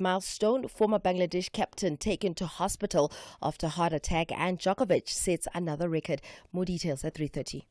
milestone. Former Bangladesh captain taken to hospital after heart attack, and Djokovic sets another record. More details at 3:30.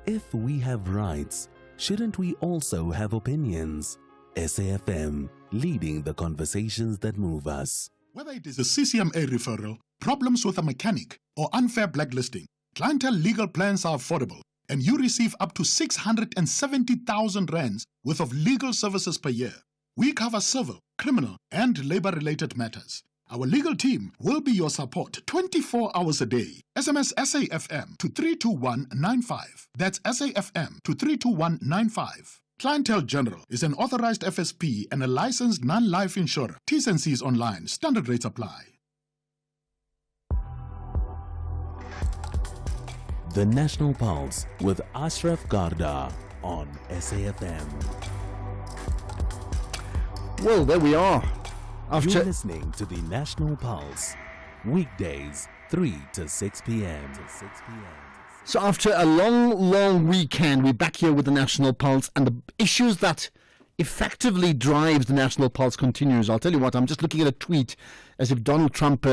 If we have rights, shouldn't we also have opinions? SAFM, leading the conversations that move us. Whether it is a CCMA referral, problems with a mechanic, or unfair blacklisting, Clientele legal plans are affordable, and you receive up to 670,000 rands worth of legal services per year. We cover civil, criminal, and labor-related matters. Our legal team will be your support 24 hours a day. SMS SAFM to 32195. That's SAFM to 32195. Clientele General is an authorized FSP and a licensed non-life insurer. T's and C's online. Standard rates apply. The National Pulse with Ashraf Garda on SAFM. Well, there we are. You're listening to the National Pulse, weekdays 3 to 6 p.m. So after a long weekend, we're back here with the National Pulse, and the issues that effectively drives the National Pulse continues. I'll tell you what, I'm just looking at a tweet as if Donald Trump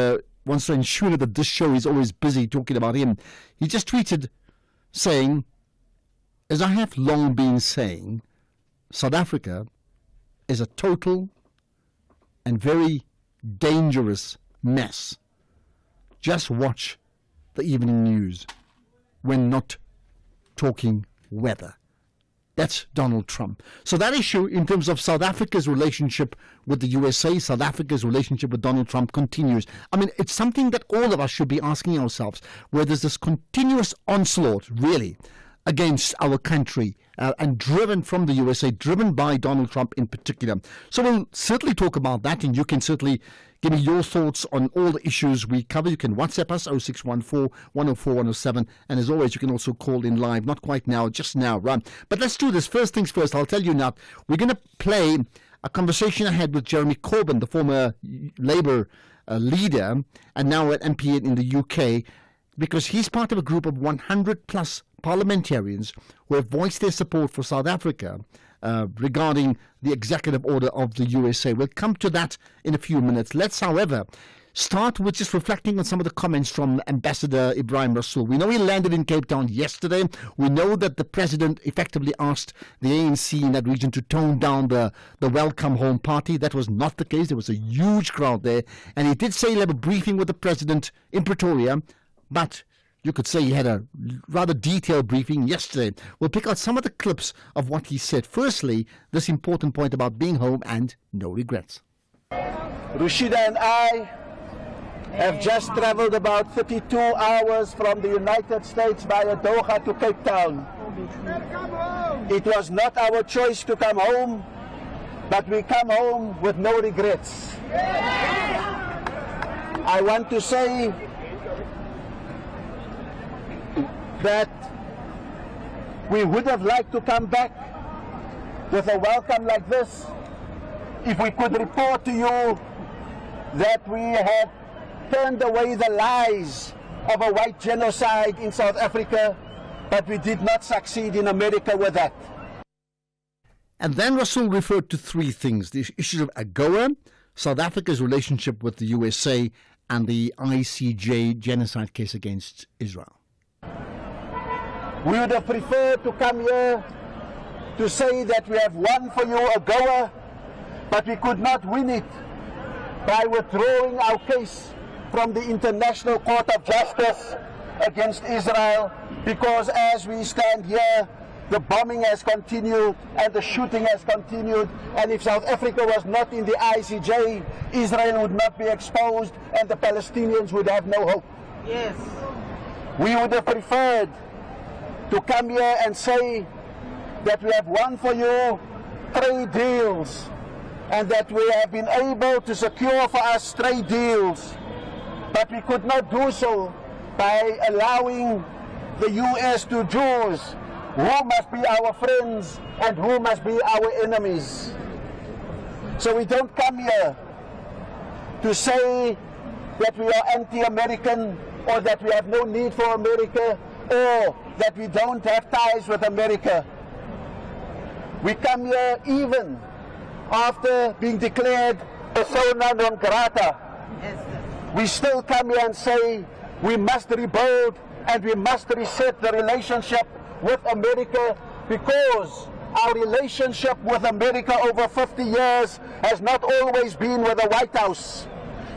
wants to ensure that this show is always busy talking about him. He just tweeted saying, as I have long been saying, South Africa is a total and very dangerous mess. Just watch the evening news when not talking weather. That's Donald Trump. So that issue in terms of South Africa's relationship with the USA, South Africa's relationship with Donald Trump continues. I mean, it's something that all of us should be asking ourselves, where there's this continuous onslaught, really, against our country and driven from the USA, driven by Donald Trump in particular. So we'll certainly talk about that, and you can certainly give me your thoughts on all the issues we cover. You can WhatsApp us 0614 104 107, and as always, you can also call in live. Not quite now, just now, right? But let's do this. First things first, I'll tell you now, we're going to play a conversation I had with Jeremy Corbyn, the former Labour leader, and now an MP in the UK, because he's part of a group of 100 plus parliamentarians who have voiced their support for South Africa regarding the executive order of the USA. We'll come to that in a few minutes. Let's, however, start with just reflecting on some of the comments from Ambassador Ebrahim Rasool. We know he landed in Cape Town yesterday. We know that the president effectively asked the ANC in that region to tone down the Welcome Home party. That was not the case. There was a huge crowd there. And he did say he'll have a briefing with the president in Pretoria, but you could say he had a rather detailed briefing yesterday. We'll pick out some of the clips of what he said. Firstly, this important point about being home and no regrets. Rashida and I have just traveled about 32 hours from the United States via Doha to Cape Town. It was not our choice to come home, but we come home with no regrets. I want to say that we would have liked to come back with a welcome like this if we could report to you that we had turned away the lies of a white genocide in South Africa, but we did not succeed in America with that. And then Rasool referred to three things: the issue of AGOA, South Africa's relationship with the USA, and the ICJ genocide case against Israel. We would have preferred to come here to say that we have won for you AGOA, but we could not win it by withdrawing our case from the International Court of Justice against Israel, because as we stand here, the bombing has continued and the shooting has continued, and if South Africa was not in the ICJ, Israel would not be exposed and the Palestinians would have no hope. Yes. We would have preferred to come here and say that we have won for you trade deals and that we have been able to secure for us trade deals, but we could not do so by allowing the US to choose who must be our friends and who must be our enemies. So we don't come here to say that we are anti-American or that we have no need for America or that we don't have ties with America. We come here even after being declared persona non grata. We still come here and say we must rebuild and we must reset the relationship with America, because our relationship with America over 50 years has not always been with the White House.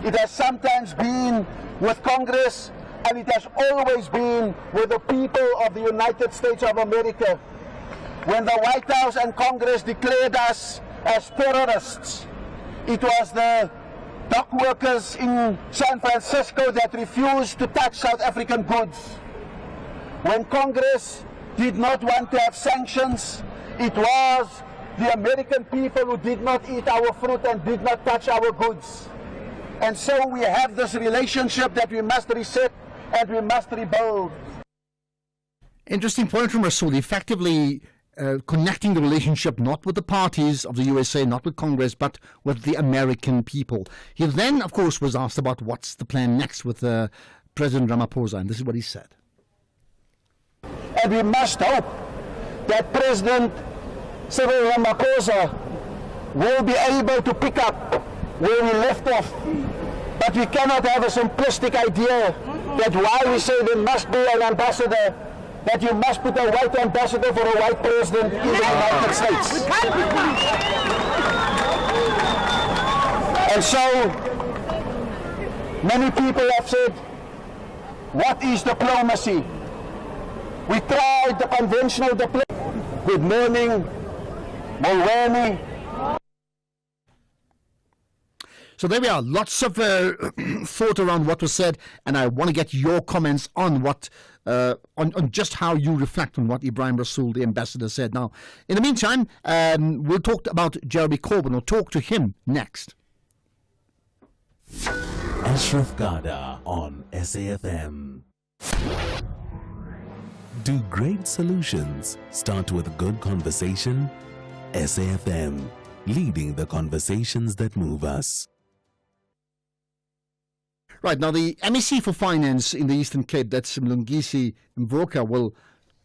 It has sometimes been with Congress, and it has always been with the people of the United States of America. When the White House and Congress declared us as terrorists, it was the dock workers in San Francisco that refused to touch South African goods. When Congress did not want to have sanctions, it was the American people who did not eat our fruit and did not touch our goods. And so we have this relationship that we must reset and we must rebuild. Interesting point from Rasool, effectively connecting the relationship not with the parties of the USA, not with Congress, but with the American people. He then, of course, was asked about what's the plan next with President Ramaphosa, and this is what he said. And we must hope that President Cyril Ramaphosa will be able to pick up where we left off. But we cannot have a simplistic idea that why we say there must be an ambassador, that you must put a white ambassador for a white president in the United States. And so many people have said, what is diplomacy? We tried the conventional diplomacy. Good morning, Molweni. So there we are. Lots of thought around what was said, and I want to get your comments on what, on just how you reflect on what Ebrahim Rasool, the ambassador, said. Now, in the meantime, we'll talk about Jeremy Corbyn, or talk to him next. Ashraf Garda on SAFM. Do great solutions start with good conversation? SAFM, leading the conversations that move us. Right, now the MEC for Finance in the Eastern Cape, that's Mlungisi Mvoka, will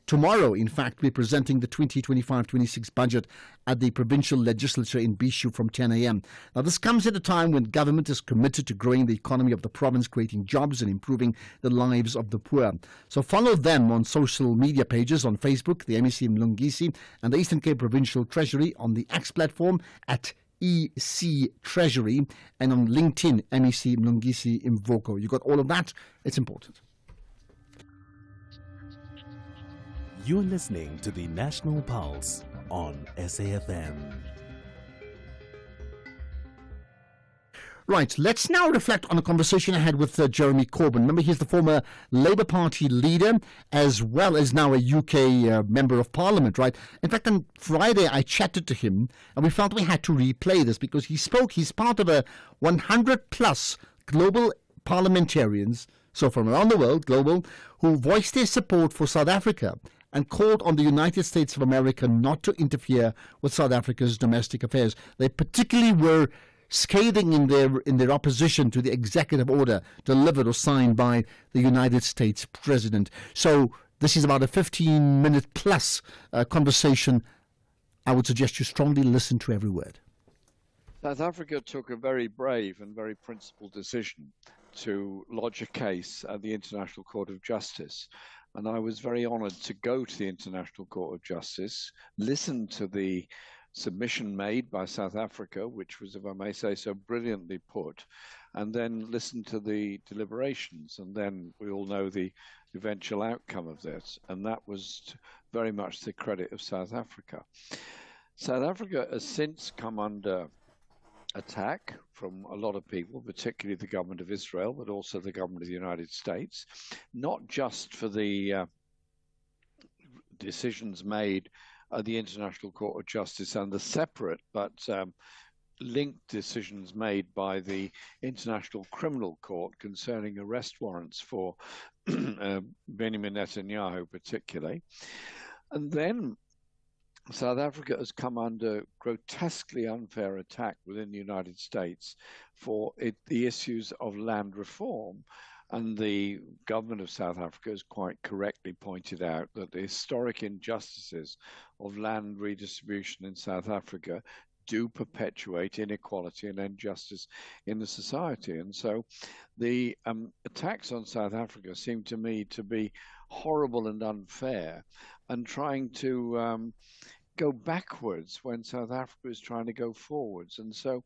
tomorrow, in fact, be presenting the 2025-26 budget at the provincial legislature in Bishu from 10 a.m. Now, this comes at a time when government is committed to growing the economy of the province, creating jobs and improving the lives of the poor. So follow them on social media pages on Facebook, the MEC Mlungisi, and the Eastern Cape Provincial Treasury on the X platform at EC Treasury, and on LinkedIn, MEC Mlungisi Mvoko. You got all of that? It's important. You're listening to the National Pulse on SAFM. Right, let's now reflect on a conversation I had with Jeremy Corbyn. Remember, he's the former Labour Party leader, as well as now a UK Member of Parliament, right? In fact, on Friday, I chatted to him, and we felt we had to replay this because he spoke. He's part of a 100-plus global parliamentarians, so from around the world, global, who voiced their support for South Africa and called on the United States of America not to interfere with South Africa's domestic affairs. They particularly were scathing in their opposition to the executive order delivered or signed by the United States President. So this is about a 15-minute plus conversation. I would suggest you strongly listen to every word. South Africa took a very brave and very principled decision to lodge a case at the International Court of Justice. And I was very honored to go to the International Court of Justice, listen to the submission made by South Africa, which was, if I may say so, brilliantly put, and then listen to the deliberations. And then we all know the eventual outcome of this. And that was very much the credit of South Africa. South Africa has since come under attack from a lot of people, particularly the government of Israel, but also the government of the United States, not just for the decisions made at the International Court of Justice and the separate but linked decisions made by the International Criminal Court concerning arrest warrants for Benjamin Netanyahu particularly. And then South Africa has come under grotesquely unfair attack within the United States for the issues of land reform And the government of South Africa has quite correctly pointed out that the historic injustices of land redistribution in South Africa do perpetuate inequality and injustice in the society. And so the attacks on South Africa seem to me to be horrible and unfair, and trying to go backwards when South Africa is trying to go forwards. And so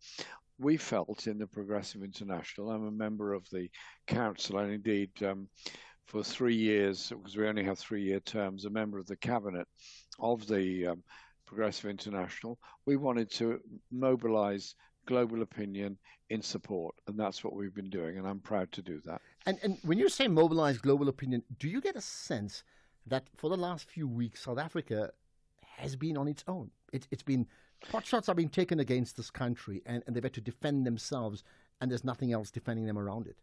we felt in the Progressive International, I'm a member of the council, and indeed for 3 years, because we only have 3-year terms, a member of the cabinet of the Progressive International. We wanted to mobilize global opinion in support, and that's what we've been doing, and I'm proud to do that. And when you say mobilize global opinion, do you get a sense that for the last few weeks, South Africa has been on its own? It's been, pot shots are being taken against this country, and they've had to defend themselves, and there's nothing else defending them around it.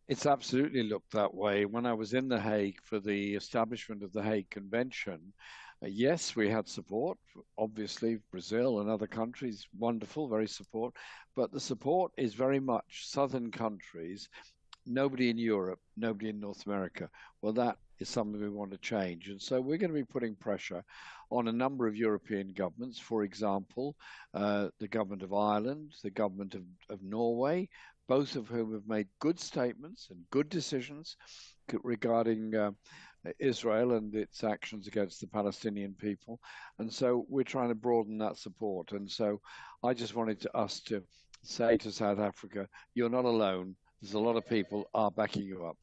It's absolutely looked that way. When I was in The Hague for the establishment of the Hague Convention, yes, we had support. Obviously, Brazil and other countries, wonderful, very support. But the support is very much southern countries, nobody in Europe, nobody in North America. Well, that is something we want to change. And so we're going to be putting pressure on a number of European governments. For example, the government of Ireland, the government of Norway, both of whom have made good statements and good decisions regarding Israel and its actions against the Palestinian people. And so we're trying to broaden that support. And so I just wanted us to say to South Africa, you're not alone. There's a lot of people are backing you up.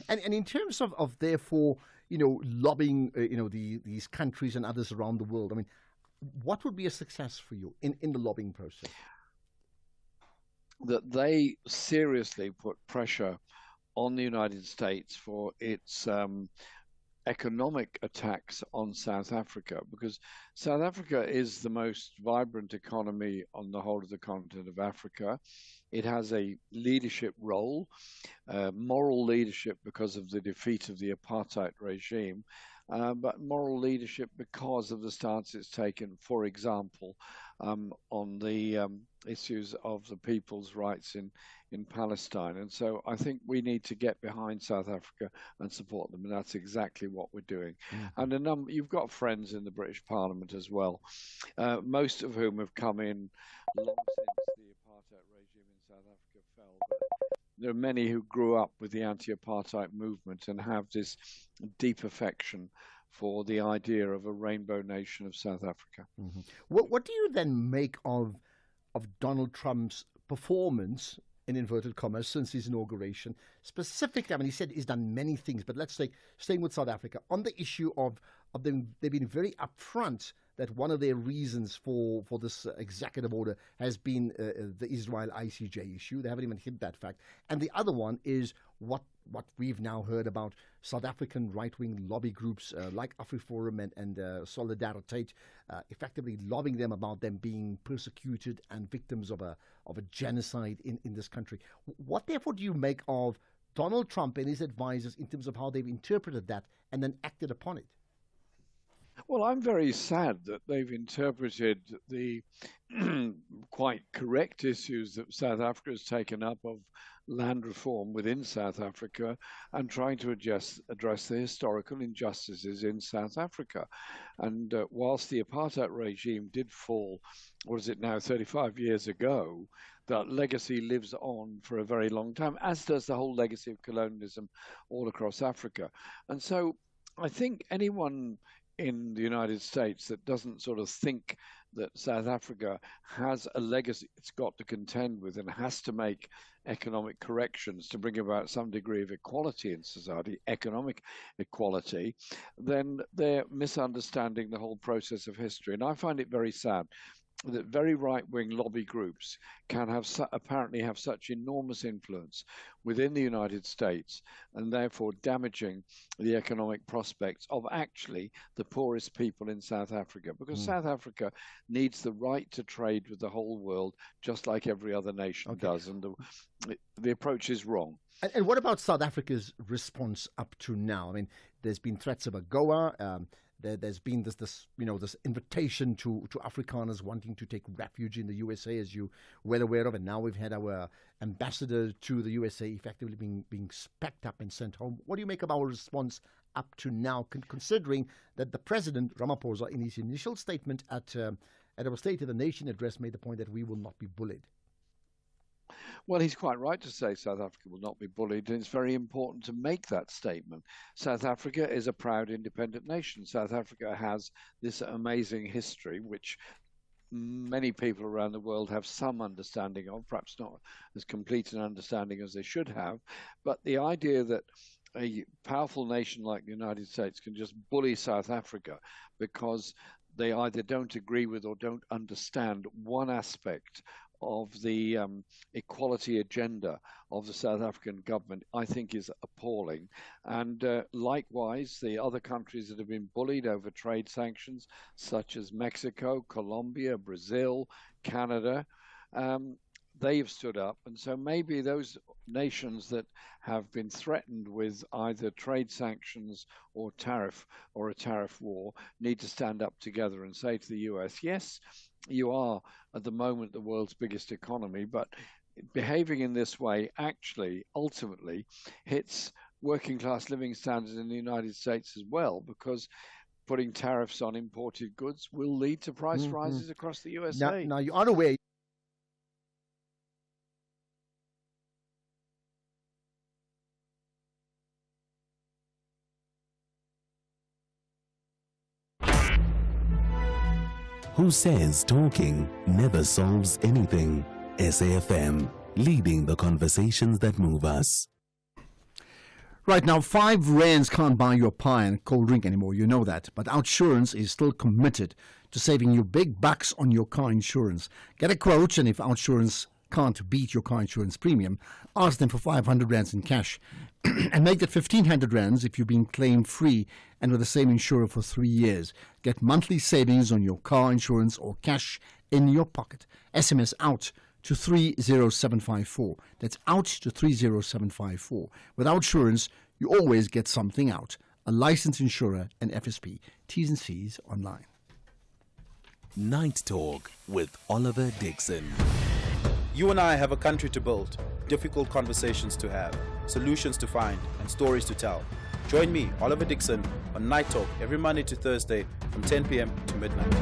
And in terms of therefore, lobbying, these countries and others around the world, I mean, what would be a success for you in the lobbying process? That they seriously put pressure on the United States for its economic attacks on South Africa, because South Africa is the most vibrant economy on the whole of the continent of Africa. It has a leadership role, moral leadership because of the defeat of the apartheid regime, but moral leadership because of the stance it's taken, for example, on the issues of the people's rights in Palestine. And so I think we need to get behind South Africa and support them, and that's exactly what we're doing. And you've got friends in the British Parliament as well, most of whom have come in long since the apartheid regime in South Africa fell. But there are many who grew up with the anti-apartheid movement and have this deep affection for the idea of a rainbow nation of South Africa. Mm-hmm. What do you then make of Donald Trump's performance, in inverted commas, since his inauguration? Specifically, I mean, he said he's done many things, but let's say, staying with South Africa, on the issue of them, they've been very upfront that one of their reasons for this executive order has been the Israel ICJ issue. They haven't even hid that fact. And the other one is what we've now heard about South African right-wing lobby groups like AfriForum and Solidariteit, effectively lobbying them about them being persecuted and victims of a genocide in this country. What, therefore, do you make of Donald Trump and his advisors in terms of how they've interpreted that and then acted upon it? Well, I'm very sad that they've interpreted the quite correct issues that South Africa has taken up of land reform within South Africa and trying to address the historical injustices in South Africa. And whilst the apartheid regime did fall, what is it now, 35 years ago, that legacy lives on for a very long time, as does the whole legacy of colonialism all across Africa. And so I think anyone in the United States that doesn't sort of think that South Africa has a legacy it's got to contend with and has to make economic corrections to bring about some degree of equality in society, economic equality, then they're misunderstanding the whole process of history. And I find it very sad that very right-wing lobby groups can apparently have such enormous influence within the United States and therefore damaging the economic prospects of actually the poorest people in South Africa, because South Africa needs the right to trade with the whole world just like every other nation does, and the approach is wrong. And what about South Africa's response up to now? I mean, there's been threats of AGOA. There's been this invitation to Afrikaners wanting to take refuge in the USA, as you well aware of, and now we've had our ambassador to the USA effectively being packed up and sent home. What do you make of our response up to now, considering that the President Ramaphosa, in his initial statement at our State of the Nation address, made the point that we will not be bullied? Well, he's quite right to say South Africa will not be bullied, and it's very important to make that statement. South Africa is a proud independent nation. South Africa has this amazing history, which many people around the world have some understanding of, perhaps not as complete an understanding as they should have. But the idea that a powerful nation like the United States can just bully South Africa because they either don't agree with or don't understand one aspect of the equality agenda of the South African government, I think is appalling. And likewise, the other countries that have been bullied over trade sanctions, such as Mexico, Colombia, Brazil, Canada, they've stood up. And so maybe those nations that have been threatened with either trade sanctions or a tariff war need to stand up together and say to the US, yes, you are at the moment the world's biggest economy, but behaving in this way actually ultimately hits working class living standards in the United States as well, because putting tariffs on imported goods will lead to price rises across the USA. Now you are aware. Who says talking never solves anything? SAFM, leading the conversations that move us. Right now, 5 rands can't buy you a pie and cold drink anymore, you know that. But Outsurance is still committed to saving you big bucks on your car insurance. Get a quote, and if Outsurance can't beat your car insurance premium, ask them for 500 rands in cash. And make that 1,500 rands if you've been claim free and with the same insurer for 3 years. Get monthly savings on your car insurance or cash in your pocket. SMS out to 30754. That's out to 30754. With Outsurance, you always get something out. A licensed insurer and FSP. T's and C's online. Night Talk with Oliver Dixon. You and I have a country to build, difficult conversations to have, solutions to find, and stories to tell. Join me, Oliver Dixon, on Night Talk every Monday to Thursday from 10 p.m. to midnight.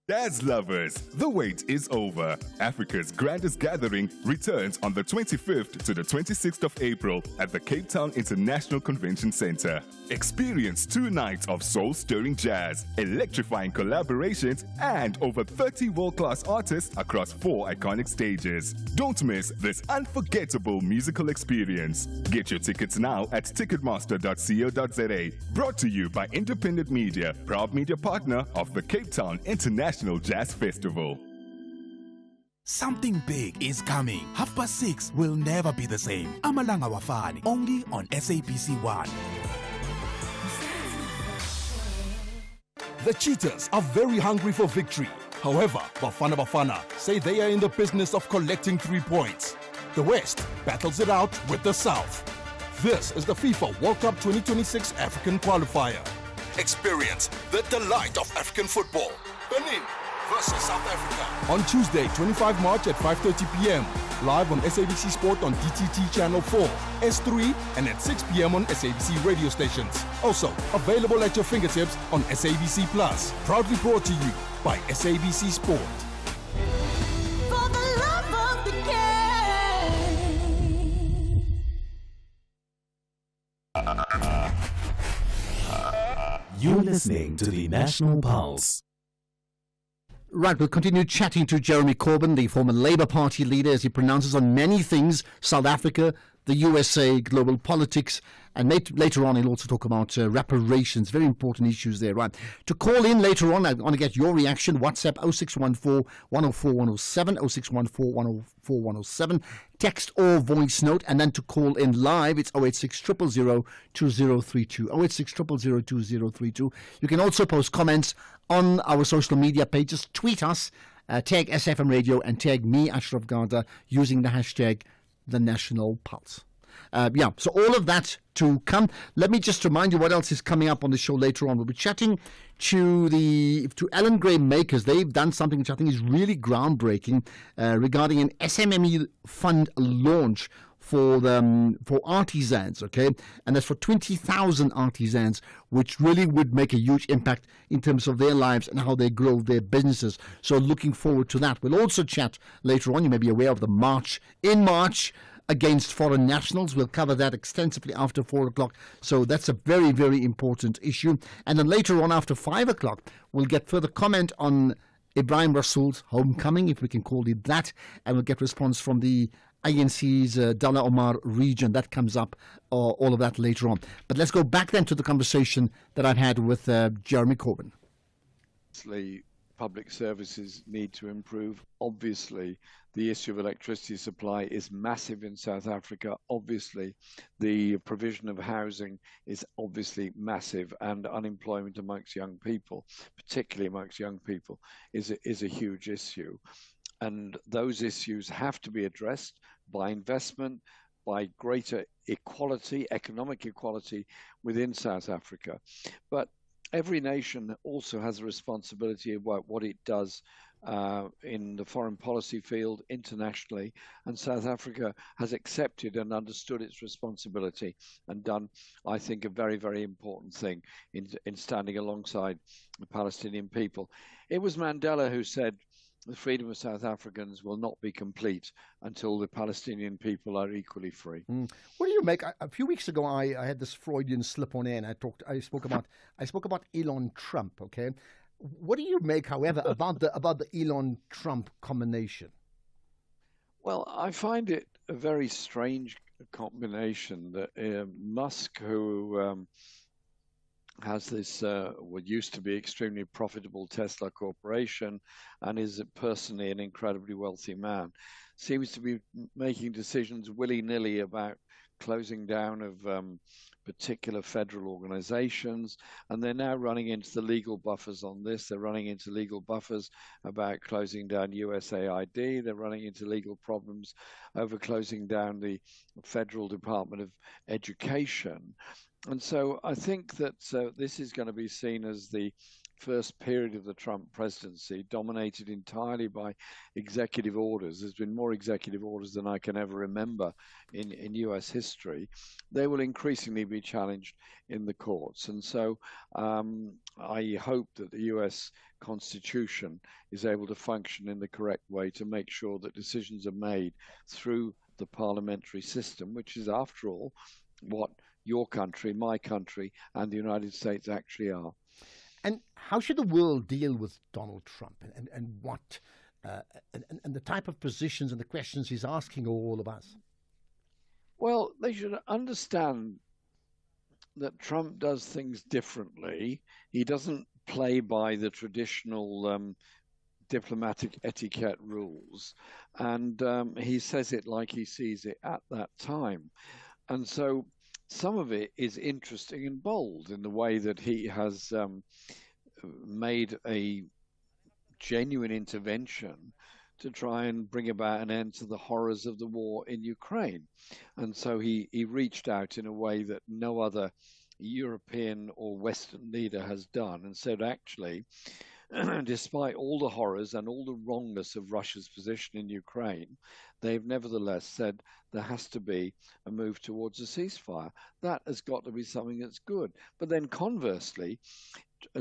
Jazz lovers, the wait is over. Africa's grandest gathering returns on the 25th to the 26th of April at the Cape Town International Convention Center. Experience 2 nights of soul-stirring jazz, electrifying collaborations, and over 30 world-class artists across 4 iconic stages. Don't miss this unforgettable musical experience. Get your tickets now at ticketmaster.co.za. Brought to you by Independent Media, proud media partner of the Cape Town International Jazz Festival. Something big is coming. 6:30 will never be the same. Amalanga Wafani, only on SABC 1. The Cheetahs are very hungry for victory. However, Bafana Bafana say they are in the business of collecting 3 points. The West battles it out with the South. This is the FIFA World Cup 2026 African qualifier. Experience the delight of African football. Benin versus South Africa. On Tuesday, 25 March at 5:30 p.m. Live on SABC Sport on DTT Channel 4, S3, and at 6 p.m. on SABC radio stations. Also, available at your fingertips on SABC Plus. Proudly brought to you by SABC Sport. For the love of the game. You're listening to the National Pulse. Right, we'll continue chatting to Jeremy Corbyn, the former Labour Party leader, as he pronounces on many things: South Africa, the USA, global politics, and later on he'll also talk about reparations, very important issues there, right? To call in later on, I want to get your reaction. WhatsApp 0614 104 107, 0614 104 107, text or voice note, and then to call in live, it's 086 000 2032, 086 000 2032. You can also post comments on our social media pages. Tweet us, tag SFM Radio and tag me, Ashraf Garda, using the hashtag The National Pulse. So all of that to come. Let me just remind you what else is coming up on the show later on. We'll be chatting to Alan Gray Makers. They've done something which I think is really groundbreaking regarding an SMME fund launch for artisans, okay? And that's for 20,000 artisans, which really would make a huge impact in terms of their lives and how they grow their businesses. So looking forward to that. We'll also chat later on. You may be aware of the march in March against foreign nationals. We'll cover that extensively after 4 o'clock. So that's a very, very important issue. And then later on after 5 o'clock, we'll get further comment on Ibrahim Rasool's homecoming, if we can call it that. And we'll get response from the INC's Dalla Omar region. That comes up, all of that later on. But let's go back then to the conversation that I've had with Jeremy Corbyn. Obviously, public services need to improve. Obviously, the issue of electricity supply is massive in South Africa. Obviously, the provision of housing is obviously massive, and unemployment amongst young people, particularly amongst young people, is a huge issue. And those issues have to be addressed by investment, by greater equality, economic equality within South Africa. But every nation also has a responsibility about what it does in the foreign policy field internationally. And South Africa has accepted and understood its responsibility and done, I think, a very, very important thing in standing alongside the Palestinian people. It was Mandela who said, the freedom of South Africans will not be complete until the Palestinian people are equally free. What do you make? A few weeks ago, I had this Freudian slip on air, and I spoke about Elon Trump. Okay, what do you make, however, about the Elon Trump combination? Well, I find it a very strange combination that Musk, who has this what used to be extremely profitable Tesla corporation and is personally an incredibly wealthy man, seems to be making decisions willy-nilly about closing down of particular federal organizations, and they're now running into the legal buffers on this. They're running into legal buffers about closing down USAID. They're running into legal problems over closing down the Federal Department of Education. And so I think that this is going to be seen as the first period of the Trump presidency dominated entirely by executive orders. There's been more executive orders than I can ever remember in US history. They will increasingly be challenged in the courts. And so I hope that the US Constitution is able to function in the correct way to make sure that decisions are made through the parliamentary system, which is, after all, what your country, my country, and the United States actually are. And how should the world deal with Donald Trump and what and the type of positions and the questions he's asking all of us? Well, they should understand that Trump does things differently. He doesn't play by the traditional diplomatic etiquette rules, and he says it like he sees it at that time. And so some of it is interesting and bold in the way that he has made a genuine intervention to try and bring about an end to the horrors of the war in Ukraine. And so he reached out in a way that no other European or Western leader has done and said, actually, despite all the horrors and all the wrongness of Russia's position in Ukraine, they've nevertheless said there has to be a move towards a ceasefire. That has got to be something that's good. But then conversely,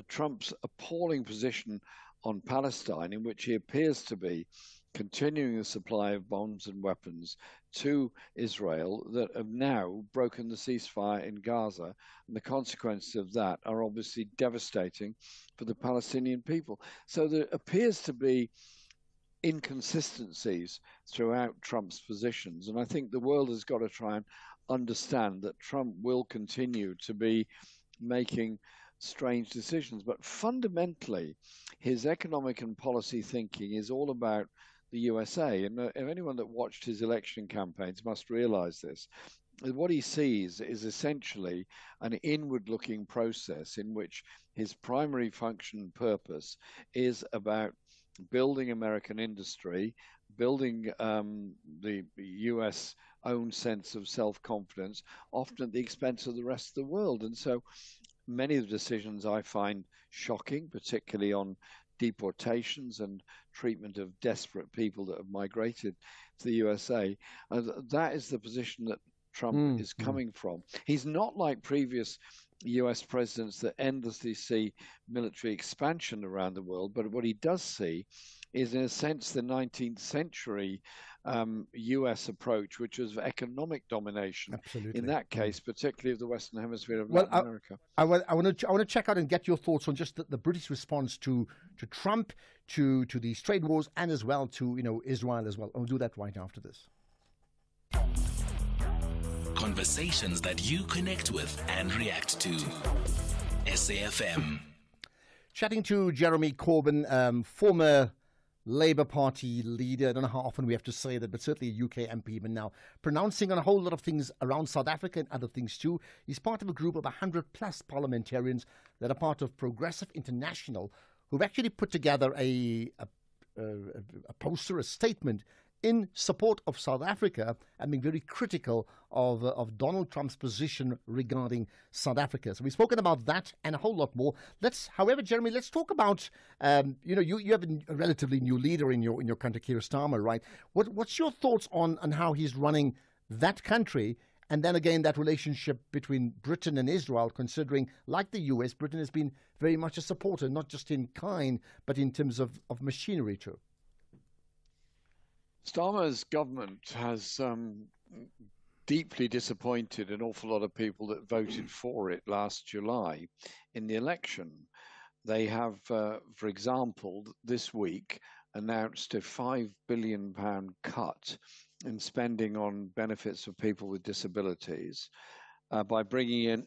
Trump's appalling position on Palestine, in which he appears to be continuing the supply of bombs and weapons to Israel that have now broken the ceasefire in Gaza. And the consequences of that are obviously devastating for the Palestinian people. So there appears to be inconsistencies throughout Trump's positions. And I think the world has got to try and understand that Trump will continue to be making strange decisions. But fundamentally, his economic and policy thinking is all about the USA. And anyone that watched his election campaigns must realize this. What he sees is essentially an inward-looking process in which his primary function and purpose is about building American industry, building the U.S. own sense of self-confidence, often at the expense of the rest of the world. And so many of the decisions I find shocking, particularly on deportations and treatment of desperate people that have migrated to the USA. That is the position that Trump is coming from. He's not like previous US presidents that endlessly see military expansion around the world, but what he does see is, in a sense, the 19th century US approach, which was economic domination. Absolutely. In that case, particularly of the Western Hemisphere of Latin America. I want to check out and get your thoughts on just the British response to Trump, to these trade wars, and as well to Israel as well. I'll do that right after this. Conversations that you connect with and react to. SAFM. Chatting to Jeremy Corbyn, former Labour Party leader. I don't know how often we have to say that, but certainly a UK MP, but now pronouncing on a whole lot of things around South Africa and other things too. He's part of a group of 100 plus parliamentarians that are part of Progressive International, who've actually put together a poster, a statement in support of South Africa and being very critical of Donald Trump's position regarding South Africa. So we've spoken about that and a whole lot more. However, Jeremy, let's talk about, you have a relatively new leader in your country, Keir Starmer, right? What's your thoughts on how he's running that country? And then again, that relationship between Britain and Israel, considering, like the US, Britain has been very much a supporter, not just in kind, but in terms of machinery too. Starmer's government has deeply disappointed an awful lot of people that voted for it last July in the election. They have, for example, this week announced a £5 billion cut in spending on benefits for people with disabilities by bringing in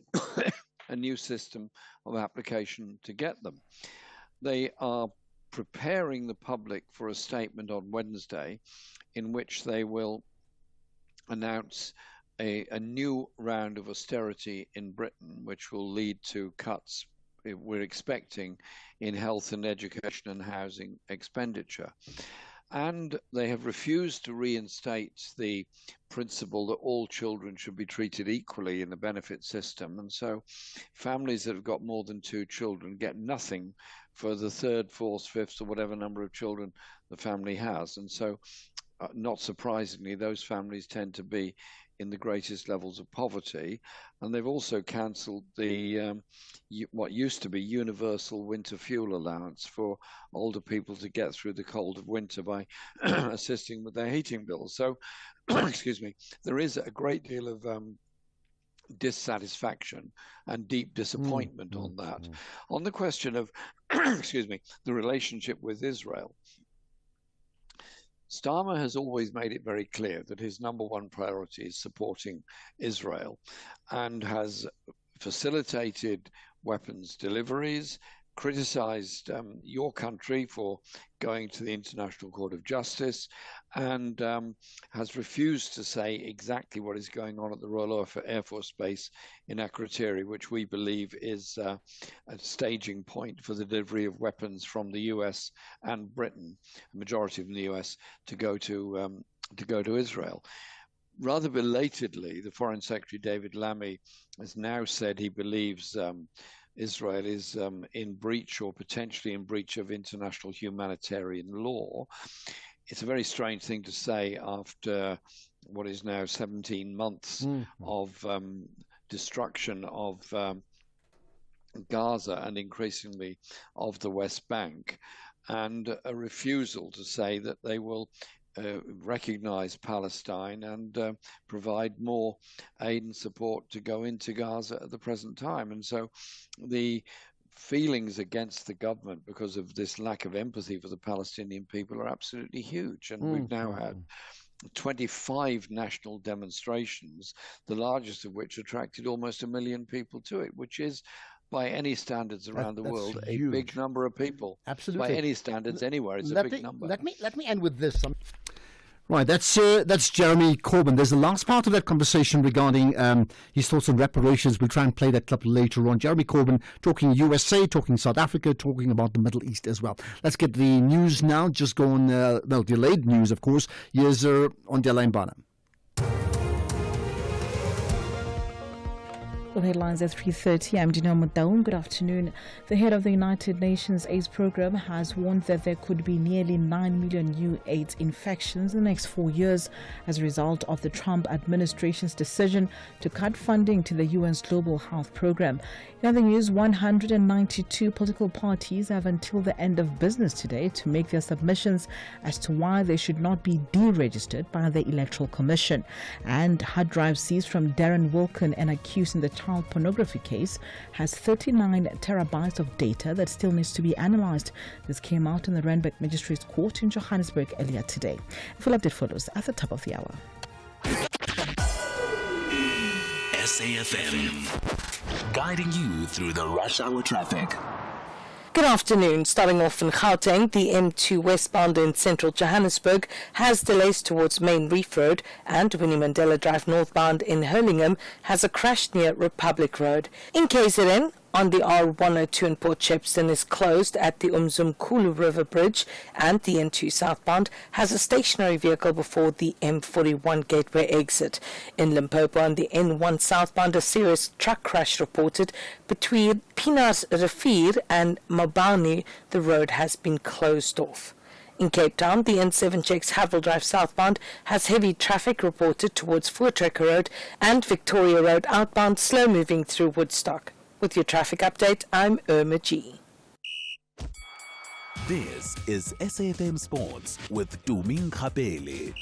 a new system of application to get them. They are preparing the public for a statement on Wednesday in which they will announce a new round of austerity in Britain, which will lead to cuts we're expecting in health and education and housing expenditure. And they have refused to reinstate the principle that all children should be treated equally in the benefit system. And so families that have got more than 2 children get nothing for the 3rd, 4th, 5th, or whatever number of children the family has. And so, not surprisingly, those families tend to be in the greatest levels of poverty. And they've also cancelled the what used to be universal winter fuel allowance for older people to get through the cold of winter by assisting with their heating bills. So, excuse me, there is a great deal of dissatisfaction and deep disappointment on that. On the question of, excuse me, the relationship with Israel, Starmer has always made it very clear that his number one priority is supporting Israel and has facilitated weapons deliveries, criticized your country for going to the International Court of Justice, and has refused to say exactly what is going on at the Royal Air Force Base in Akrotiri, which we believe is a staging point for the delivery of weapons from the US and Britain, a majority from the US, to go to Israel. Rather belatedly, the Foreign Secretary David Lammy has now said he believes Israel is in breach or potentially in breach of international humanitarian law. It's a very strange thing to say after what is now 17 months of destruction of Gaza and increasingly of the West Bank, and a refusal to say that they will recognize Palestine and provide more aid and support to go into Gaza at the present time. And so the feelings against the government because of this lack of empathy for the Palestinian people are absolutely huge. And we've now had 25 national demonstrations, the largest of which attracted almost 1 million people to it, which is, by any standards around the world, a big number of people. Absolutely. By any standards anywhere, it's a big number. Let me end with this. Right, that's Jeremy Corbyn. There's the last part of that conversation regarding his thoughts on reparations. We'll try and play that clip later on. Jeremy Corbyn talking USA, talking South Africa, talking about the Middle East as well. Let's get the news now. Just go on, delayed news, of course. Here's on Dela Mbana. With headlines at 3:30, I'm Dino Mudaum. Good afternoon. The head of the United Nations AIDS program has warned that there could be nearly 9 million new AIDS infections in the next 4 years as a result of the Trump administration's decision to cut funding to the UN's Global Health Program. In other news, 192 political parties have until the end of business today to make their submissions as to why they should not be deregistered by the Electoral Commission. And hard drive seized from Darren Wilkin and accused in the child pornography case has 39 terabytes of data that still needs to be analysed. This came out in the Randburg Magistrates Court in Johannesburg earlier today. Full update follows at the top of the hour. SAFM, guiding you through the rush hour traffic. Good afternoon. Starting off in Gauteng, the M2 westbound in central Johannesburg has delays towards Main Reef Road, and Winnie Mandela Drive northbound in Hurlingham has a crash near Republic Road. In KZN, on the R102 in Port Shepstone is closed at the Umzimkhulu River Bridge, and the N2 southbound has a stationary vehicle before the M41 Gateway exit. In Limpopo, on the N1 southbound, a serious truck crash reported between Pinas Rivier and Mabani. The road has been closed off. In Cape Town, the N7 checks Havel Drive southbound has heavy traffic reported towards Voortrekker Road and Victoria Road outbound, slow moving through Woodstock. With your traffic update, I'm Irma G. This is SAFM Sports with Tumin Khapele.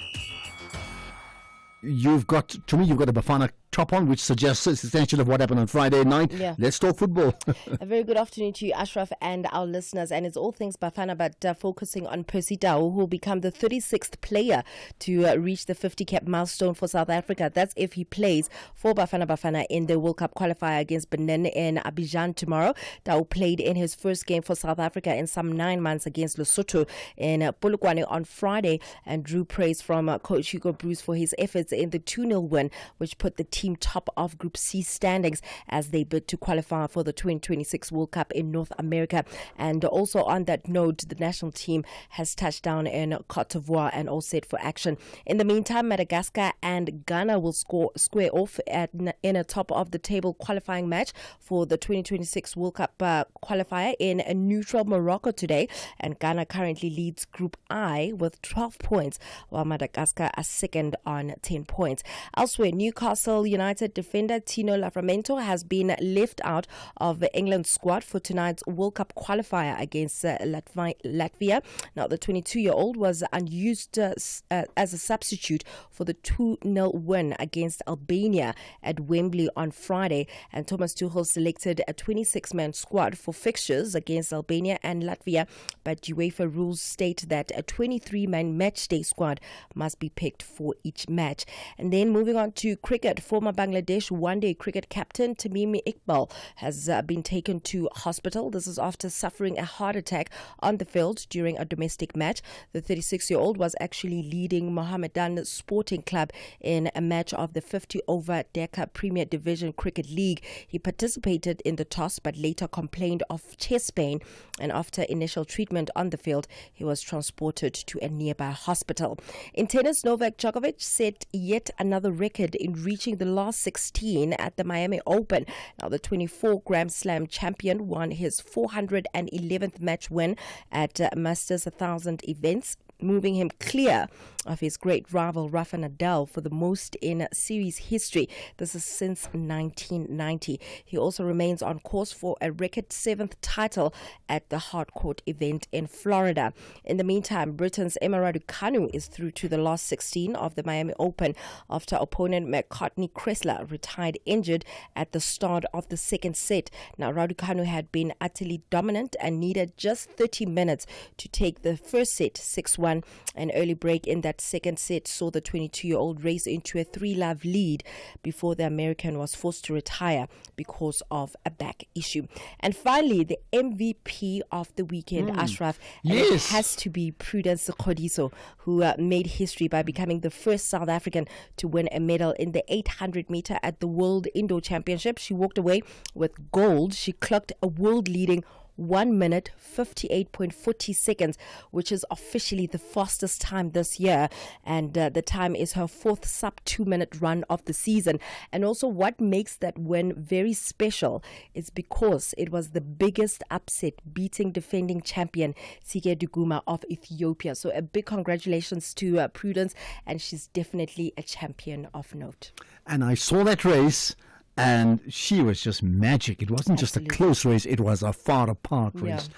You've got a Bafana top on, which suggests it's essential of what happened on Friday night. Yeah. Let's talk football. A very good afternoon to you, Ashraf, and our listeners. And it's all things Bafana, but focusing on Percy Tau, who will become the 36th player to reach the 50-cap milestone for South Africa. That's if he plays for Bafana in the World Cup qualifier against Benin in Abidjan tomorrow. Tau played in his first game for South Africa in some 9 months against Lesotho in Polokwane on Friday, and drew praise from coach Hugo Bruce for his efforts in the 2-0 win, which put the team top of Group C standings as they bid to qualify for the 2026 World Cup in North America. And also on that note, the national team has touched down in Cote d'Ivoire and all set for action. In the meantime, Madagascar and Ghana will square off in a top of the table qualifying match for the 2026 World Cup qualifier in a neutral Morocco today. And Ghana currently leads Group I with 12 points, while Madagascar are second on 10 points. Elsewhere, Newcastle United defender Tino Livramento has been left out of the England squad for tonight's World Cup qualifier against Latvia. Now, the 22-year-old was unused as a substitute for the 2-0 win against Albania at Wembley on Friday, and Thomas Tuchel selected a 26-man squad for fixtures against Albania and Latvia, but UEFA rules state that a 23-man matchday squad must be picked for each match. And then moving on to cricket, former Bangladesh one-day cricket captain Tamim Iqbal has been taken to hospital. This is after suffering a heart attack on the field during a domestic match. The 36-year-old was actually leading Mohammedan Sporting Club in a match of the 50-over Decca Premier Division Cricket League. He participated in the toss but later complained of chest pain, and after initial treatment on the field, he was transported to a nearby hospital. In tennis, Novak Djokovic set yet another record in reaching the last 16 at the Miami Open. Now, the 24 Grand Slam champion won his 411th match win at Masters 1000 events, moving him clear of his great rival Rafa Nadal for the most in series history. This is since 1990. He also remains on course for a record 7th title at the Hardcourt event in Florida. In the meantime, Britain's Emma Raducanu is through to the last 16 of the Miami Open after opponent McCartney Kressler retired injured at the start of the second set. Now, Raducanu had been utterly dominant and needed just 30 minutes to take the first set 6-1. An early break in that second set saw the 22-year-old race into a 3-love lead before the American was forced to retire because of a back issue. And finally, the MVP of the weekend, Ashraf, and it has to be Prudence Kgodiso, who made history by becoming the first South African to win a medal in the 800 meter at the World Indoor Championship. She walked away with gold. She clocked a world-leading 1 minute 58.40 seconds, which is officially the fastest time this year. And the time is her fourth sub 2 minute run of the season. And also what makes that win very special is because it was the biggest upset, beating defending champion Sige Duguma of Ethiopia. So a big congratulations to Prudence, and she's definitely a champion of note. And I saw that race, and she was just magic. It wasn't just a close race, it was a far apart race.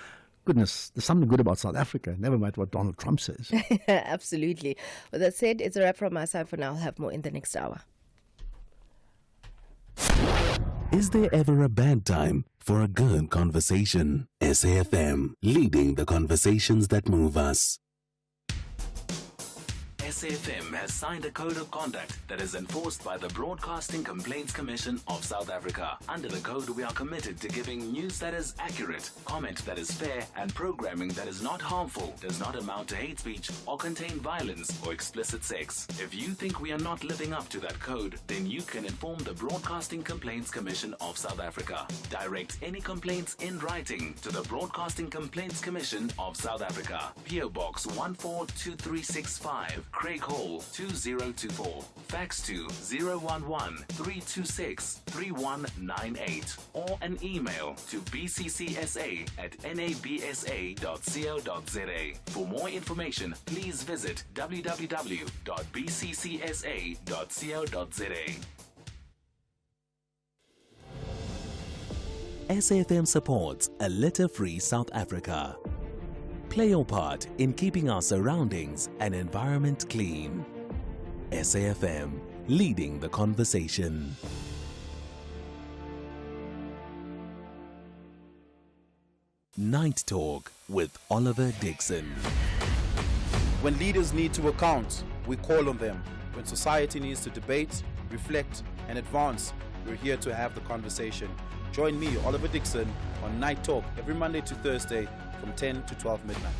Goodness, there's something good about South Africa. Never mind what Donald Trump says. Absolutely. With that said, it's a wrap from my side for now. I'll have more in the next hour. Is there ever a bad time for a good conversation? SAFM, leading the conversations that move us. SAFM has signed a code of conduct that is enforced by the Broadcasting Complaints Commission of South Africa. Under the code, we are committed to giving news that is accurate, comment that is fair, and programming that is not harmful, does not amount to hate speech, or contain violence or explicit sex. If you think we are not living up to that code, then you can inform the Broadcasting Complaints Commission of South Africa. Direct any complaints in writing to the Broadcasting Complaints Commission of South Africa. PO Box 142365. Craig Hall 2024. Fax to 011-326-3198 or an email to bccsa@nabsa.co.za. For more information, please visit www.bccsa.co.za. SAFM supports a litter-free South Africa. Play your part in keeping our surroundings and environment clean. SAFM, leading the conversation. Night Talk with Oliver Dixon. When leaders need to account, we call on them. When society needs to debate, reflect, and advance, we're here to have the conversation. Join me, Oliver Dixon, on Night Talk every Monday to Thursday from 10 to 12 midnight.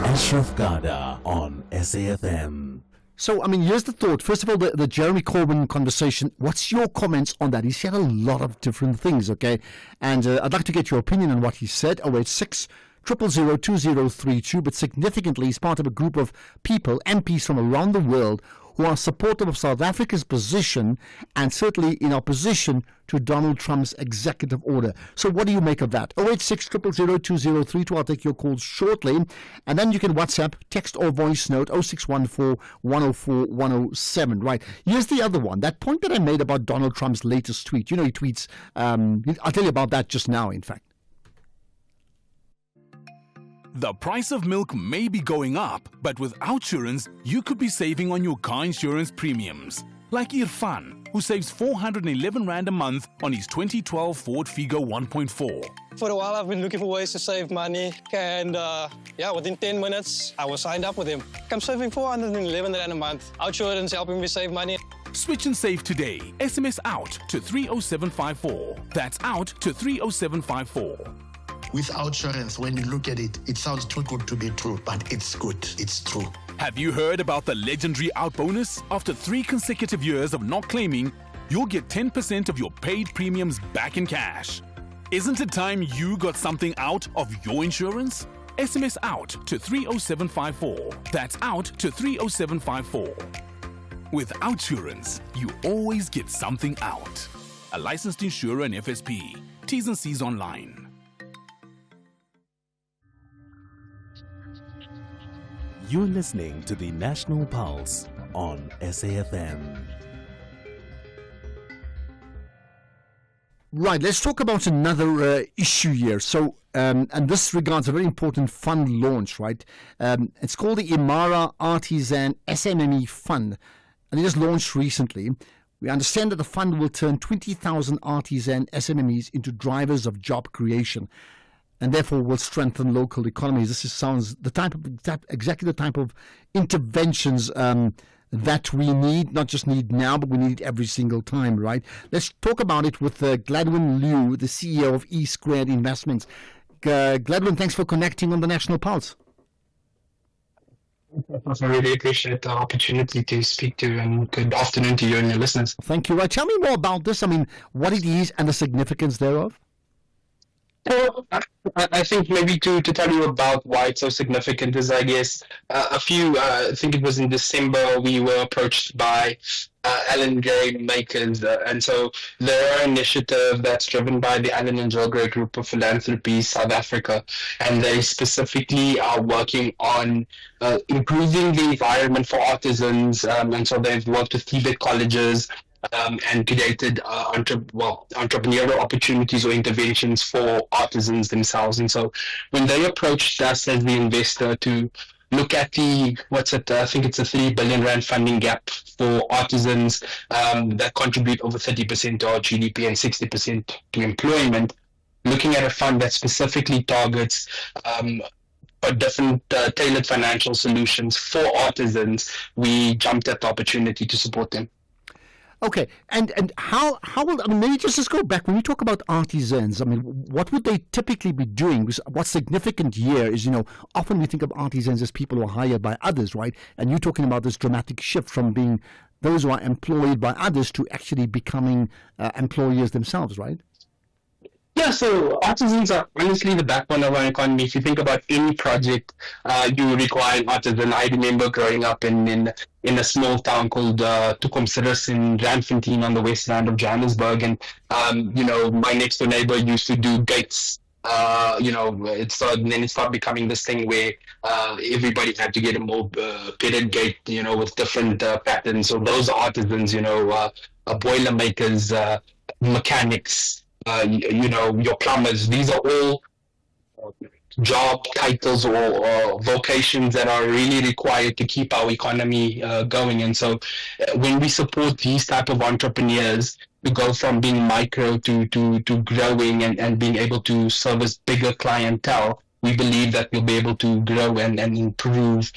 Ashraf Garda on SAFM. So, I mean, here's the thought. First of all, the Jeremy Corbyn conversation. What's your comments on that? He said a lot of different things, okay? And I'd like to get your opinion on what he said. 086 000 2032. But significantly, he's part of a group of people, MPs from around the world, who are supportive of South Africa's position and certainly in opposition to Donald Trump's executive order. So what do you make of that? 086 000 2032. I'll take your calls shortly. And then you can WhatsApp, text or voice note 0614 104 107. Right. Here's the other one. That point that I made about Donald Trump's latest tweet. You know, he tweets, I'll tell you about that just now, in fact. The price of milk may be going up, but with Outsurance, you could be saving on your car insurance premiums. Like Irfan, who saves 411 Rand a month on his 2012 Ford Figo 1.4. For a while, I've been looking for ways to save money, and within 10 minutes, I was signed up with him. I'm saving 411 Rand a month. Outsurance helping me save money. Switch and save today. SMS out to 30754. That's out to 30754. With Outsurance, when you look at it, it sounds too good to be true, but it's good. It's true. Have you heard about the legendary Out bonus? After 3 consecutive years of not claiming, you'll get 10% of your paid premiums back in cash. Isn't it time you got something out of your insurance? SMS out to 30754. That's out to 30754. With Outsurance, you always get something out. A licensed insurer and FSP. T's and C's online. You're listening to the National Pulse on SAFM. Right, let's talk about another issue here. So, and this regards a very important fund launch, right? It's called the Imara Artisan SMME Fund, and it was launched recently. We understand that the fund will turn 20,000 artisan SMMEs into drivers of job creation, and therefore will strengthen local economies. This sounds exactly the type of interventions that we need, not just need now, but we need every single time, right? Let's talk about it with Gladwin Liu, the CEO of E Squared Investments. Gladwin, thanks for connecting on the National Pulse. I really appreciate the opportunity to speak to you, and good afternoon to you and your listeners. Thank you. Right, tell me more about this. I mean, what it is and the significance thereof. Well, I think maybe to tell you about why it's so significant is, I guess, I think it was in December, we were approached by Allan Gray Makers. And so they're an initiative that's driven by the Allan and Jill Gray Group of Philanthropy South Africa. And they specifically are working on improving the environment for artisans. And so they've worked with TVET colleges, and created entrepreneurial opportunities or interventions for artisans themselves. And so when they approached us as the investor to look at I think it's a 3 billion rand funding gap for artisans that contribute over 30% to our GDP and 60% to employment, looking at a fund that specifically targets different tailored financial solutions for artisans, we jumped at the opportunity to support them. Okay, and how will, I mean, maybe just go back, when you talk about artisans, I mean, what would they typically be doing? Because what's significant here is, often we think of artisans as people who are hired by others, right? And you're talking about this dramatic shift from being those who are employed by others to actually becoming employers themselves, right? Yeah, so artisans are honestly the backbone of our economy. If you think about any project, you require an artisan. I remember growing up in a small town called Tukomsiris in Randfontein on the west land of Johannesburg, and my next door neighbor used to do gates. It started becoming this thing where everybody had to get a more pitted gate, with different patterns. So those are artisans, boiler makers, mechanics. Your plumbers. These are all job titles or vocations that are really required to keep our economy going. And so when we support these type of entrepreneurs to go from being micro to growing and being able to service bigger clientele, we believe that we'll be able to grow and improve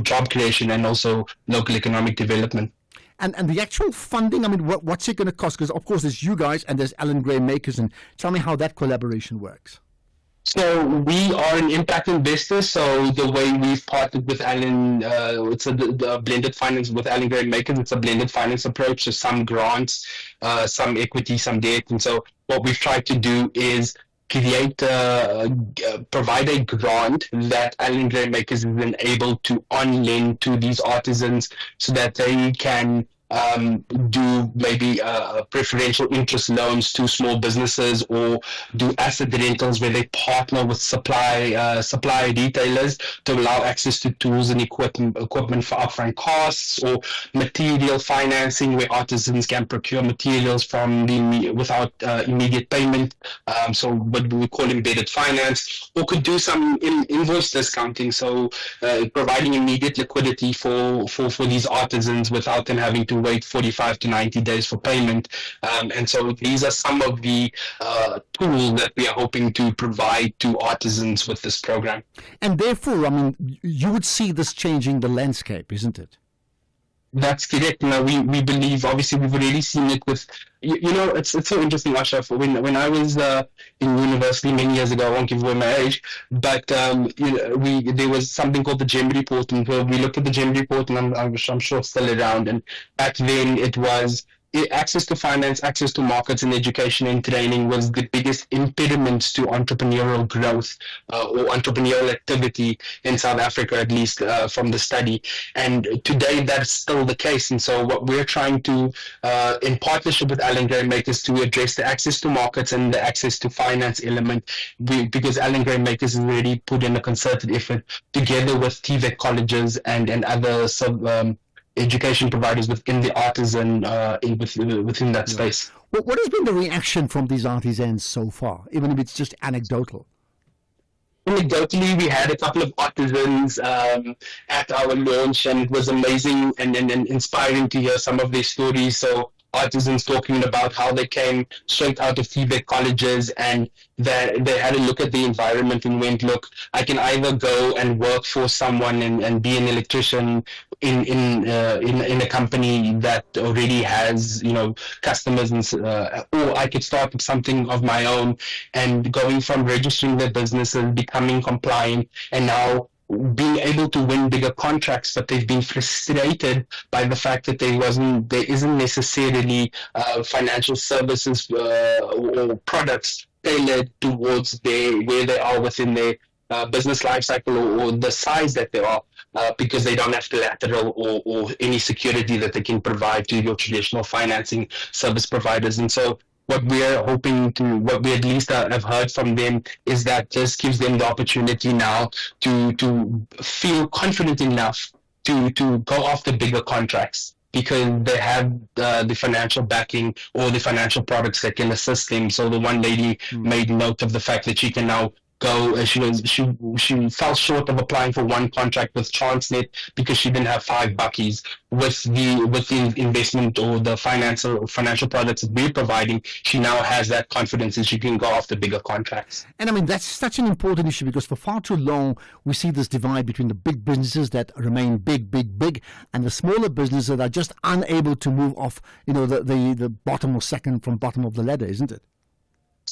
job creation and also local economic development. And the actual funding, I mean, what's it going to cost? Because, of course, there's you guys and there's Allan Gray Makers. And tell me how that collaboration works. So we are an impact investor. So the way we've partnered with Allan, it's the blended finance with Allan Gray Makers. It's a blended finance approach. So some grants, some equity, some debt. And so what we've tried to do is provide a grant that Allan Gray Makers is then able to on-lend to these artisans so that they can do maybe preferential interest loans to small businesses, or do asset rentals where they partner with supply retailers to allow access to tools and equipment for upfront costs, or material financing where artisans can procure materials without immediate payment, so what we call embedded finance, or could do some invoice discounting, so providing immediate liquidity for these artisans without them having to wait 45 to 90 days for payment. And so these are some of the tools that we are hoping to provide to artisans with this program. And therefore, I mean, you would see this changing the landscape, isn't it? That's correct. We believe, obviously, we've already seen it with, it's so interesting, Ashraf. When I was in university many years ago, I won't give away my age, but there was something called the GEM report, and we looked at the GEM report, and I'm sure it's still around. And back then, it was access to finance, access to markets, and education and training was the biggest impediments to entrepreneurial growth or entrepreneurial activity in South Africa, at least from the study. And today that's still the case. And so what we're trying to, in partnership with Allan Gray Makers, to address the access to markets and the access to finance element, because Allan Gray Makers has already put in a concerted effort together with TVET colleges and other education providers within the artisan within that space. What has been the reaction from these artisans so far, even if it's just anecdotal? Anecdotally, we had a couple of artisans at our launch, and it was amazing and inspiring to hear some of their stories. So artisans talking about how they came straight out of TVET colleges, and they had a look at the environment and went, look, I can either go and work for someone and be an electrician in a company that already has customers, or I could start something of my own. And going from registering their businesses, becoming compliant, and now being able to win bigger contracts, but they've been frustrated by the fact that there isn't necessarily financial services or products tailored towards where they are within their business life cycle or the size that they are, because they don't have collateral or any security that they can provide to your traditional financing service providers. And so what we at least have heard from them is that this gives them the opportunity now to feel confident enough to go after bigger contracts, because they have the financial backing or the financial products that can assist them. So the one lady made note of the fact that she can now go. She fell short of applying for one contract with Transnet because she didn't have 5 buckies. With the investment or the financial products that we're providing, she now has that confidence and she can go after bigger contracts. And I mean, that's such an important issue, because for far too long we see this divide between the big businesses that remain big, and the smaller businesses that are just unable to move off, the bottom or second from bottom of the ladder, isn't it?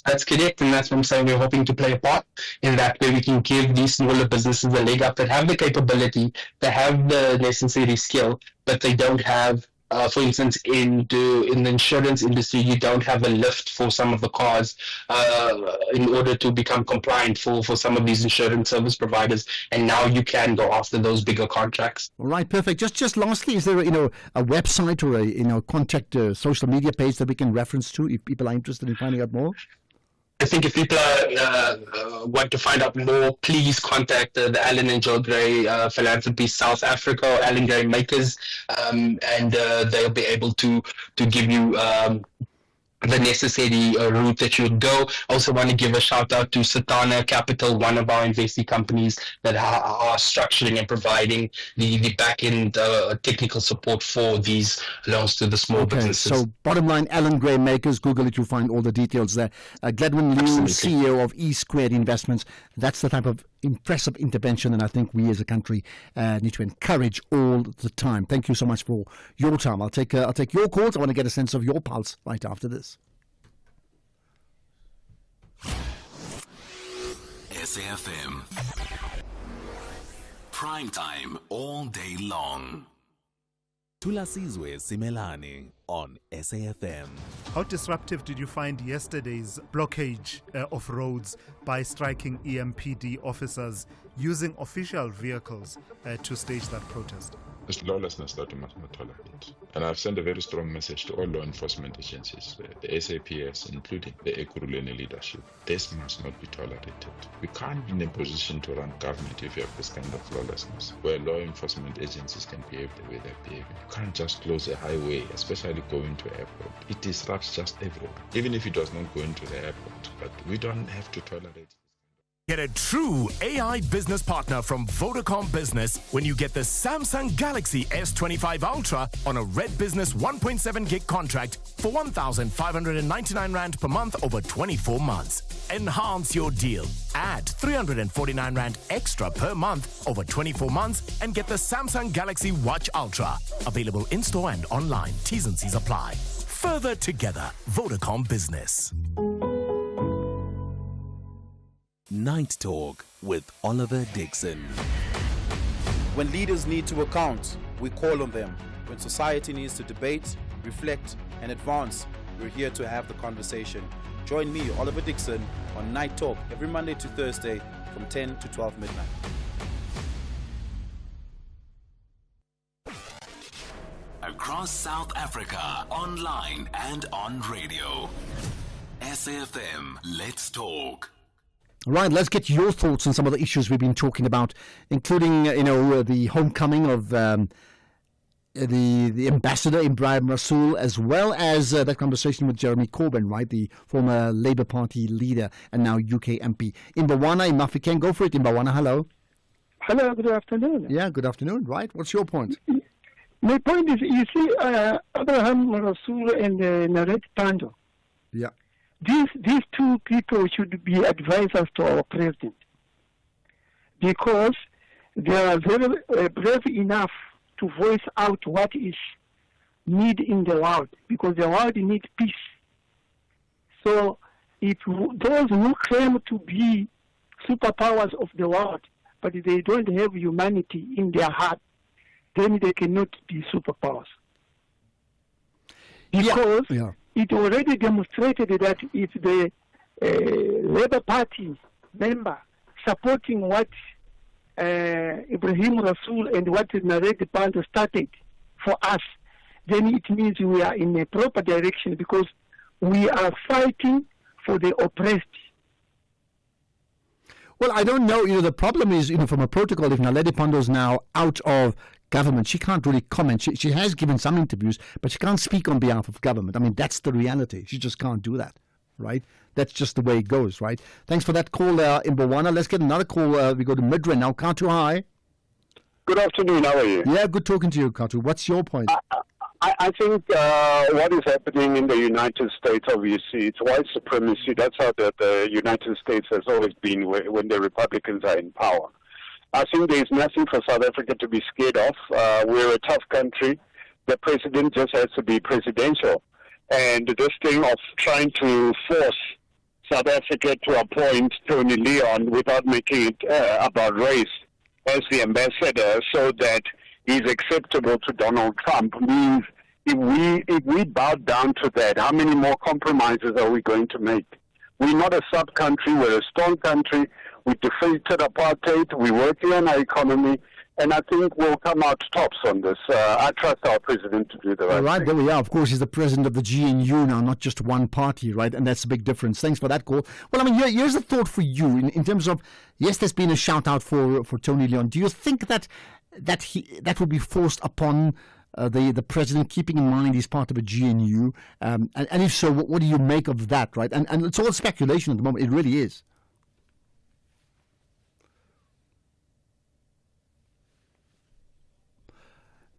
That's correct, and that's what I'm saying. We're hoping to play a part in that, where we can give these smaller businesses a leg up that have the capability, that have the necessary skill, but they don't have, for instance, in the insurance industry, you don't have a lift for some of the cars in order to become compliant for some of these insurance service providers, and now you can go after those bigger contracts. All right, perfect. Just lastly, is there a website or a contact social media page that we can reference to if people are interested in finding out more? I think if people want to find out more, please contact the Alan and Joe Gray Philanthropy South Africa, or Alan Gray Makers, and they'll be able to give you the necessary route that you would go. Also want to give a shout out to Satana Capital, one of our investee companies that are structuring and providing the back-end technical support for these loans to the small businesses. So bottom line, Alan Gray Makers, Google it, you'll find all the details there. Gladwin Liu, CEO of E Squared Investments. That's the type of impressive intervention, and I think we as a country need to encourage all the time. Thank you so much for your time. I'll take your calls. I want to get a sense of your pulse right after this. SAFM. Prime time all day long. Tulasizwe Simelane on SAFM. How disruptive did you find yesterday's blockage of roads by striking EMPD officers using official vehicles to stage that protest? It's lawlessness that we must not tolerate. And I've sent a very strong message to all law enforcement agencies, the SAPS, including the Ekurhuleni leadership. This must not be tolerated. We can't be in a position to run government if you have this kind of lawlessness, where law enforcement agencies can behave the way they're behaving. You can't just close a highway, especially going to airport. It disrupts just everyone, even if it does not go into the airport. But we don't have to tolerate it. Get a true AI business partner from Vodacom Business when you get the Samsung Galaxy S25 Ultra on a Red Business 1.7 gig contract for 1,599 Rand per month over 24 months. Enhance your deal. Add 349 Rand extra per month over 24 months and get the Samsung Galaxy Watch Ultra. Available in-store and online. T's and C's apply. Further together, Vodacom Business. Night Talk with Oliver Dixon. When leaders need to account, we call on them. When society needs to debate, reflect, and advance, we're here to have the conversation. Join me, Oliver Dixon, on Night Talk every Monday to Thursday from 10 to 12 midnight. Across South Africa, online and on radio. SAFM, let's talk. Right, let's get your thoughts on some of the issues we've been talking about, including, the homecoming of the ambassador Ibrahim Rasool, as well as that conversation with Jeremy Corbyn, right, the former Labour Party leader and now UK MP. Imbawana in Mafeking, go for it, Imbawana, hello. Hello, good afternoon. Yeah, good afternoon, right. What's your point? My point is, you see, Abraham Rasool and Naret Pando. Yeah. These two people should be advisors to our president, because they are very brave enough to voice out what is needed in the world, because the world needs peace. So if those who claim to be superpowers of the world but they don't have humanity in their heart, then they cannot be superpowers. Because it already demonstrated that if the Labour Party member supporting what Ibrahim Rasool and what Naredi Pandor started for us, then it means we are in a proper direction because we are fighting for the oppressed. Well, I don't know. The problem is, from a protocol, if Naledi Pandor is now out of government, she can't really comment. She has given some interviews, but she can't speak on behalf of government. I mean, that's the reality. She just can't do that, right? That's just the way it goes, right? Thanks for that call in Botswana. Let's get another call. We go to Midrand now. Katu, hi. Good afternoon. How are you? Yeah, good talking to you, Katu. What's your point? I think what is happening in the United States, obviously, it's white supremacy. That's how the United States has always been when the Republicans are in power. I think there's nothing for South Africa to be scared of. We're a tough country. The president just has to be presidential. And this thing of trying to force South Africa to appoint Tony Leon without making it about race as the ambassador so that he's acceptable to Donald Trump means if we bow down to that, how many more compromises are we going to make? We're not a sub-country, we're a strong country. We defeated apartheid, we're working on our economy, and I think we'll come out tops on this. I trust our president to do the right thing. There we are. Of course, he's the president of the GNU now, not just one party, right? And that's a big difference. Thanks for that call. Well, I mean, here's a thought for you in terms of, yes, there's been a shout-out for Tony Leon. Do you think that would be forced upon the president, keeping in mind he's part of a GNU? And if so, what do you make of that, right? And it's all speculation at the moment. It really is.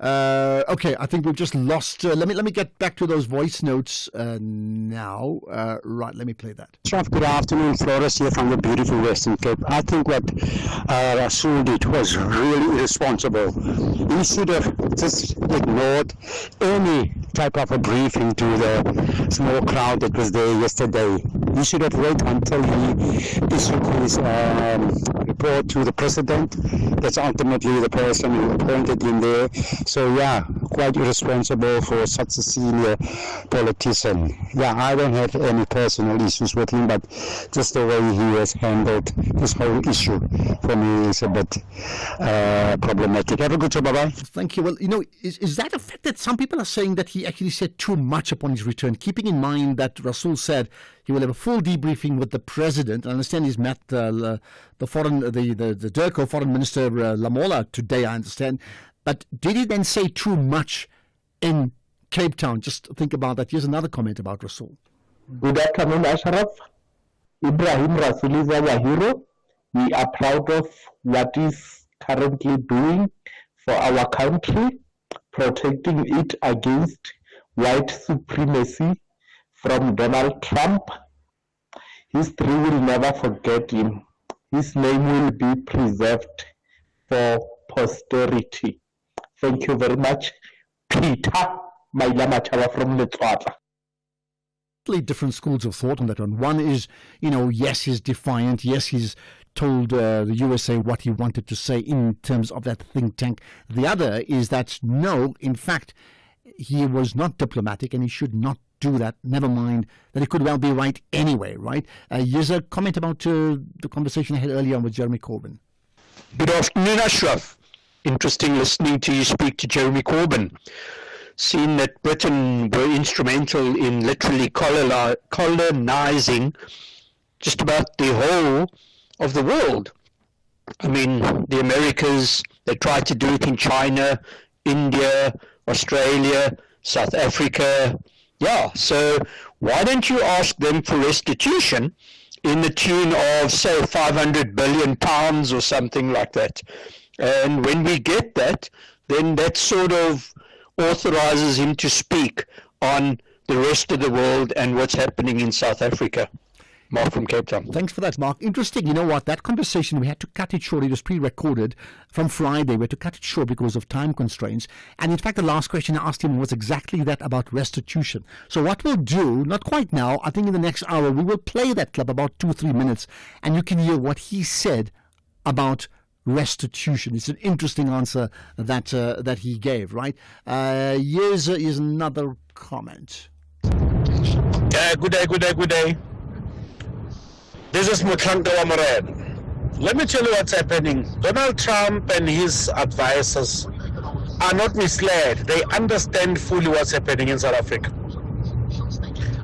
Okay, I think we've just lost. Let me get back to those voice notes now. Right, let me play that. Good afternoon, Flores here from the beautiful Western Cape. I think what Rasool did was really irresponsible. He should have just ignored any type of a briefing to the small crowd that was there yesterday. He should have waited until he issued his report to the president. That's ultimately the person who appointed him there. So yeah, quite irresponsible for such a senior politician. Yeah, I don't have any personal issues with him, but just the way he has handled this whole issue for me is a bit problematic. Have a good show, bye-bye. Thank you. Well, is that a fact that some people are saying that he actually said too much upon his return, keeping in mind that Rasool said he will have a full debriefing with the president. I understand he's met the DIRCO foreign minister Lamola today, I understand. But did he then say too much in Cape Town? Just think about that. Here's another comment about Rasool. Good afternoon, Ashraf. Ibrahim Rasool is our hero. We are proud of what he's currently doing for our country, protecting it against white supremacy from Donald Trump. History will never forget him. His name will be preserved for posterity. Thank you very much. Peter Mailamachava from Letswatla. Different schools of thought on that one. One is, yes, he's defiant. Yes, he's told the USA what he wanted to say in terms of that think tank. The other is that, no, in fact, he was not diplomatic and he should not do that. Never mind that he could well be right anyway, right? Here's a comment about the conversation I had earlier on with Jeremy Corbyn. Good afternoon, Ashraf. Interesting listening to you speak to Jeremy Corbyn. Seeing that Britain were instrumental in literally colonizing just about the whole of the world. I mean, the Americas, they tried to do it in China, India, Australia, South Africa. Yeah, so why don't you ask them for restitution in the tune of, say, 500 billion pounds or something like that? And when we get that, then that sort of authorizes him to speak on the rest of the world and what's happening in South Africa. Mark from Cape Town. Thanks for that, Mark. Interesting. You know what? That conversation, we had to cut it short. It was pre-recorded from Friday. We had to cut it short because of time constraints. And in fact, the last question I asked him was exactly that, about restitution. So what we'll do, not quite now, I think in the next hour, we will play that clip about 2-3 minutes, and you can hear what he said about restitution. It's an interesting answer that he gave, right? Here's another comment. Good day. This is Mutlanka Wamared. Let me tell you what's happening. Donald Trump and his advisors are not misled. They understand fully what's happening in South Africa.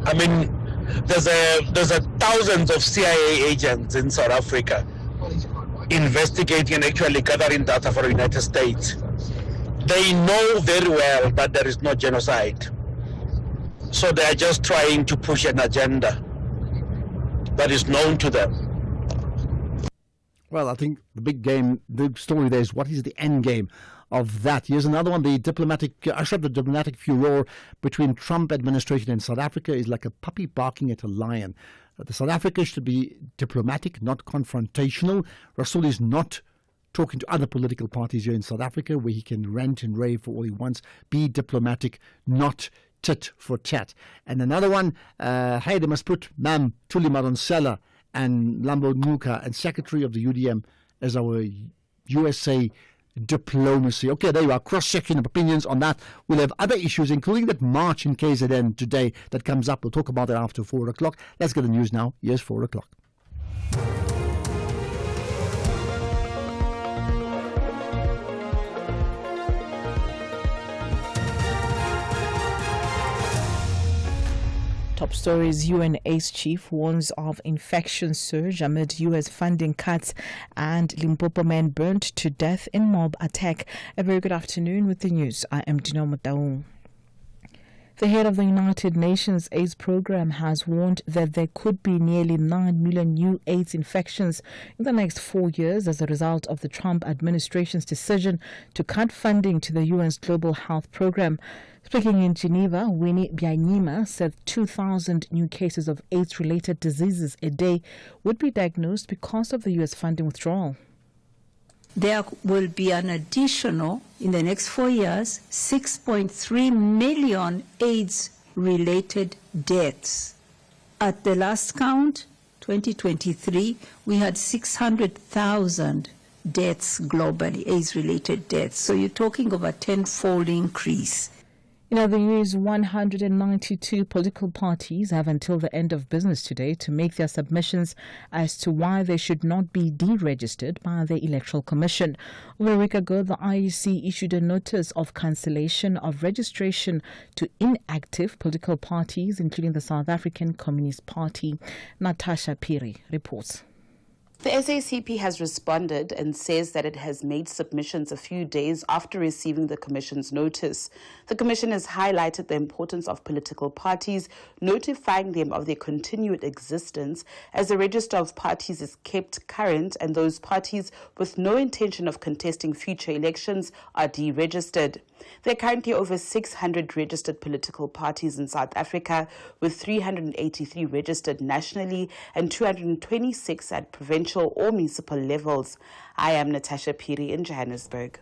I mean, there's thousands of CIA agents in South Africa investigating and actually gathering data for the United States. They know very well that there is no genocide. So they are just trying to push an agenda that is known to them. Well, I think the big game, the story there is what is the end game of that. Here's another one. The diplomatic furor between Trump administration and South Africa is like a puppy barking at a lion. The South Africa should be diplomatic, not confrontational. Rasool is not talking to other political parties here in South Africa where he can rant and rave for all he wants. Be diplomatic, not tit for tat. And another one, hey, they must put Mam Thuli Madonsela and Lambo Nuka and Secretary of the UDM as our USA diplomacy. Okay, there you are, cross-section of opinions on that. We'll have other issues, including that march in KZN today that comes up. We'll talk about that after 4 o'clock. Let's get the news now. Here's 4 o'clock. Top stories. UN ACE chief warns of infection surge amid US funding cuts, and Limpopo man burnt to death in mob attack. A very good afternoon with the news. I am Dino Mutaung. The head of the United Nations AIDS program has warned that there could be nearly 9 million new AIDS infections in the next 4 years as a result of the Trump administration's decision to cut funding to the UN's Global Health Program. Speaking in Geneva, Winnie Byanyima said 2,000 new cases of AIDS-related diseases a day would be diagnosed because of the U.S. funding withdrawal. There will be an additional, in the next 4 years, 6.3 million AIDS-related deaths. At the last count, 2023, we had 600,000 deaths globally, AIDS-related deaths. So you're talking of a tenfold increase. In other news, 192 political parties have until the end of business today to make their submissions as to why they should not be deregistered by the Electoral Commission. Over a week ago, the IEC issued a notice of cancellation of registration to inactive political parties, including the South African Communist Party. Natasha Piri reports. The SACP has responded and says that it has made submissions a few days after receiving the Commission's notice. The Commission has highlighted the importance of political parties, notifying them of their continued existence as the register of parties is kept current and those parties with no intention of contesting future elections are deregistered. There are currently over 600 registered political parties in South Africa, with 383 registered nationally and 226 at provincial or municipal levels. I am Natasha Piri in Johannesburg.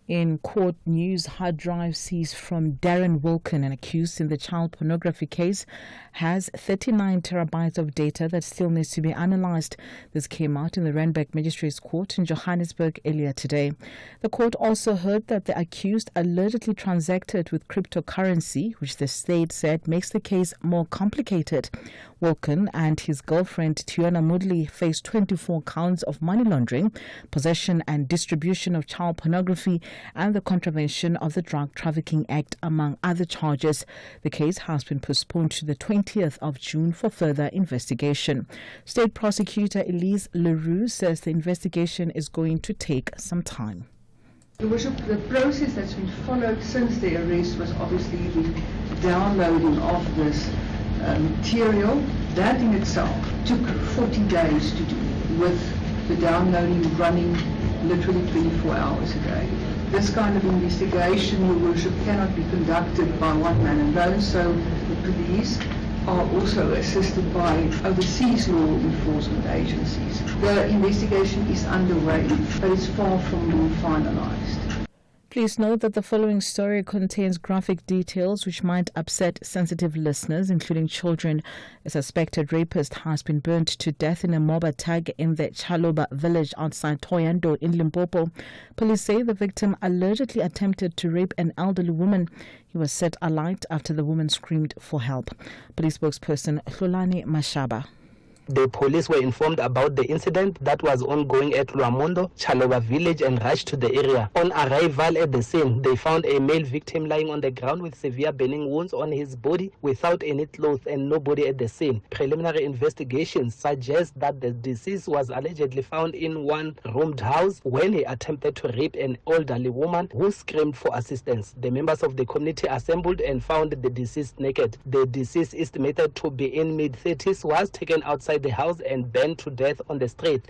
In court news, hard drive seized from Darren Wilken, an accused in the child pornography case, has 39 terabytes of data that still needs to be analyzed. This came out in the Randburg Magistrates Court in Johannesburg earlier today. The court also heard that the accused allegedly transacted with cryptocurrency, which the state said makes the case more complicated. Wilken and his girlfriend Tiana Mudley faced 24 counts of money laundering, possession and distribution of child pornography, and the contravention of the Drug Trafficking Act, among other charges. The case has been postponed to the 20th of June for further investigation. State Prosecutor Elise Leroux says the investigation is going to take some time. Your Worship, the process that's been followed since the arrest was obviously the downloading of this material. That in itself took 40 days to do, with the downloading running literally 24 hours a day. This kind of investigation, Your Worship, cannot be conducted by one man alone, so the police are also assisted by overseas law enforcement agencies. The investigation is underway, but it's far from being finalized. Please note that the following story contains graphic details which might upset sensitive listeners, including children. A suspected rapist has been burnt to death in a mob attack in the Chaloba village outside Thohoyandou in Limpopo. Police say the victim allegedly attempted to rape an elderly woman. He was set alight after the woman screamed for help. Police spokesperson Hlolani Mashaba. The police were informed about the incident that was ongoing at Luamondo, Chaloba village, and rushed to the area. On arrival at the scene, they found a male victim lying on the ground with severe burning wounds on his body without any clothes and nobody at the scene. Preliminary investigations suggest that the deceased was allegedly found in one roomed house when he attempted to rape an elderly woman who screamed for assistance. The members of the community assembled and found the deceased naked. The deceased, estimated to be in mid-30s, was taken outside the house and burned to death on the street.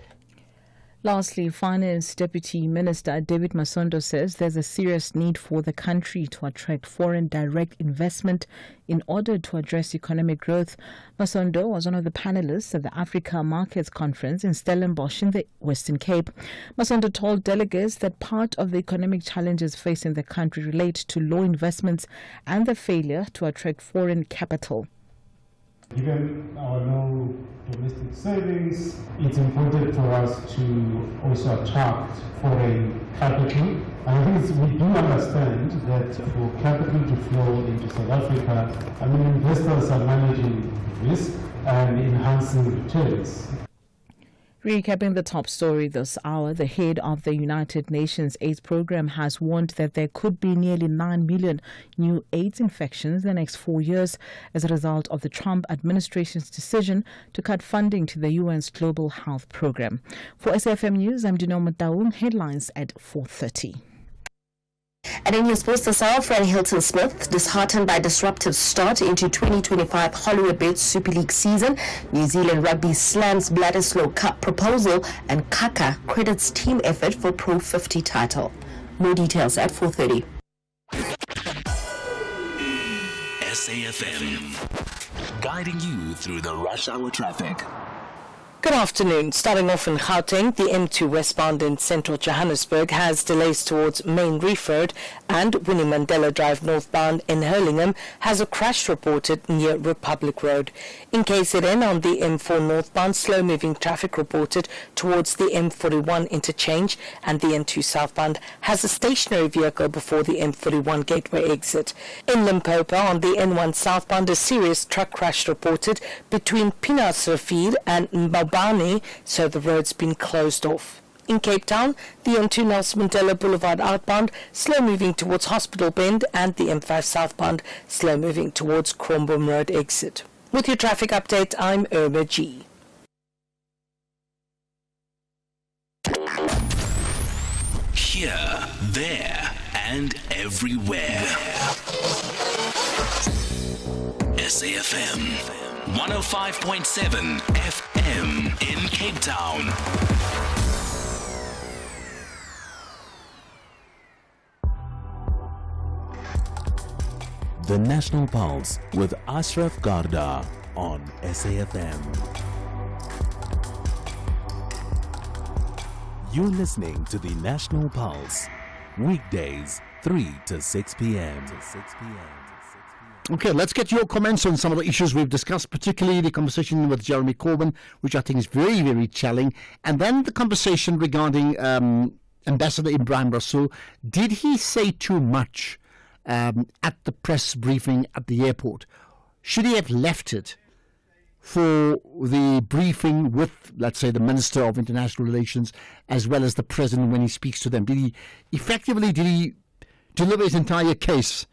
Lastly, Finance Deputy Minister David Masondo says there's a serious need for the country to attract foreign direct investment in order to address economic growth. Masondo was one of the panelists at the Africa Markets Conference in Stellenbosch in the Western Cape. Masondo told delegates that part of the economic challenges facing the country relate to low investments and the failure to attract foreign capital. Given our low domestic savings, it's important for us to also attract foreign capital. I think we do understand that for capital to flow into South Africa, investors are managing risk and enhancing returns. Recapping the top story this hour, the head of the United Nations AIDS program has warned that there could be nearly 9 million new AIDS infections in the next 4 years as a result of the Trump administration's decision to cut funding to the UN's Global Health Program. For SAFM News, I'm Dino Mataung. Headlines at 4:30. And in your sports this hour, Fred Hilton Smith, disheartened by disruptive start into 2025 Hollywood-based Super League season. New Zealand Rugby slams Bledisloe Cup proposal, and Kaka credits team effort for Pro 50 title. More details at 4:30. SAFM, guiding you through the rush hour traffic. Good afternoon. Starting off in Gauteng, the M2 westbound in central Johannesburg has delays towards Main Reef Road, and Winnie Mandela Drive northbound in Hurlingham has a crash reported near Republic Road. In KZN, on the M4 northbound, slow-moving traffic reported towards the M41 interchange, and the N2 southbound has a stationary vehicle before the M41 gateway exit. In Limpopo, on the N1 southbound, a serious truck crash reported between Pinasrafid and Mbabane, so the road's been closed off. In Cape Town, the N2 Nelson Mandela Boulevard outbound, slow-moving towards Hospital Bend, and the M5 southbound, slow-moving towards Cronbom Road exit. With your traffic update, I'm Irma G. Here, there, and everywhere. SAFM 105.7 FM in Cape Town. The National Pulse with Ashraf Garda on SAFM. You're listening to the National Pulse, weekdays 3 to 6 p.m. Okay, let's get your comments on some of the issues we've discussed, particularly the conversation with Jeremy Corbyn, which I think is very, very telling, and then the conversation regarding Ambassador Ibrahim Rasool. Did he say too much at the press briefing at the airport? Should he have left it for the briefing with, let's say, the Minister of International Relations as well as the President when he speaks to them? Did he deliver his entire case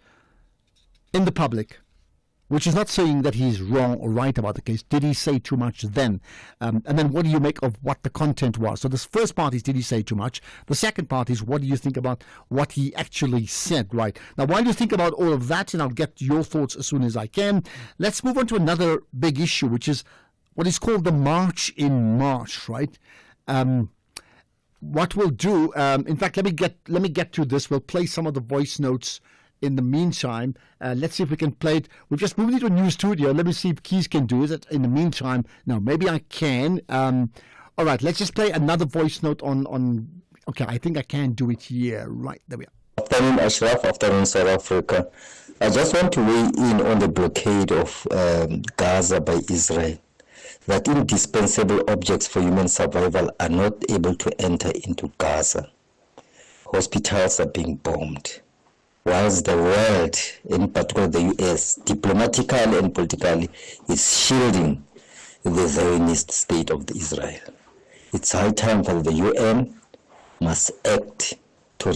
in the public, which is not saying that he's wrong or right about the case? Did he say too much then? And then what do you make of what the content was? So this first part is, did he say too much? The second part is, what do you think about what he actually said, right? Now, while you think about all of that, and I'll get your thoughts as soon as I can, let's move on to another big issue, which is what is called the March in March, right? What we'll do, in fact, let me get to this. We'll play some of the voice notes in the meantime. Let's see if we can play it. We've just moved into a new studio. Let me see if Keys can do it in the meantime. No, maybe I can. All right, let's just play another voice note on. Okay, I think I can do it here. Right, there we are. Afternoon, Ashraf. Afternoon, South Africa. I just want to weigh in on the blockade of Gaza by Israel. That indispensable objects for human survival are not able to enter into Gaza. Hospitals are being bombed, whilst the world, in particular the US, diplomatically and politically, is shielding the Zionist state of Israel. It's high time for the UN must act to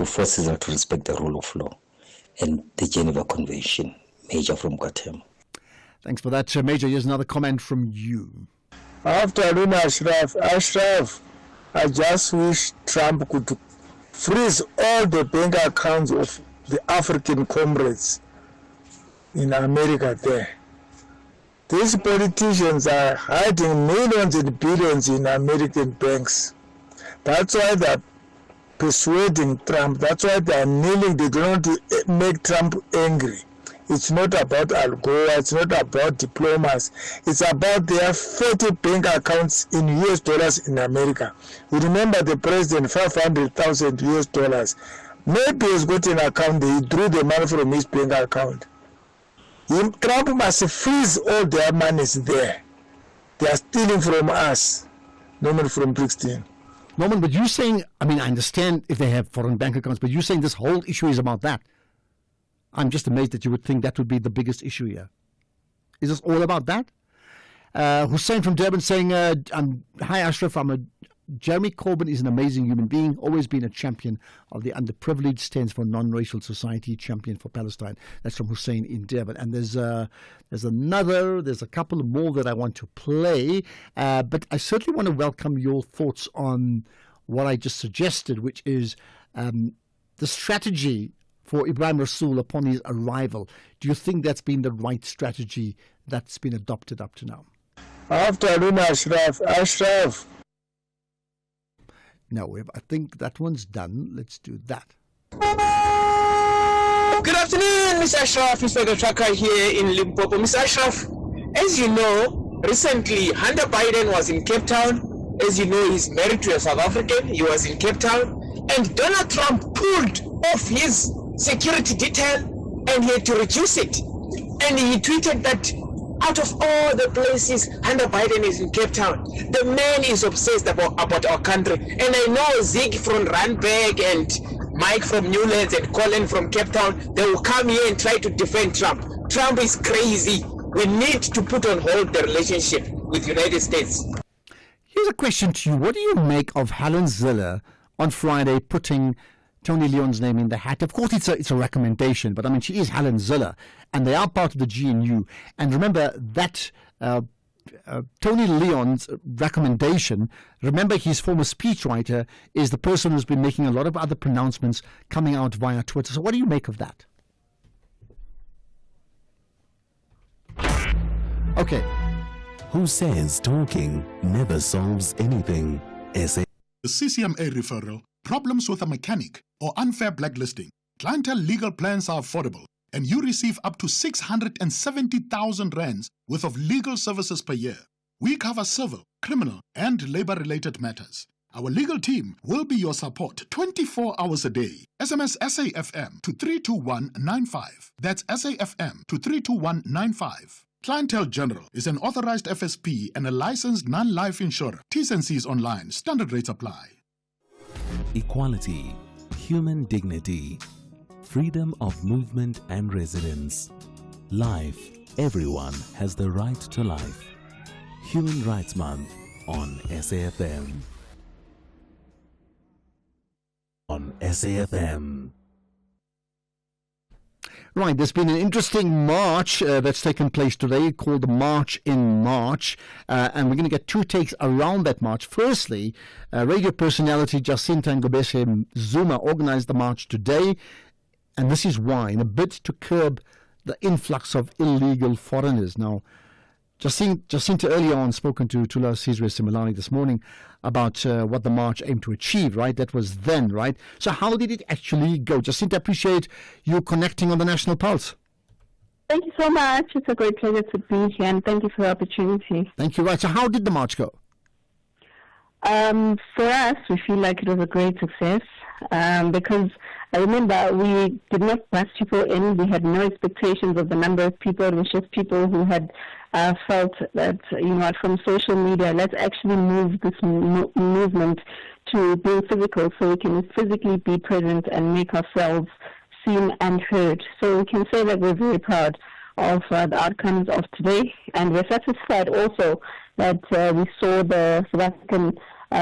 force Israel to respect the rule of law and the Geneva Convention. Major from Guatemala. Thanks for that, Major. Here's another comment from you. Afternoon, Ashraf. Ashraf, I just wish Trump could freeze all the bank accounts of the African comrades in America there. These politicians are hiding millions and billions in American banks. That's why they're persuading Trump. That's why they're kneeling. They don't want to make Trump angry. It's not about Al Gore. It's not about diplomas. It's about their 40 bank accounts in US dollars in America. We remember the president, 500,000 US dollars. Maybe he's got an account. He drew the money from his bank account. Trump must freeze all their monies there. They are stealing from us, Norman from Brixton. Norman, but you're saying, I mean, I understand if they have foreign bank accounts, but you're saying this whole issue is about that. I'm just amazed that you would think that would be the biggest issue here. Is this all about that? Hussein from Durban saying, hi Ashraf, Jeremy Corbyn is an amazing human being, always been a champion of the underprivileged, stands for non-racial society, champion for Palestine. That's from Hussein in Durban. And there's a couple more that I want to play, but I certainly want to welcome your thoughts on what I just suggested, which is the strategy for Ibrahim Rasool upon his arrival. Do you think that's been the right strategy that's been adopted up to now? Afternoon, Ashraf. No, I think that one's done. Let's do that. Good afternoon, Mr. Ashraf. Mr. Tracker here in Limpopo. Mr. Ashraf, as you know, recently Hunter Biden was in Cape Town. As you know, he's married to a South African. He was in Cape Town. And Donald Trump pulled off his security detail and he had to reduce it. And he tweeted that out of all the places Hunter Biden is in Cape Town, the man is obsessed about our country. And I know Zig from Randburg and Mike from Newlands and Colin from Cape Town, they will come here and try to defend Trump. Trump is crazy. We need to put on hold the relationship with the United States. Here's a question to you. What do you make of Helen Zille on Friday putting Tony Leon's name in the hat? Of course, it's a recommendation, but I mean, she is Helen Zille, and they are part of the GNU. And remember that Tony Leon's recommendation, remember his former speechwriter is the person who's been making a lot of other pronouncements coming out via Twitter. So what do you make of that? Okay. Who says talking never solves anything? The CCMA referral, problems with a mechanic, or unfair blacklisting. Clientele legal plans are affordable, and you receive up to 670,000 rands worth of legal services per year. We cover civil, criminal, and labor-related matters. Our legal team will be your support 24 hours a day. SMS SAFM to 32195. That's SAFM to 32195. Clientele General is an authorized FSP and a licensed non-life insurer. T's and C's online. Standard rates apply. Equality, human dignity, freedom of movement and residence. Life, everyone has the right to life. Human Rights Month on SAFM. On SAFM. Right, there's been an interesting march that's taken place today called the March in March, and we're going to get two takes around that march. Firstly, radio personality Jacinta Ngobese Zuma organized the march today, and this is why, in a bid to curb the influx of illegal foreigners. Now, Jacinta earlier on spoken to Tula Sizwe Similani this morning about what the march aimed to achieve, right? That was then, right? So how did it actually go? Jacinta, appreciate you connecting on the National Pulse. Thank you so much. It's a great pleasure to be here, and thank you for the opportunity. Thank you. Right. So how did the march go? For us, we feel like it was a great success because Remember, we did not bus people in. We had no expectations of the number of people. It was just people who had felt that, from social media, let's actually move this movement to being physical so we can physically be present and make ourselves seen and heard. So we can say that we're very proud of the outcomes of today, and we're satisfied also that we saw the South African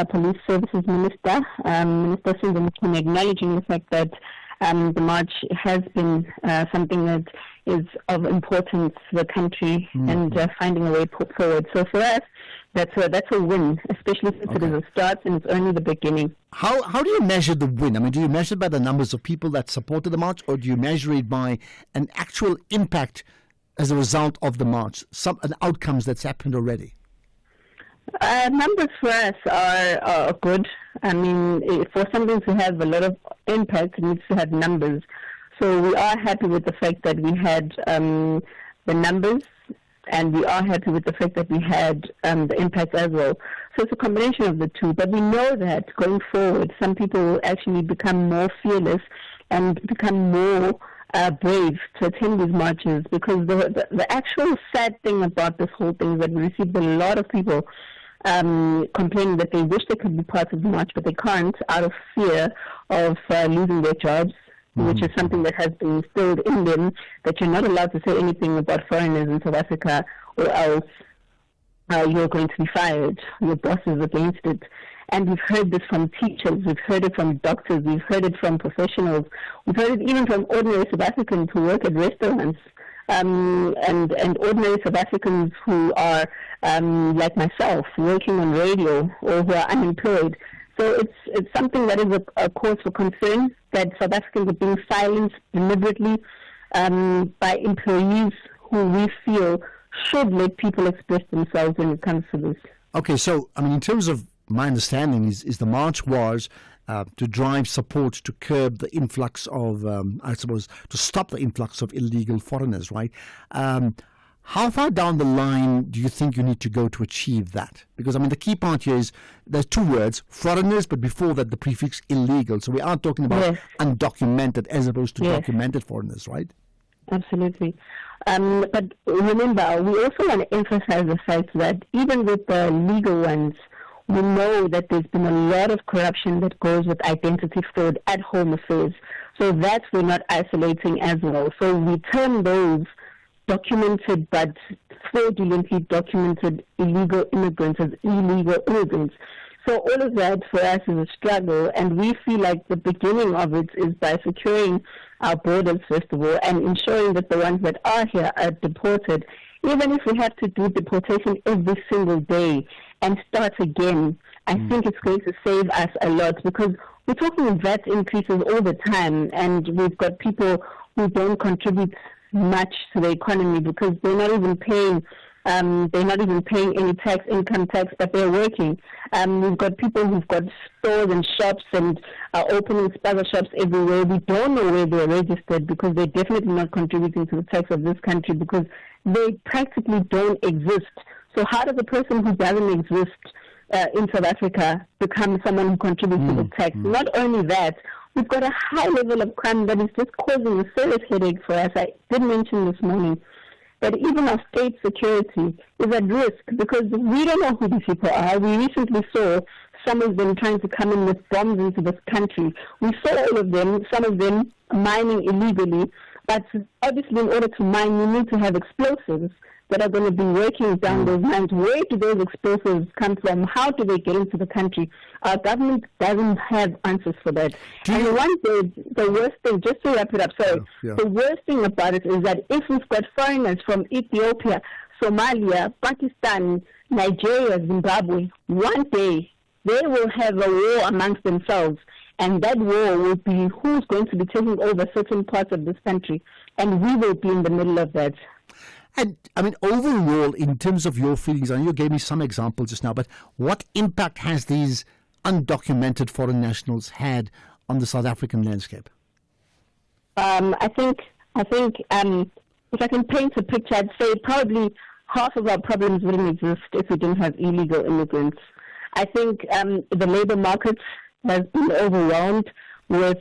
Police Services Minister, Minister Sindhu Mchunu, acknowledging the fact that the march has been something that is of importance to the country and finding a way forward. So for us, that's a win, especially since it is a start and it's only the beginning. How do you measure the win? I mean, do you measure it by the numbers of people that supported the march, or do you measure it by an actual impact as a result of the march, an outcomes that's happened already? Numbers for us are good. I mean, for something to have a lot of impact, it needs to have numbers. So we are happy with the fact that we had the numbers, and we are happy with the fact that we had the impact as well. So it's a combination of the two. But we know that going forward, some people will actually become more fearless and become more brave to attend these marches, because the actual sad thing about this whole thing is that we received a lot of people complaining that they wish they could be part of the march, but they can't out of fear of losing their jobs, which is something that has been instilled in them, that you're not allowed to say anything about foreigners in South Africa, or else you're going to be fired. Your boss is against it. And we've heard this from teachers, we've heard it from doctors, we've heard it from professionals, we've heard it even from ordinary South Africans who work at restaurants, and ordinary South Africans who are, like myself, working on radio or who are unemployed. So it's something that is a cause for concern, that South Africans are being silenced deliberately by employees who we feel should let people express themselves when it comes to this. Okay, so, I mean, in terms of my understanding is the march was to drive support to curb the influx of, to stop the influx of illegal foreigners, right? How far down the line do you think you need to go to achieve that? Because, I mean, the key part here is there's two words, foreigners, but before that the prefix illegal. So we are talking about undocumented as opposed to documented foreigners, right? Absolutely. But remember, we also want to emphasize the fact that even with the legal ones, we know that there's been a lot of corruption that goes with identity fraud at Home Affairs. So that we're not isolating as well. So we term those documented but fraudulently documented illegal immigrants as illegal immigrants. So all of that for us is a struggle, and we feel like the beginning of it is by securing our borders, first of all, and ensuring that the ones that are here are deported, even if we have to do deportation every single day and start again. I think it's going to save us a lot, because we're talking VAT increases all the time, and we've got people who don't contribute much to the economy because they're not even paying any tax, income tax, but they're working. We've got people who've got stores and shops and are opening spaza shops everywhere. We don't know where they're registered, because they're definitely not contributing to the tax of this country, because they practically don't exist. So how does a person who doesn't exist in South Africa become someone who contributes to the tax? Not only that, we've got a high level of crime that is just causing a serious headache for us. I did mention this morning that even our state security is at risk, because we don't know who these people are. We recently saw some of them trying to come in with bombs into this country. We saw all of them, some of them mining illegally, but obviously in order to mine, you need to have explosives that are going to be working down those mines. Where do those explosives come from? How do they get into the country? Our government doesn't have answers for that. And the worst thing, just to wrap it up, the worst thing about it is that if we've got foreigners from Ethiopia, Somalia, Pakistan, Nigeria, Zimbabwe, one day they will have a war amongst themselves, and that war will be who's going to be taking over certain parts of this country, and we will be in the middle of that. And, I mean, overall, in terms of your feelings, I know you gave me some examples just now, but what impact has these undocumented foreign nationals had on the South African landscape? I think if I can paint a picture, I'd say probably half of our problems wouldn't exist if we didn't have illegal immigrants. I think the labor market has been overwhelmed with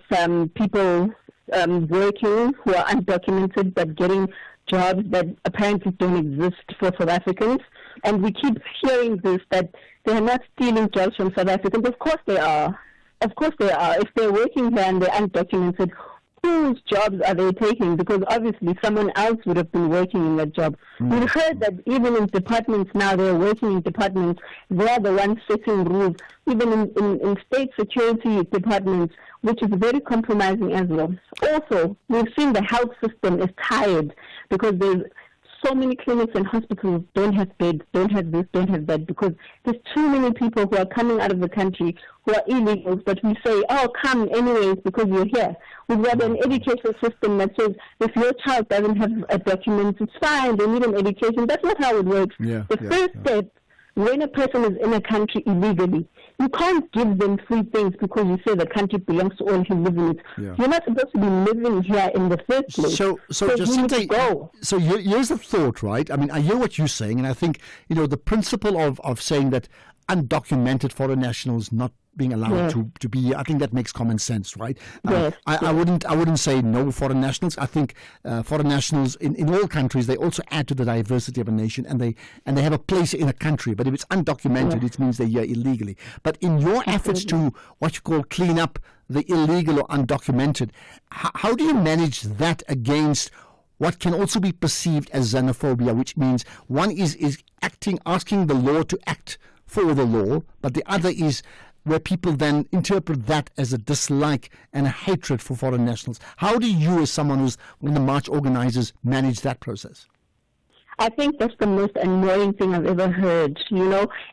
people working who are undocumented but getting jobs that apparently don't exist for South Africans. And we keep hearing this, that they are not stealing jobs from South Africans. Of course they are. Of course they are. If they're working here and they're undocumented, whose jobs are they taking? Because obviously someone else would have been working in that job. We've heard that even in departments now, they're working in departments, they're the ones setting rules, even in state security departments, which is very compromising as well. Also, we've seen the health system is tired because there's so many clinics and hospitals don't have beds, don't have this, don't have that, because there's too many people who are coming out of the country who are illegals, but we say, oh, come anyways because you're here. We've got an education system that says if your child doesn't have a document, it's fine, they need an education. That's not how it works. The first step, when a person is in a country illegally, you can't give them free things because you say the country belongs to all who live in it. You're not supposed to be living here in the first place. So Jacinta, so here's the thought, right? I mean, I hear what you're saying, and I think, the principle of saying that undocumented foreign nationals not being allowed to be here, I think that makes common sense, right? I wouldn't say no foreign nationals. I think foreign nationals in all countries, they also add to the diversity of a nation, and they have a place in a country. But if it's undocumented, it means they're here illegally. But in your efforts to what you call clean up the illegal or undocumented, how do you manage that against what can also be perceived as xenophobia, which means one is asking the law to act for the law, but the other is where people then interpret that as a dislike and a hatred for foreign nationals. How do you, as someone who's one of the march organizers, manage that process? I think that's the most annoying thing I've ever heard.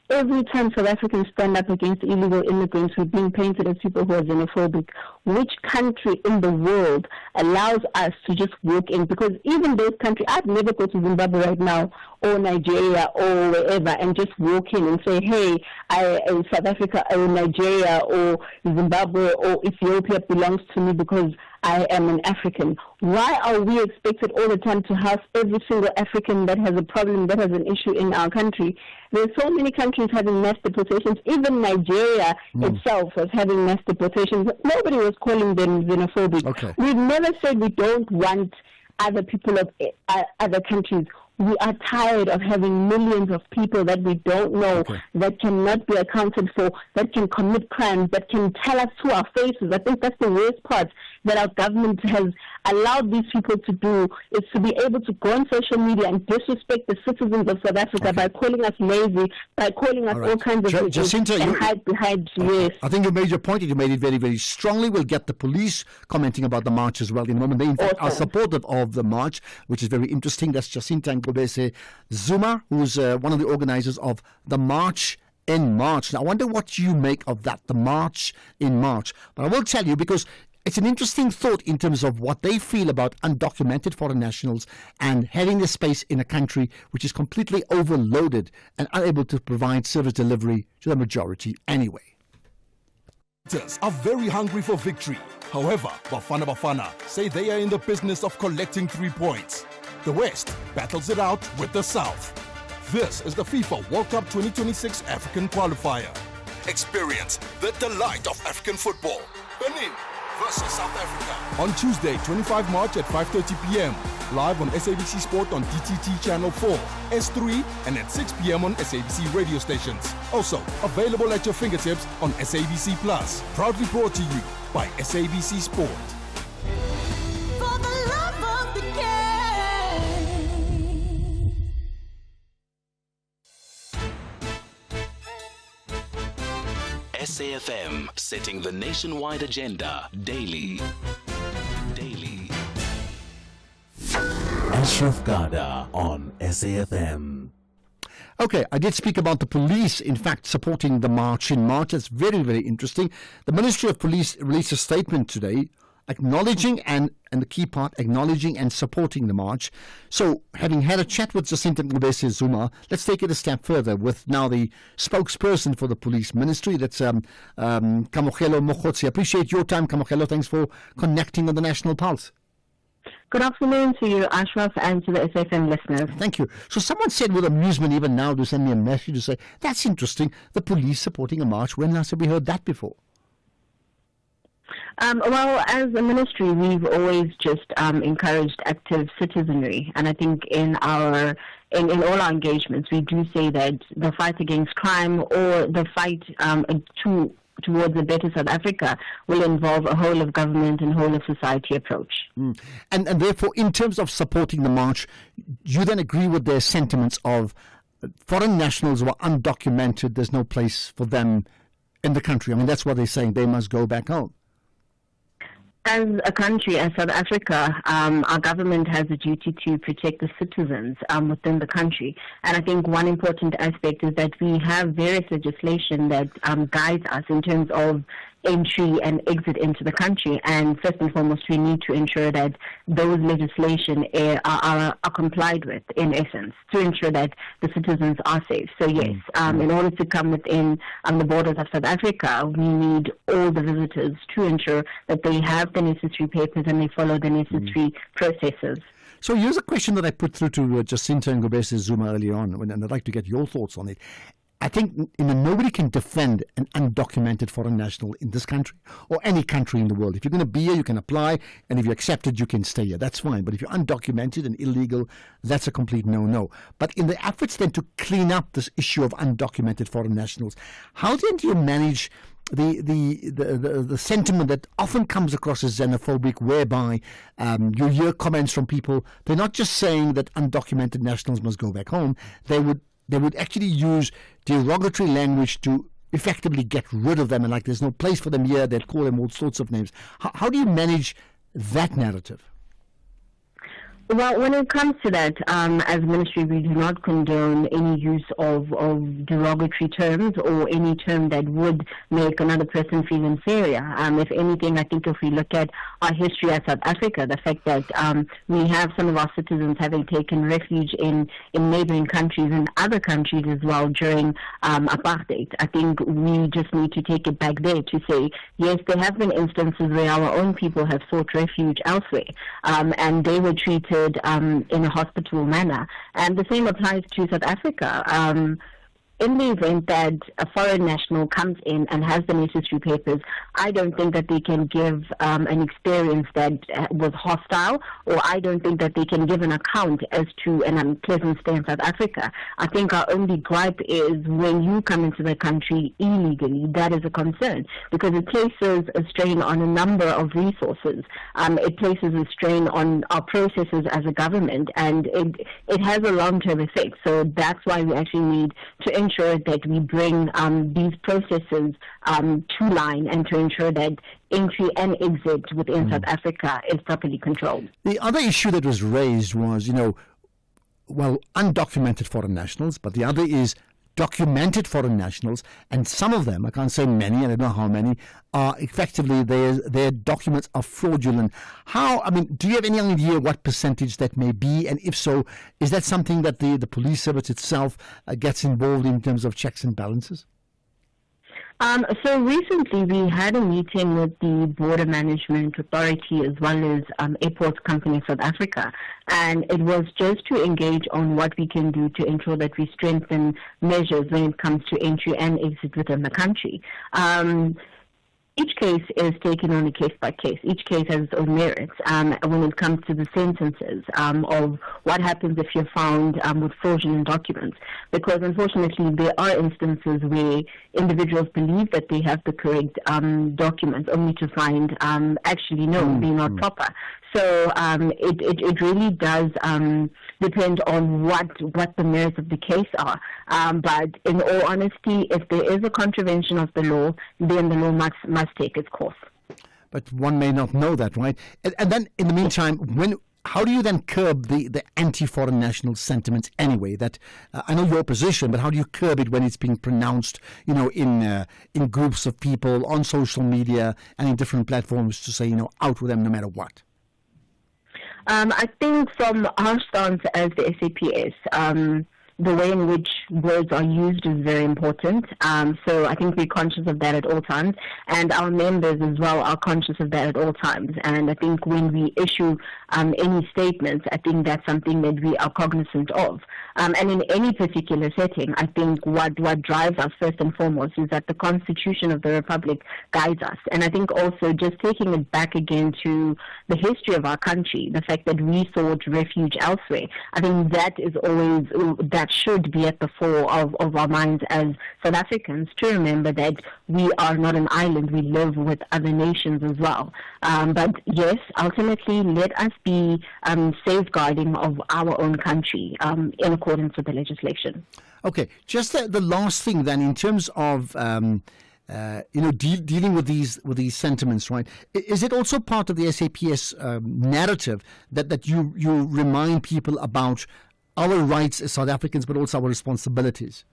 Every time South Africans stand up against illegal immigrants, we're being painted as people who are xenophobic. Which country in the world allows us to just walk in? Because even those countries, I'd never go to Zimbabwe right now, or Nigeria, or wherever, and just walk in and say, hey, South Africa, or Nigeria, or Zimbabwe, or Ethiopia belongs to me because I am an African. Why are we expected all the time to house every single African that has a problem, that has an issue in our country? There's so many countries having mass deportations. Even Nigeria itself was having mass deportations. Nobody was calling them xenophobic. We've never said we don't want other people of other countries. We are tired of having millions of people that we don't know, that cannot be accounted for, that can commit crimes, that can tell us to our faces. I think that's the worst part that our government has allowed these people to do, is to be able to go on social media and disrespect the citizens of South Africa by calling us lazy, by calling us all kinds of Jacinta, and hide behind. I think you made your point, and you made it very, very strongly. We'll get the police commenting about the march as well in a moment. They, in fact, are supportive of the march, which is very interesting. That's Jacinta Ngobese Zuma, who's one of the organizers of the March in March. Now, I wonder what you make of that, the March in March. But I will tell you, because it's an interesting thought in terms of what they feel about undocumented foreign nationals and having a space in a country which is completely overloaded and unable to provide service delivery to the majority anyway. Are very hungry for victory. However, Bafana say they are in the business of collecting 3 points. The West battles it out with the South. This is the FIFA World Cup 2026 African qualifier. Experience the delight of African football. Benin versus South Africa. On Tuesday, 25 March at 5:30 p.m. Live on SABC Sport on DTT Channel 4, S3, and at 6 p.m. on SABC radio stations. Also available at your fingertips on SABC Plus. Proudly brought to you by SABC Sport. For the love of the game. SAFM, setting the nationwide agenda daily. Ashraf Garda on SAFM. Okay, I did speak about the police, in fact, supporting the March in March. That's very, very interesting. The Ministry of Police released a statement today acknowledging and the key part, acknowledging and supporting the march. So, having had a chat with Jacinta Ngobese Zuma, let's take it a step further with now the spokesperson for the police ministry. That's Kamohelo Mokgotsi. Appreciate your time, Kamohelo. Thanks for connecting on the National Pulse. Good afternoon to you, Ashraf, and to the SAFM listeners. Thank you. So someone said with amusement even now to send me a message to say, that's interesting, the police supporting a march. When last have we heard that before? Well, as a ministry, we've always just encouraged active citizenry, and I think in all our engagements, we do say that the fight against crime or the fight towards a better South Africa will involve a whole of government and whole of society approach. And therefore, in terms of supporting the march, you then agree with their sentiments of foreign nationals who are undocumented, there's no place for them in the country. I mean, that's what they're saying. They must go back home. As a country, as South Africa, our government has a duty to protect the citizens within the country. And I think one important aspect is that we have various legislation that guides us in terms of entry and exit into the country. And first and foremost, we need to ensure that those legislation are complied with, in essence, to ensure that the citizens are safe. So yes, in order to come within the borders of South Africa, we need all the visitors to ensure that they have the necessary papers and they follow the necessary processes. So here's a question that I put through to Jacinta Ngobese Zuma earlier on, and I'd like to get your thoughts on it. I think nobody can defend an undocumented foreign national in this country or any country in the world. If you're going to be here, you can apply, and if you're accepted, you can stay here. That's fine. But if you're undocumented and illegal, that's a complete no-no. But in the efforts then to clean up this issue of undocumented foreign nationals, how then do you manage the sentiment that often comes across as xenophobic, whereby you hear comments from people, they're not just saying that undocumented nationals must go back home, they would actually use derogatory language to effectively get rid of them, and like there's no place for them here, they'd call them all sorts of names. How do you manage that narrative? Well, when it comes to that, as a ministry, we do not condone any use of derogatory terms or any term that would make another person feel inferior. If anything, I think if we look at our history as South Africa, the fact that we have some of our citizens having taken refuge in neighboring countries and other countries as well during apartheid, I think we just need to take it back there to say, yes, there have been instances where our own people have sought refuge elsewhere, and they were treated in a hospitable manner. And the same applies to South Africa. In the event that a foreign national comes in and has the necessary papers, I don't think that they can give an experience that was hostile, or I don't think that they can give an account as to an unpleasant stay in South Africa. I think our only gripe is when you come into the country illegally, that is a concern, because it places a strain on a number of resources. It places a strain on our processes as a government, and it has a long-term effect. So that's why we actually need to ensure that we bring these processes to line, and to ensure that entry and exit within South Africa is properly controlled. The other issue that was raised was, undocumented foreign nationals, but the other is documented foreign nationals, and some of them, I can't say many, I don't know how many, are effectively their documents are fraudulent. Do you have any idea what percentage that may be? And if so, is that something that the police service itself gets involved in terms of checks and balances? So recently we had a meeting with the Border Management Authority as well as Airports Company South Africa, and it was just to engage on what we can do to ensure that we strengthen measures when it comes to entry and exit within the country. Each case is taken on a case-by-case. Each case has its own merits when it comes to the sentences of what happens if you're found with fraudulent documents. Because unfortunately, there are instances where individuals believe that they have the correct documents, only to find actually no, they're not proper. So it really does depend on what the merits of the case are. But in all honesty, if there is a contravention of the law, then the law must take its course. But one may not know that, right? And then in the meantime, how do you then curb the anti-foreign national sentiments anyway? That I know your position, but how do you curb it when it's being pronounced, in groups of people on social media and in different platforms to say, out with them no matter what? I think from our stance as the SAPS, the way in which words are used is very important. So I think we're conscious of that at all times, and our members as well are conscious of that at all times. And I think when we issue any statements, I think that's something that we are cognizant of. And in any particular setting, I think what drives us first and foremost is that the Constitution of the Republic guides us. And I think also just taking it back again to the history of our country, the fact that we sought refuge elsewhere, I think that is always, that should be at the fore of our minds as South Africans, to remember that we are not an island, we live with other nations as well. But yes, ultimately, let us be safeguarding of our own country in accordance with the legislation. Okay, just the last thing then, in terms of dealing with these sentiments, right? Is it also part of the SAPS narrative that you remind people about our rights as South Africans, but also our responsibilities?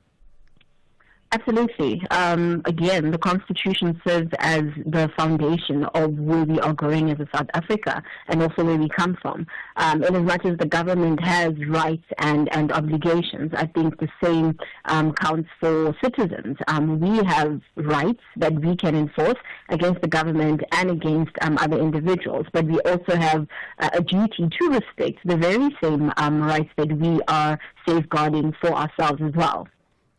Absolutely. Again, the Constitution serves as the foundation of where we are going as a South Africa and also where we come from. In as much as the government has rights and obligations, I think the same counts for citizens. We have rights that we can enforce against the government and against other individuals, but we also have a duty to respect the very same rights that we are safeguarding for ourselves as well.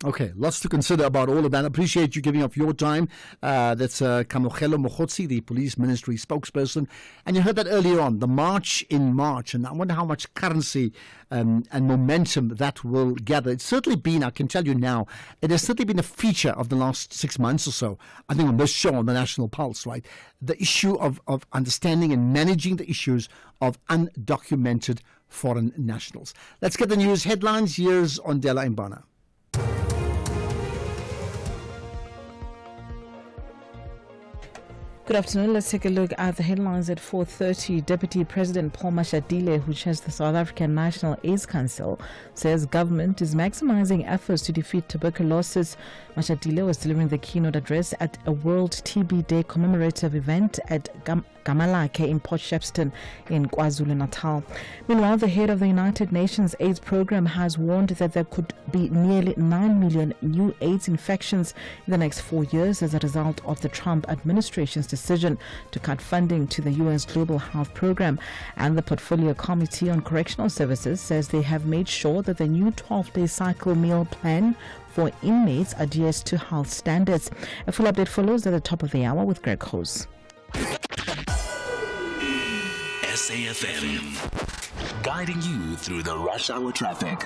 Okay, lots to consider about all of that. I appreciate you giving up your time. That's Kamogelo Mogotsi, the police ministry spokesperson. And you heard that earlier on, the march in March. And I wonder how much currency and momentum that will gather. It's certainly been, I can tell you now, it has certainly been a feature of the last 6 months or so. I think on this show, on the National Pulse, right? The issue of understanding and managing the issues of undocumented foreign nationals. Let's get the news headlines. Here's Ondela Mbana. Good afternoon. Let's take a look at the headlines at 4:30. Deputy President Paul Mashatile, who chairs the South African National AIDS Council, says government is maximizing efforts to defeat tuberculosis. Mashatile was delivering the keynote address at a World TB Day commemorative event at Gamalake in Port Shepstone in KwaZulu-Natal. Meanwhile, the head of the United Nations AIDS program has warned that there could be nearly 9 million new AIDS infections in the next 4 years as a result of the Trump administration's decision to cut funding to the U.S. Global Health Program. And the Portfolio Committee on Correctional Services says they have made sure that the new 12-day cycle meal plan for inmates adheres to health standards. A full update follows at the top of the hour with Greg Hose. SAFM, guiding you through the rush hour traffic.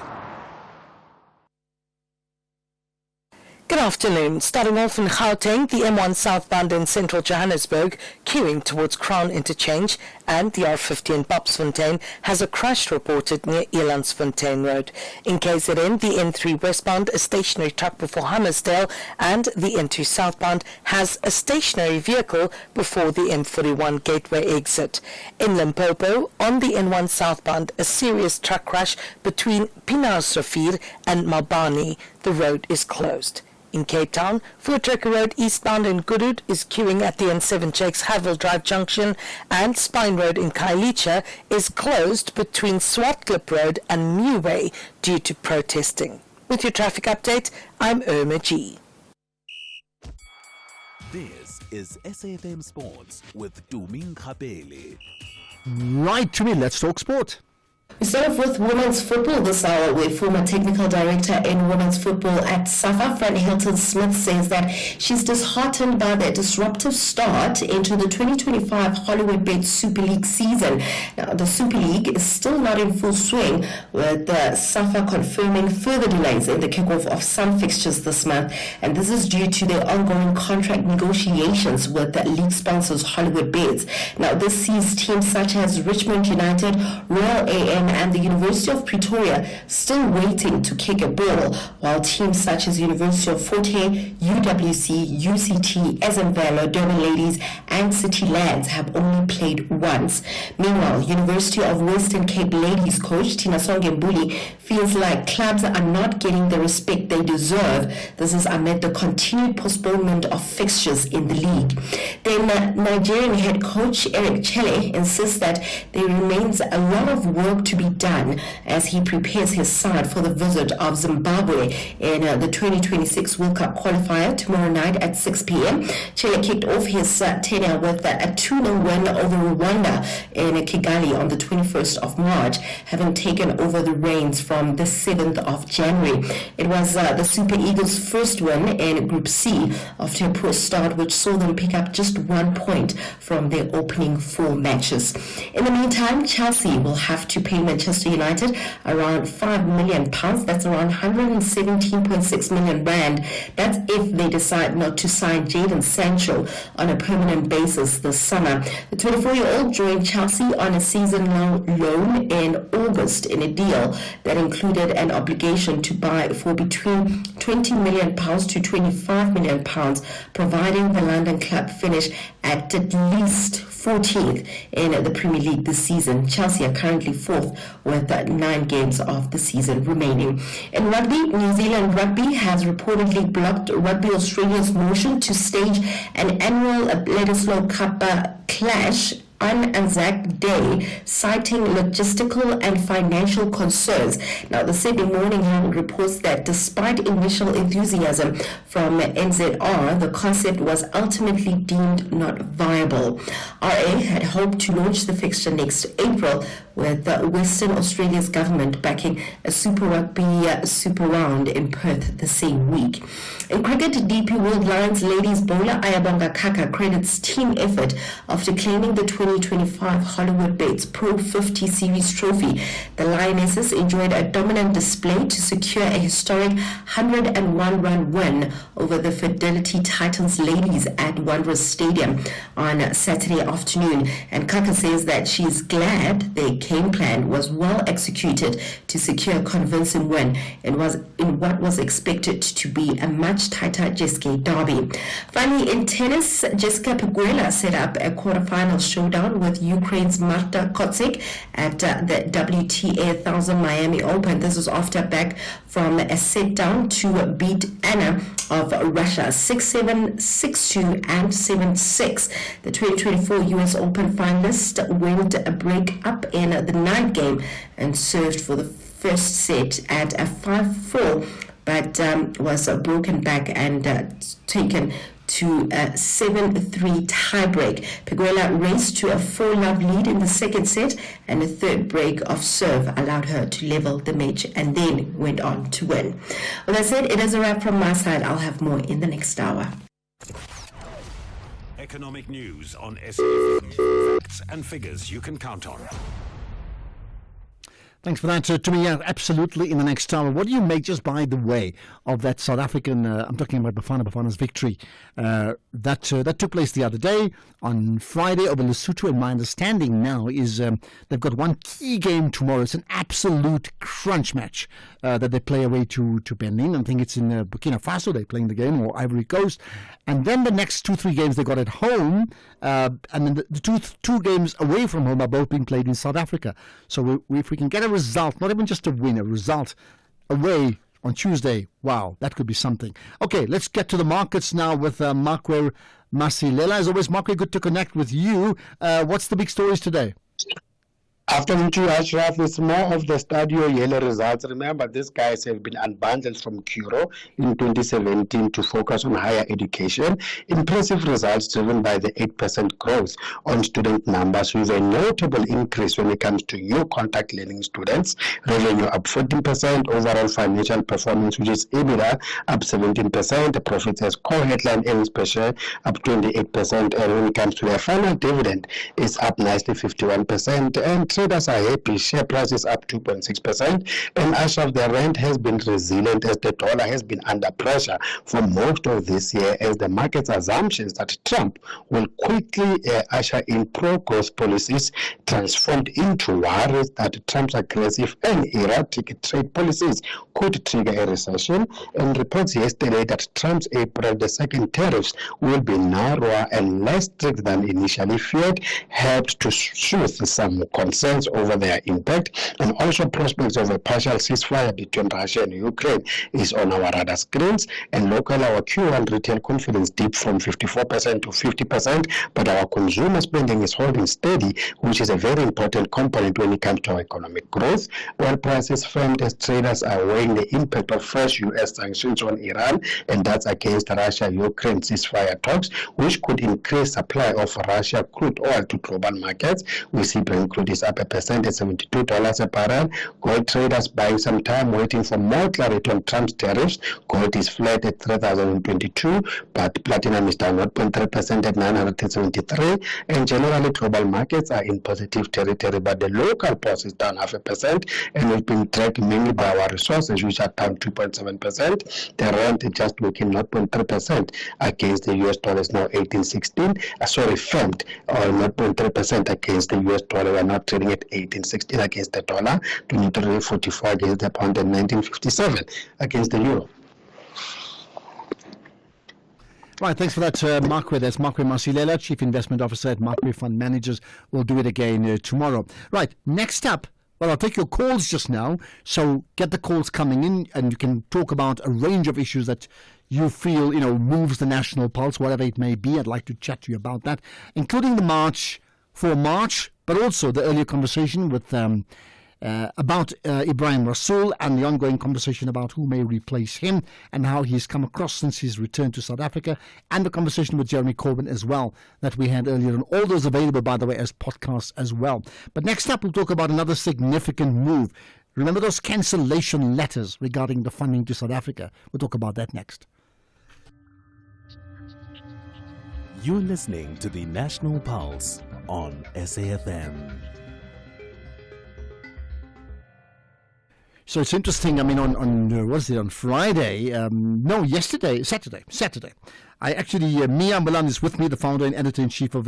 Good afternoon. Starting off in Gauteng, the M1 southbound in central Johannesburg, queuing towards Crown Interchange, and the R50 in Bobsfontein has a crash reported near Elandsfontein Road. In KZN, the N3 westbound, a stationary truck before Hammersdale, and the N2 southbound has a stationary vehicle before the M41 gateway exit. In Limpopo, on the N1 southbound, a serious truck crash between Pinaar and Mabani. The road is closed. In Cape Town, Voortrekker Road eastbound in Goodwood is queuing at the N7 Jakes Havel Drive Junction, and Spine Road in Khayelitsha is closed between Swartklip Road and Meway due to protesting. With your traffic update, I'm Irma G. This is SAFM Sports with Tumin Khapele. Right, to me, let's talk sport. We start off with women's football this hour, where former technical director in women's football at SAFA, Fran Hilton-Smith, says that she's disheartened by the disruptive start into the 2025 Hollywood-Bet Super League season. Now, the Super League is still not in full swing, with the SAFA confirming further delays in the kickoff of some fixtures this month, and this is due to the ongoing contract negotiations with the league sponsors Hollywood-Bets. Now, this sees teams such as Richmond United, Royal AM, and the University of Pretoria still waiting to kick a ball, while teams such as University of Fort Hare, UWC, UCT, Esenvelo, Durban Ladies, and City Lands have only played once. Meanwhile, University of Western Cape Ladies coach Tina Songembuli feels like clubs are not getting the respect they deserve. This is amid the continued postponement of fixtures in the league. Then Nigerian head coach Eric Chelle insists that there remains a lot of work to be done as he prepares his side for the visit of Zimbabwe in the 2026 World Cup qualifier tomorrow night at 6 p.m. Chile kicked off his tenure with a 2-0 win over Rwanda in Kigali on the 21st of March, having taken over the reins from the 7th of January. It was the Super Eagles' first win in Group C after a poor start, which saw them pick up just 1 point from their opening 4 matches. In the meantime, Chelsea will have to pay Manchester United around £5 million. That's around 117.6 million rand. That's if they decide not to sign Jadon Sancho on a permanent basis this summer. The 24-year-old joined Chelsea on a season-long loan in August in a deal that included an obligation to buy for between £20 million to £25 million, providing the London club finish at least 14th in the Premier League this season. Chelsea are currently 4th with 9 games of the season remaining. In rugby, New Zealand Rugby has reportedly blocked Rugby Australia's motion to stage an annual Bledisloe Cup clash on Anzac Day, citing logistical and financial concerns. Now, the Sydney Morning Herald reports that despite initial enthusiasm from NZR, the concept was ultimately deemed not viable. RA had hoped to launch the fixture next April, with Western Australia's government backing a Super Rugby Super Round in Perth the same week. In cricket, DP World Lions ladies bowler Ayabonga Kaka credits team effort after claiming the 2025 Hollywood Bates Pro 50 Series trophy. The Lionesses enjoyed a dominant display to secure a historic 101-run win over the Fidelity Titans ladies at Wanderers Stadium on Saturday afternoon. And Kaka says that she's glad their game plan was well executed to secure a convincing win and was in what was expected to be a much tighter Jeske derby. Finally, in tennis, Jessica Pegula set up a quarterfinal showdown with Ukraine's Marta Kotsik at the WTA 1000 Miami Open. This was after back from a set down to beat Anna of Russia 6-7, 6-2 and 7-6. The 2024 US Open finalist went a break up in the 9th game and served for the first set at a 5-4, but was broken back and taken to a 7-3 tiebreak. Pegula raced to a 4-love lead in the second set, and a third break of serve allowed her to level the match and then went on to win. Well, that said, it is a wrap from my side. I'll have more in the next hour. Economic news on SAFM. Facts and figures you can count on. Thanks for that, to me. Yeah, absolutely. In the next hour, what do you make, just by the way, of that South African? I'm talking about Bafana's victory that took place the other day on Friday over Lesotho. And my understanding now is they've got one key game tomorrow. It's an absolute crunch match that they play away to Benin. I think it's in Burkina Faso they're playing the game, or Ivory Coast. And then the next 2-3 games they got at home, and then the two games away from home are both being played in South Africa. So if we can get a result, not even just a win, a result away on Tuesday, wow, that could be something. Okay, let's get to the markets now with Makwe Masilela. As always, Makwe, good to connect with you. What's the big stories today? Afternoon to you, Ashraf. It's more of the Stadio Yellow results. Remember, these guys have been unbundled from Curo in 2017 to focus on higher education. Impressive results driven by the 8% growth on student numbers, with a notable increase when it comes to new contact learning students. Revenue up 14%, overall financial performance, which is EBITDA, up 17%, profits as core headline earnings per share up 28%, and when it comes to their final dividend, it's up nicely 51%, and traders are happy. Share price is up 2.6%. And Ashraf, the rand has been resilient as the dollar has been under pressure for most of this year, as the market's assumptions that Trump will quickly usher in pro-growth policies transformed into worries that Trump's aggressive and erratic trade policies could trigger a recession. And reports yesterday that Trump's April the 2nd tariffs will be narrower and less strict than initially feared helped to soothe some concerns. concerns over their impact, and also prospects of a partial ceasefire between Russia and Ukraine is on our radar screens. And locally, our Q1 retail confidence dipped from 54% to 50%, but our consumer spending is holding steady, which is a very important component when it comes to our economic growth. Oil prices firmed as traders are weighing the impact of fresh U.S. sanctions on Iran, and that's against Russia-Ukraine ceasefire talks, which could increase supply of Russia crude oil to global markets. We see Brent crude is up 1% at $72 a barrel. Gold traders buying some time waiting for more clarity on Trump's tariffs. Gold is flat at $3,022, but platinum is down 0.3% at $973. And generally, global markets are in positive territory, but the local pulse is down 0.5%, and it's been tracked mainly by our resources, which are down 2.7%. The rand is just working 0.3% against the US dollar is now 18.16. Firmed 0.3% against the US dollar. We're now trading at 18.16 against the dollar, 23.44 against the pound, and 19.57 against the euro. Right, thanks for that, Markwe. That's Markwe Masilela, Chief Investment Officer at Markwe Fund Managers. We'll do it again tomorrow. Right, next up, well, I'll take your calls just now, so get the calls coming in, and you can talk about a range of issues that you feel, moves the national pulse, whatever it may be. I'd like to chat to you about that, including the march for March, but also the earlier conversation with about Ibrahim Rasool and the ongoing conversation about who may replace him and how he's come across since his return to South Africa, and the conversation with Jeremy Corbyn as well that we had earlier. And all those available, by the way, as podcasts as well. But next up, we'll talk about another significant move. Remember those cancellation letters regarding the funding to South Africa? We'll talk about that next. You're listening to the National Pulse on SAFM. So it's interesting. I mean, on what is it, on Friday? Saturday. I actually, Mia Milan is with me, the founder and editor-in-chief of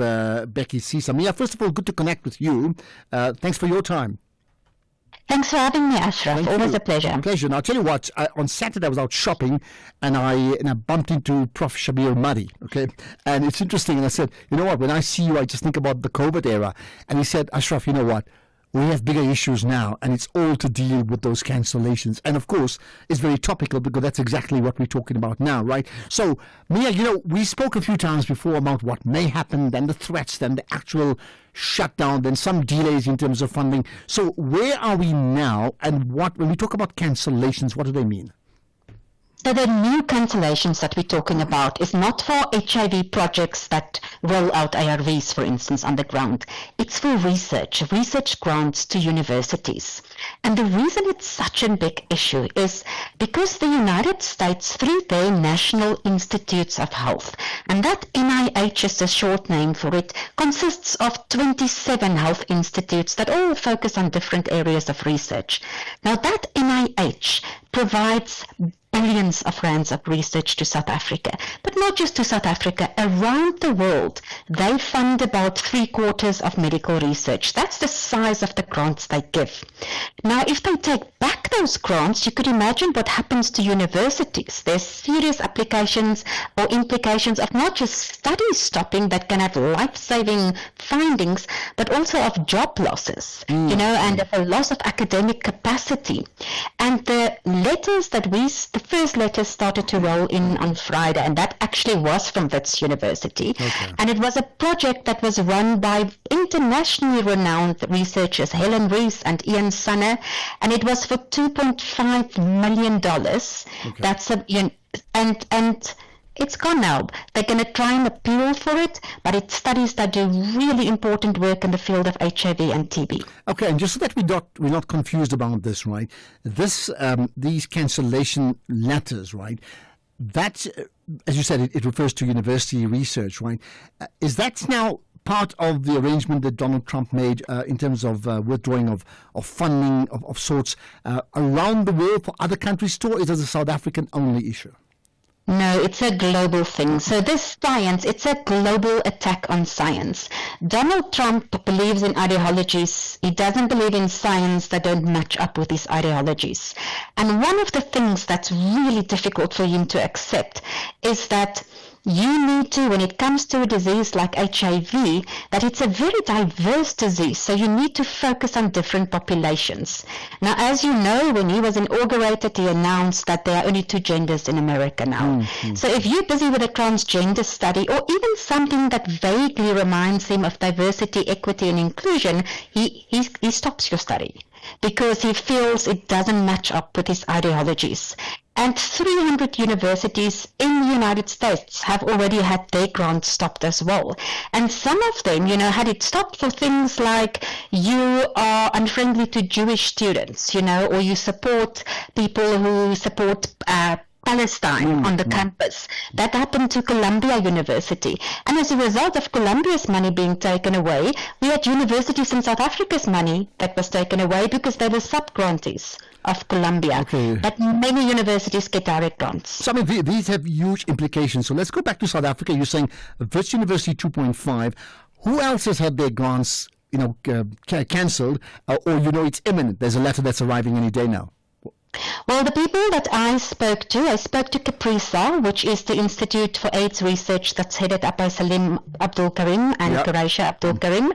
Becky Sisa. Mia, first of all, good to connect with you. Thanks for your time. Thanks for having me, Ashraf. Always a pleasure. Pleasure. Now, I'll tell you what, on Saturday I was out shopping and I bumped into Prof. Shabir Madi, okay? And it's interesting. And I said, you know what, when I see you, I just think about the COVID era. And he said, Ashraf, you know what? We have bigger issues now, and it's all to deal with those cancellations. And of course, it's very topical because that's exactly what we're talking about now, right? So, Mia, we spoke a few times before about what may happen, then the threats, then the actual shutdown, then some delays in terms of funding. So, where are we now, and when we talk about cancellations, what do they mean? So the new cancellations that we're talking about is not for HIV projects that roll out ARVs, for instance, on the ground. It's for research grants to universities. And the reason it's such a big issue is because the United States, through their National Institutes of Health, and that NIH is the short name for it, consists of 27 health institutes that all focus on different areas of research. Now that NIH provides billions of rands of research to South Africa, but not just to South Africa, around the world. They fund about 3/4 of medical research. That's the size of the grants they give. Now, if they take back those grants, you could imagine what happens to universities. There's serious applications or implications of not just studies stopping that can have life-saving findings, but also of job losses, and of a loss of academic capacity. And the letters that the first letters started to roll in on Friday, and that actually was from Wits University. Okay. And it was a project that was run by internationally renowned researchers Helen Rees and Ian Sunner, and it was for $2.5 million. Okay. That's and it's gone now. They're going to try and appeal for it, but it's studies that do really important work in the field of HIV and TB. Okay, and just so that we're not confused about this, right? These cancellation letters, right? That, as you said, it refers to university research, right? Is that now part of the arrangement that Donald Trump made in terms of withdrawing of funding of sorts around the world for other countries too, or is it a South African only issue? No, it's a global thing. So this science, it's a global attack on science. Donald Trump believes in ideologies. He doesn't believe in science that don't match up with his ideologies. And one of the things that's really difficult for him to accept is that you need to, when it comes to a disease like HIV, that it's a very diverse disease, so you need to focus on different populations. Now, as you know, when he was inaugurated, he announced that there are only 2 genders in America now. So if you're busy with a transgender study, or even something that vaguely reminds him of diversity, equity, and inclusion, he stops your study because he feels it doesn't match up with his ideologies. And 300 universities in the United States have already had their grants stopped as well. And some of them, had it stopped for things like you are unfriendly to Jewish students, or you support people who support Palestine on the campus. That happened to Columbia University. And as a result of Columbia's money being taken away, we had universities in South Africa's money that was taken away because they were sub-grantees of Columbia. But many universities get direct grants. So, these have huge implications. So let's go back to South Africa. You're saying Wits University 2.5. Who else has had their grants, cancelled? Or, it's imminent. There's a letter that's arriving any day now. Well, the people that I spoke to CAPRISA, which is the Institute for AIDS Research that's headed up by Salim Abdul Karim and Quraisha Abdul Karim.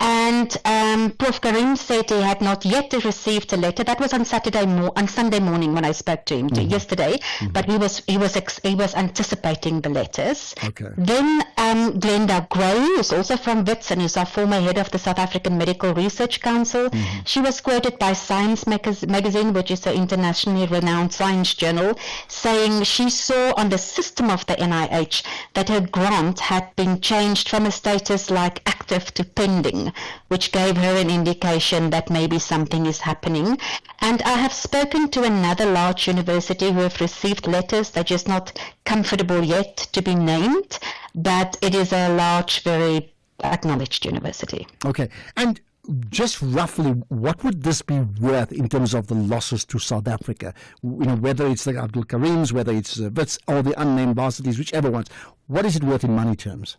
And Prof. Karim said he had not yet received a letter. That was on Sunday morning when I spoke to him yesterday. But he was anticipating the letters. Then Glenda Gray, who's also from Wits and is our former head of the South African Medical Research Council. She was quoted by Science magazine, which is an internationally renowned science journal, saying she saw on the system of the NIH that her grant had been changed from a status like active to pending, which gave her an indication that maybe something is happening. And I have spoken to another large university who have received letters. They're just not comfortable yet to be named, but it is a large, very acknowledged university. Okay. And just roughly, what would this be worth in terms of the losses to South Africa? Whether it's like Abdul Karim's, whether it's Wits or the unnamed varsities, whichever ones. What is it worth in money terms?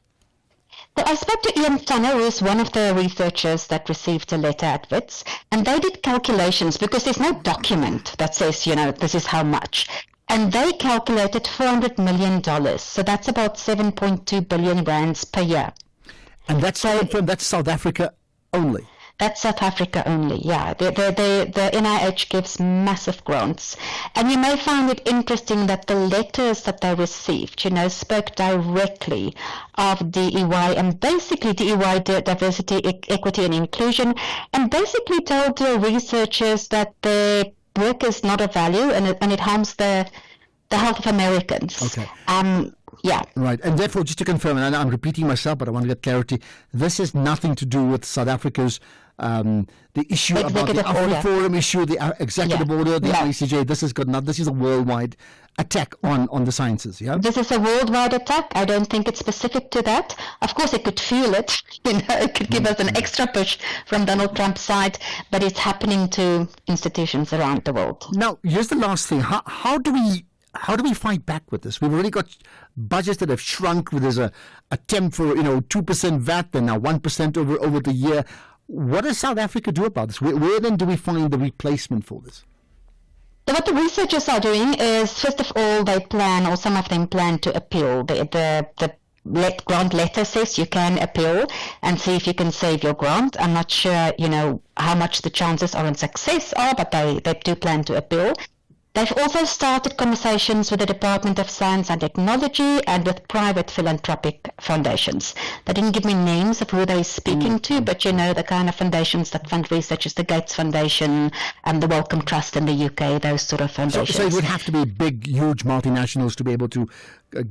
Well, I spoke to Ian Tanner, who is one of the researchers that received a letter at Wits, and they did calculations because there's no document that says, this is how much. And they calculated $400 million. So that's about 7.2 billion rands per year. And that's that's South Africa only. That's South Africa only, yeah. The NIH gives massive grants. And you may find it interesting that the letters that they received, spoke directly of DEY, and basically DEY, diversity, equity and inclusion, and basically told the researchers that their work is not of value and it harms the health of Americans. Okay. Yeah. Right. And therefore, just to confirm, and I'm repeating myself, but I want to get clarity, this has nothing to do with South Africa's, the issue about the AfriForum issue, the executive order, the ICJ. This has got nothing. This is a worldwide attack on the sciences, yeah? This is a worldwide attack. I don't think it's specific to that. Of course, it could fuel it. It could give us an extra push from Donald Trump's side, but it's happening to institutions around the world. Now, here's the last thing. How do we fight back with this? We've already got budgets that have shrunk. There's a attempt for 2% VAT, and now 1% over the year. What does South Africa do about this? Where then do we find the replacement for this? What the researchers are doing is, first of all, they plan, or some of them plan to appeal. The grant letter says you can appeal and see if you can save your grant. I'm not sure, how much the chances are on success are, but they do plan to appeal. They've also started conversations with the Department of Science and Technology and with private philanthropic foundations. They didn't give me names of who they're speaking to, but the kind of foundations that fund research is the Gates Foundation and the Wellcome Trust in the UK, those sort of foundations. So it would have to be big, huge multinationals to be able to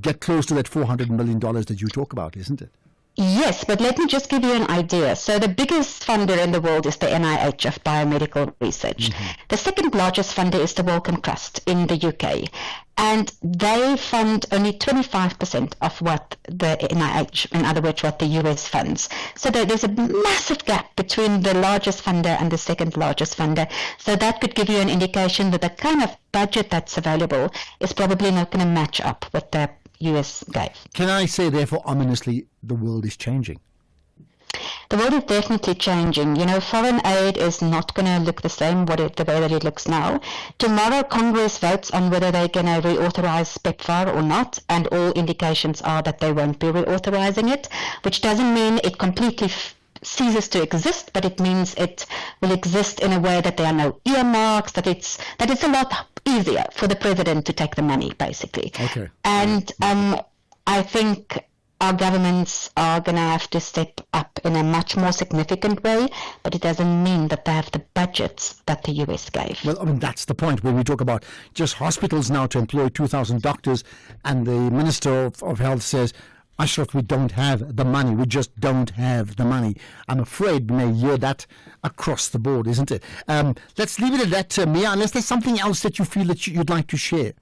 get close to that $400 million that you talk about, isn't it? Yes, but let me just give you an idea. So the biggest funder in the world is the NIH of biomedical research. The second largest funder is the Wellcome Trust in the UK. And they fund only 25% of what the NIH, in other words, what the US funds. So there's a massive gap between the largest funder and the second largest funder. So that could give you an indication that the kind of budget that's available is probably not going to match up with the US gave. Can I say, therefore, ominously, the world is changing? The world is definitely changing. You know, foreign aid is not going to look the same the way that it looks now. Tomorrow, Congress votes on whether they're going to reauthorize PEPFAR or not, and all indications are that they won't be reauthorizing it, which doesn't mean it completely ceases to exist, but it means it will exist in a way that there are no earmarks, that it's a lot easier for the president to take the money, basically. Okay. And I think our governments are going to have to step up in a much more significant way, but it doesn't mean that they have the budgets that the US gave. Well, I mean, that's the point when we talk about just hospitals now to employ 2,000 doctors, and the Minister of Health says, Ashraf, we don't have the money. We just don't have the money. I'm afraid we may hear that across the board, isn't it? Let's leave it at that, Mia, unless there's something else that you feel that you'd like to share.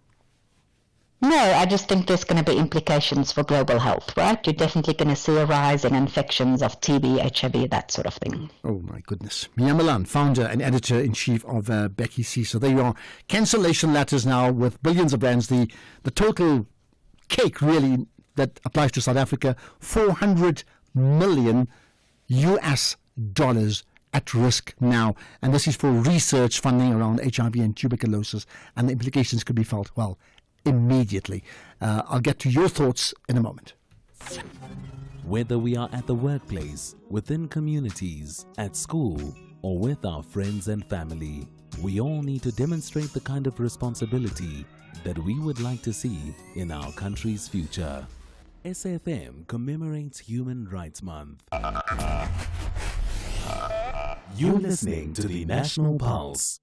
No, I just think there's going to be implications for global health, right? You're definitely going to see a rise in infections of TB, HIV, that sort of thing. Oh, my goodness. Mia Malan, founder and editor-in-chief of Becky C. So there you are. Cancellation letters now with billions of rands. The total cake, really, that applies to South Africa, $400 million at risk now. And this is for research funding around HIV and tuberculosis. And the implications could be felt, well, immediately. I'll get to your thoughts in a moment. Whether we are at the workplace, within communities, at school, or with our friends and family, we all need to demonstrate the kind of responsibility that we would like to see in our country's future. SAFM commemorates Human Rights Month. You're listening to the National Pulse.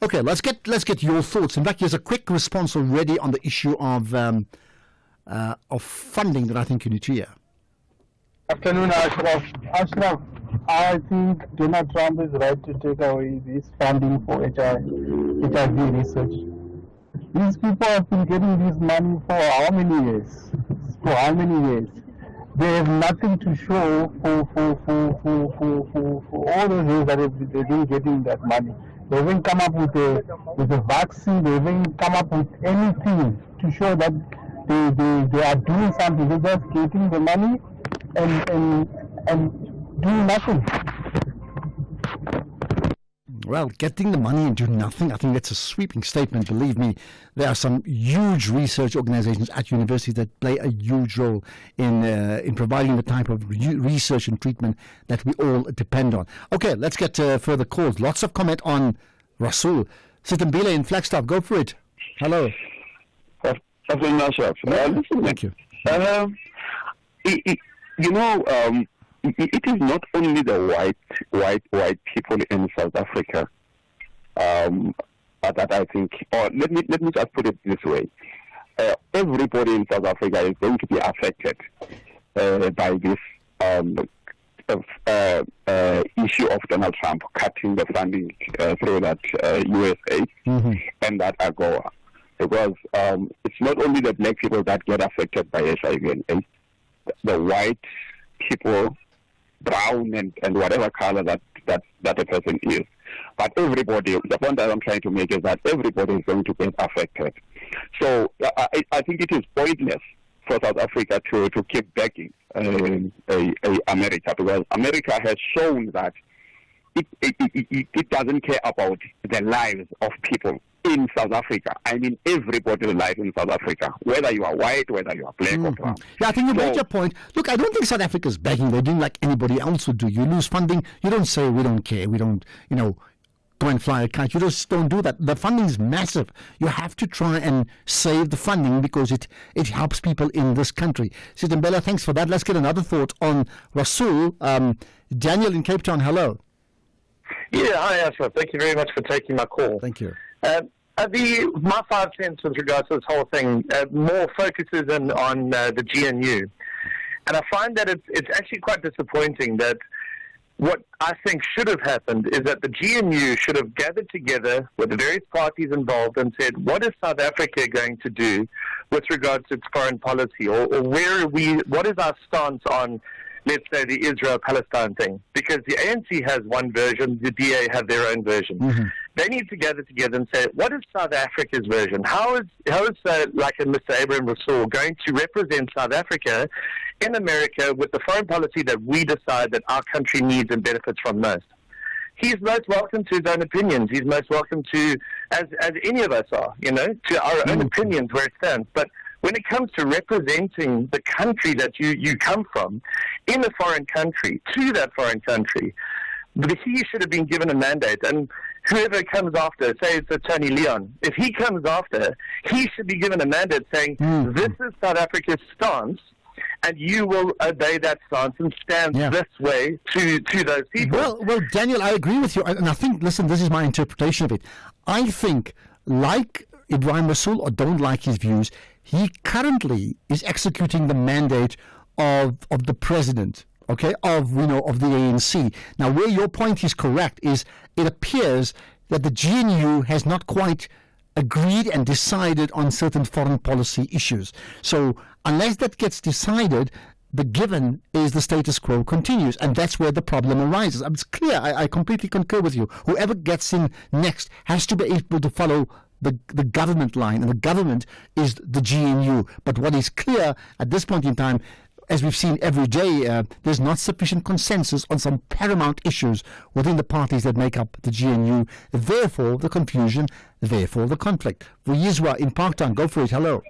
Okay, let's get your thoughts. In fact, there's a quick response already on the issue of funding that I think you need to hear. Afternoon, Ashraf. Ashraf, I think Donald Trump is right to take away this funding for HIV research. These people have been getting this money for how many years? They have nothing to show for all those years that they've been getting that money. They haven't come up with a vaccine. They haven't come up with anything to show that they are doing something. They're just getting the money and doing nothing. Well, getting the money and doing nothing, I think that's a sweeping statement. Believe me, there are some huge research organizations at universities that play a huge role in providing the type of research and treatment that we all depend on. Okay, let's get further calls. Lots of comment on Rasul. Sitambile in Flagstaff, go for it. Hello. Thank you. It is not only the white people in South Africa, but that I think, or let me just put it this way: everybody in South Africa is going to be affected by this issue of Donald Trump cutting the funding through that USA and that AGOA, because it's not only the black people that get affected by HIV and AIDS, the white people, brown and whatever color that a person is. But everybody, the point that I'm trying to make is that everybody is going to get affected. So I think it is pointless for South Africa to keep begging America, because America has shown that it doesn't care about the lives of people in South Africa. I mean, everybody's life in South Africa, whether you are white, whether you are black or brown. Yeah, I think you made your point. Look, I don't think South Africa is begging. They're doing like anybody else would do. You lose funding, you don't say we don't care. We don't, go and fly a kite. You just don't do that. The funding is massive. You have to try and save the funding because it helps people in this country. Sitambela, thanks for that. Let's get another thought on Rasul. Daniel in Cape Town, hello. Yeah, hi, Ashraf. Thank you very much for taking my call. Thank you. My 5 cents with regards to this whole thing more focuses on the GNU. And I find that it's actually quite disappointing that what I think should have happened is that the GNU should have gathered together with the various parties involved and said, what is South Africa going to do with regards to its foreign policy? Or what is our stance on, let's say, the Israel-Palestine thing? Because the ANC has one version, the DA have their own version. Mm-hmm. They need to gather together and say, what is South Africa's version? How is like a Mr. Abraham Rasool going to represent South Africa in America with the foreign policy that we decide that our country needs and benefits from most. He's most welcome to his own opinions. He's most welcome to, as any of us are, to our own opinions where it stands. But when it comes to representing the country that you come from in a foreign country, to that foreign country, he should have been given a mandate. And whoever comes after, say it's a Tony Leon, if he comes after, he should be given a mandate saying, this is South Africa's stance, and you will obey that stance and stand this way to those people. Well, Daniel, I agree with you. And I think, listen, this is my interpretation of it. I think, like Ebrahim Rasool, or don't like his views, he currently is executing the mandate of the president, okay, of the ANC. Now, where your point is correct is it appears that the GNU has not quite agreed and decided on certain foreign policy issues. So unless that gets decided, the given is the status quo continues, and that's where the problem arises. It's clear. I completely concur with you. Whoever gets in next has to be able to follow the government line, and the government is the GNU. But what is clear at this point in time, as we've seen every day, there's not sufficient consensus on some paramount issues within the parties that make up the GNU. Therefore, the confusion, therefore, the conflict. Vuyiswa in Parktown, go for it. Hello.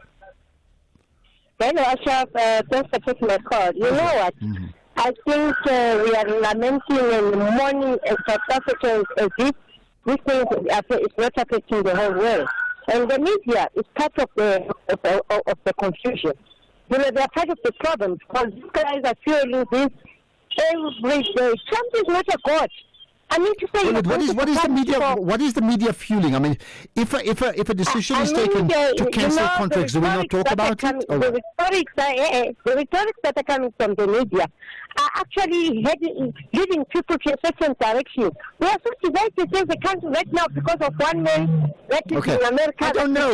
Hello, Ashraf. Thanks for taking my call. You know what? I think we are lamenting and mourning as South Africans as if this thing is not affecting the whole world. And the media is part of the confusion. They are part of the problem because these guys are fueling this every day. Trump is not a god. I mean to say, what is the media fueling? I mean, if a decision is taken to cancel contracts, do we not talk about it? The rhetorics that are coming from the media are actually leading people to a certain direction. We are so divided as a country right now because of one man that is in America. I don't know.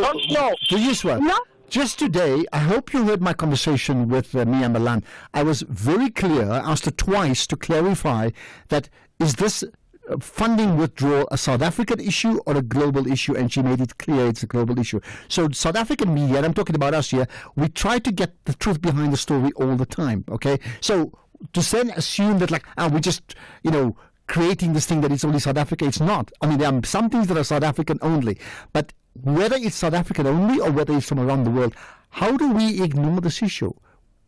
No? Just today, I hope you heard my conversation with Mia Malan. I was very clear. I asked her twice to clarify that is this funding withdrawal a South African issue or a global issue, and she made it clear it's a global issue. So South African media, and I'm talking about us here, we try to get the truth behind the story all the time, okay? So to then assume that we're just, creating this thing that it's only South Africa, it's not. I mean, there are some things that are South African only, but whether it's South African only or whether it's from around the world, how do we ignore this issue?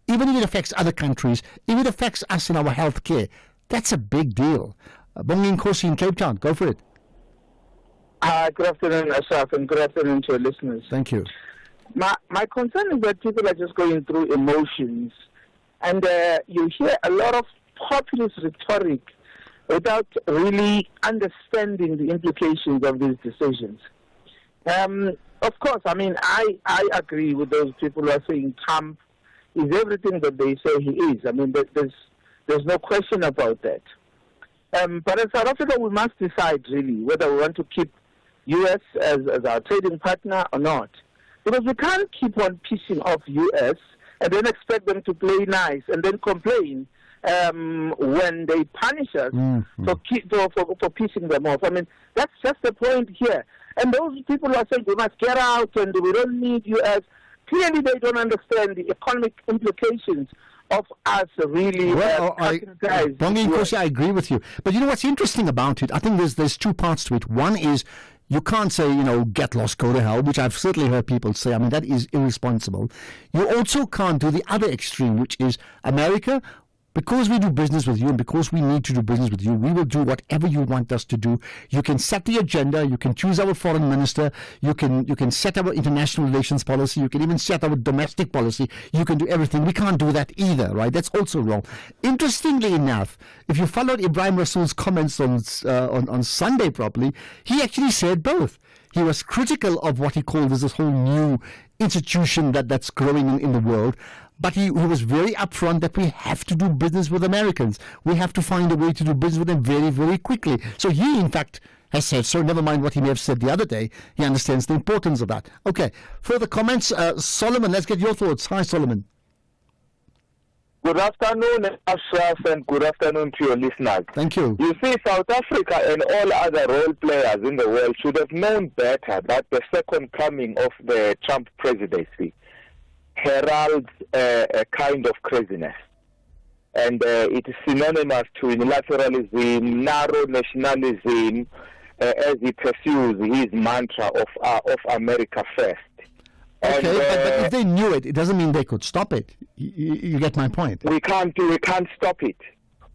Even if it affects other countries, if it affects us in our health care, that's a big deal. Bongi Nkosi in Cape Town, go for it. Good afternoon, Ashraf, and good afternoon to your listeners. Thank you. My concern is that people are just going through emotions, and you hear a lot of populist rhetoric without really understanding the implications of these decisions. Of course, I mean, I agree with those people who are saying Trump is everything that they say he is. I mean, there's no question about that. But as South Africa, we must decide really whether we want to keep U.S. as our trading partner or not. Because we can't keep on pissing off U.S. and then expect them to play nice and then complain when they punish us for pissing them off. I mean, that's just the point here. And those people who are saying we must get out and we don't need U.S., clearly they don't understand the economic implications of us really. Bongi Nkosi, I agree with you. But you know what's interesting about it? I think there's two parts to it. One is you can't say, get lost, go to hell, which I've certainly heard people say. I mean, that is irresponsible. You also can't do the other extreme, which is America. Because we do business with you and because we need to do business with you, we will do whatever you want us to do. You can set the agenda. You can choose our foreign minister. You can set our international relations policy. You can even set our domestic policy. You can do everything. We can't do that either, right? That's also wrong. Interestingly enough, if you followed Ebrahim Rasool's comments on Sunday properly, he actually said both. He was critical of what he called this whole new institution that's growing in the world. But he was very upfront that we have to do business with Americans. We have to find a way to do business with them very, very quickly. So he, in fact, has said so. Never mind what he may have said the other day. He understands the importance of that. Okay, further comments? Solomon, let's get your thoughts. Hi, Solomon. Good afternoon, Ashraf, and good afternoon to your listeners. Thank you. You see, South Africa and all other role players in the world should have known better that the second coming of the Trump presidency heralds a kind of craziness. And it is synonymous to unilateralism, narrow nationalism, as he pursues his mantra of America first. Okay, but if they knew it, it doesn't mean they could stop it. You get my point. We can't stop it.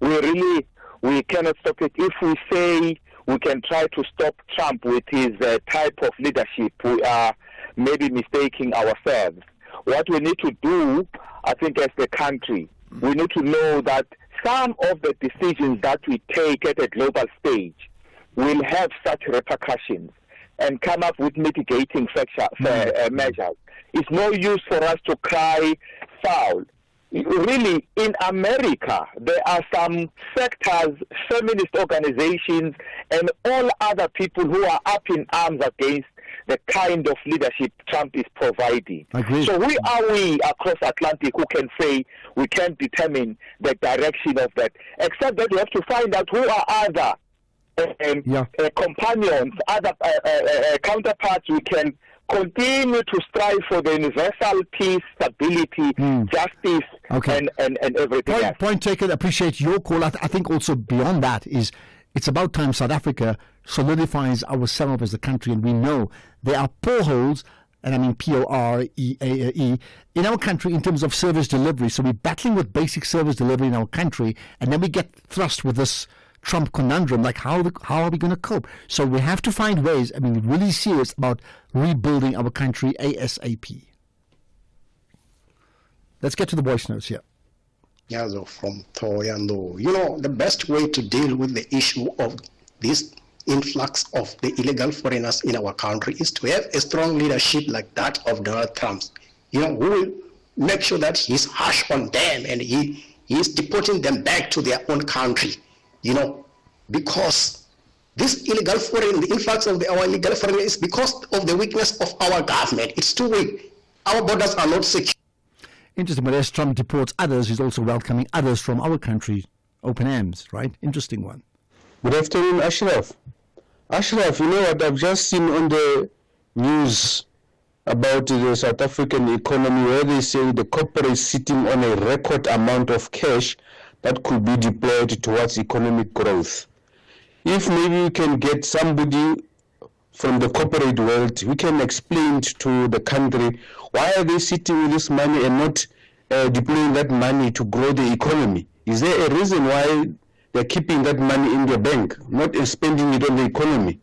We cannot stop it. If we say we can try to stop Trump with his type of leadership, we are maybe mistaking ourselves. What we need to do, I think, as the country, we need to know that some of the decisions that we take at a global stage will have such repercussions and come up with mitigating measures. It's no use for us to cry foul. Really, in America, there are some sectors, feminist organizations, and all other people who are up in arms against the kind of leadership Trump is providing. So we across Atlantic who can say we can determine the direction of that, except that we have to find out who are other companions, other counterparts we can continue to strive for the universal peace, stability, justice, and everything else. Point taken. Appreciate your call. I think also beyond that is it's about time South Africa solidifies ourselves as a country, and we know there are poreholes, and I mean P-O-R-E-A-E, in our country in terms of service delivery. So we're battling with basic service delivery in our country, and then we get thrust with this Trump conundrum, like how are we going to cope? So we have to find ways, I mean, really serious about rebuilding our country ASAP. Let's get to the voice notes here. Yazo from Thoyando. You know, the best way to deal with the issue of this influx of the illegal foreigners in our country is to have a strong leadership like that of Donald Trump. You know, who will make sure that he's harsh on them and he is deporting them back to their own country. You know, because this illegal foreign, the influx of our illegal foreign is because of the weakness of our government. It's too weak. Our borders are not secure. Interesting, but as Trump deports others, he's also welcoming others from our country. Open arms, right? Interesting one. Good afternoon, Ashraf. Ashraf, you know what I've just seen on the news about the South African economy, where they say the corporate is sitting on a record amount of cash that could be deployed towards economic growth. If maybe we can get somebody from the corporate world, we can explain to the country why are they sitting with this money and not deploying that money to grow the economy. Is there a reason why they're keeping that money in their bank, not spending it on the economy?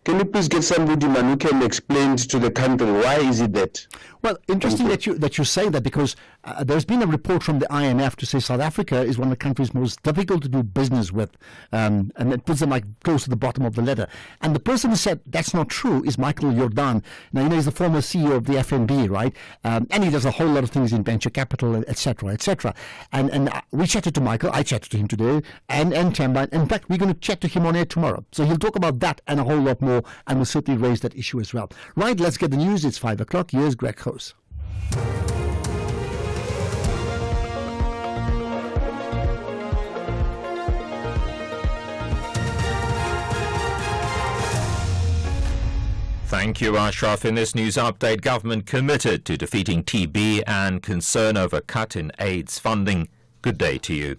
Can you please get somebody, man, who can explain to the country why is it that? Well, interesting that you say that, because there's been a report from the IMF to say South Africa is one of the countries most difficult to do business with, and it puts them like close to the bottom of the ladder. And the person who said that's not true is Michael Jordan. Now, you know, he's the former CEO of the FNB, right? And he does a whole lot of things in venture capital, etc., etc. And we chatted to Michael. I chatted to him today, and Tamba. In fact, we're going to chat to him on air tomorrow. So he'll talk about that and a whole lot more, and we'll certainly raise that issue as well. Right, let's get the news. It's 5 o'clock. Here's Greg Hose. Thank you, Ashraf. In this news update, government committed to defeating TB and concern over cut in AIDS funding. Good day to you.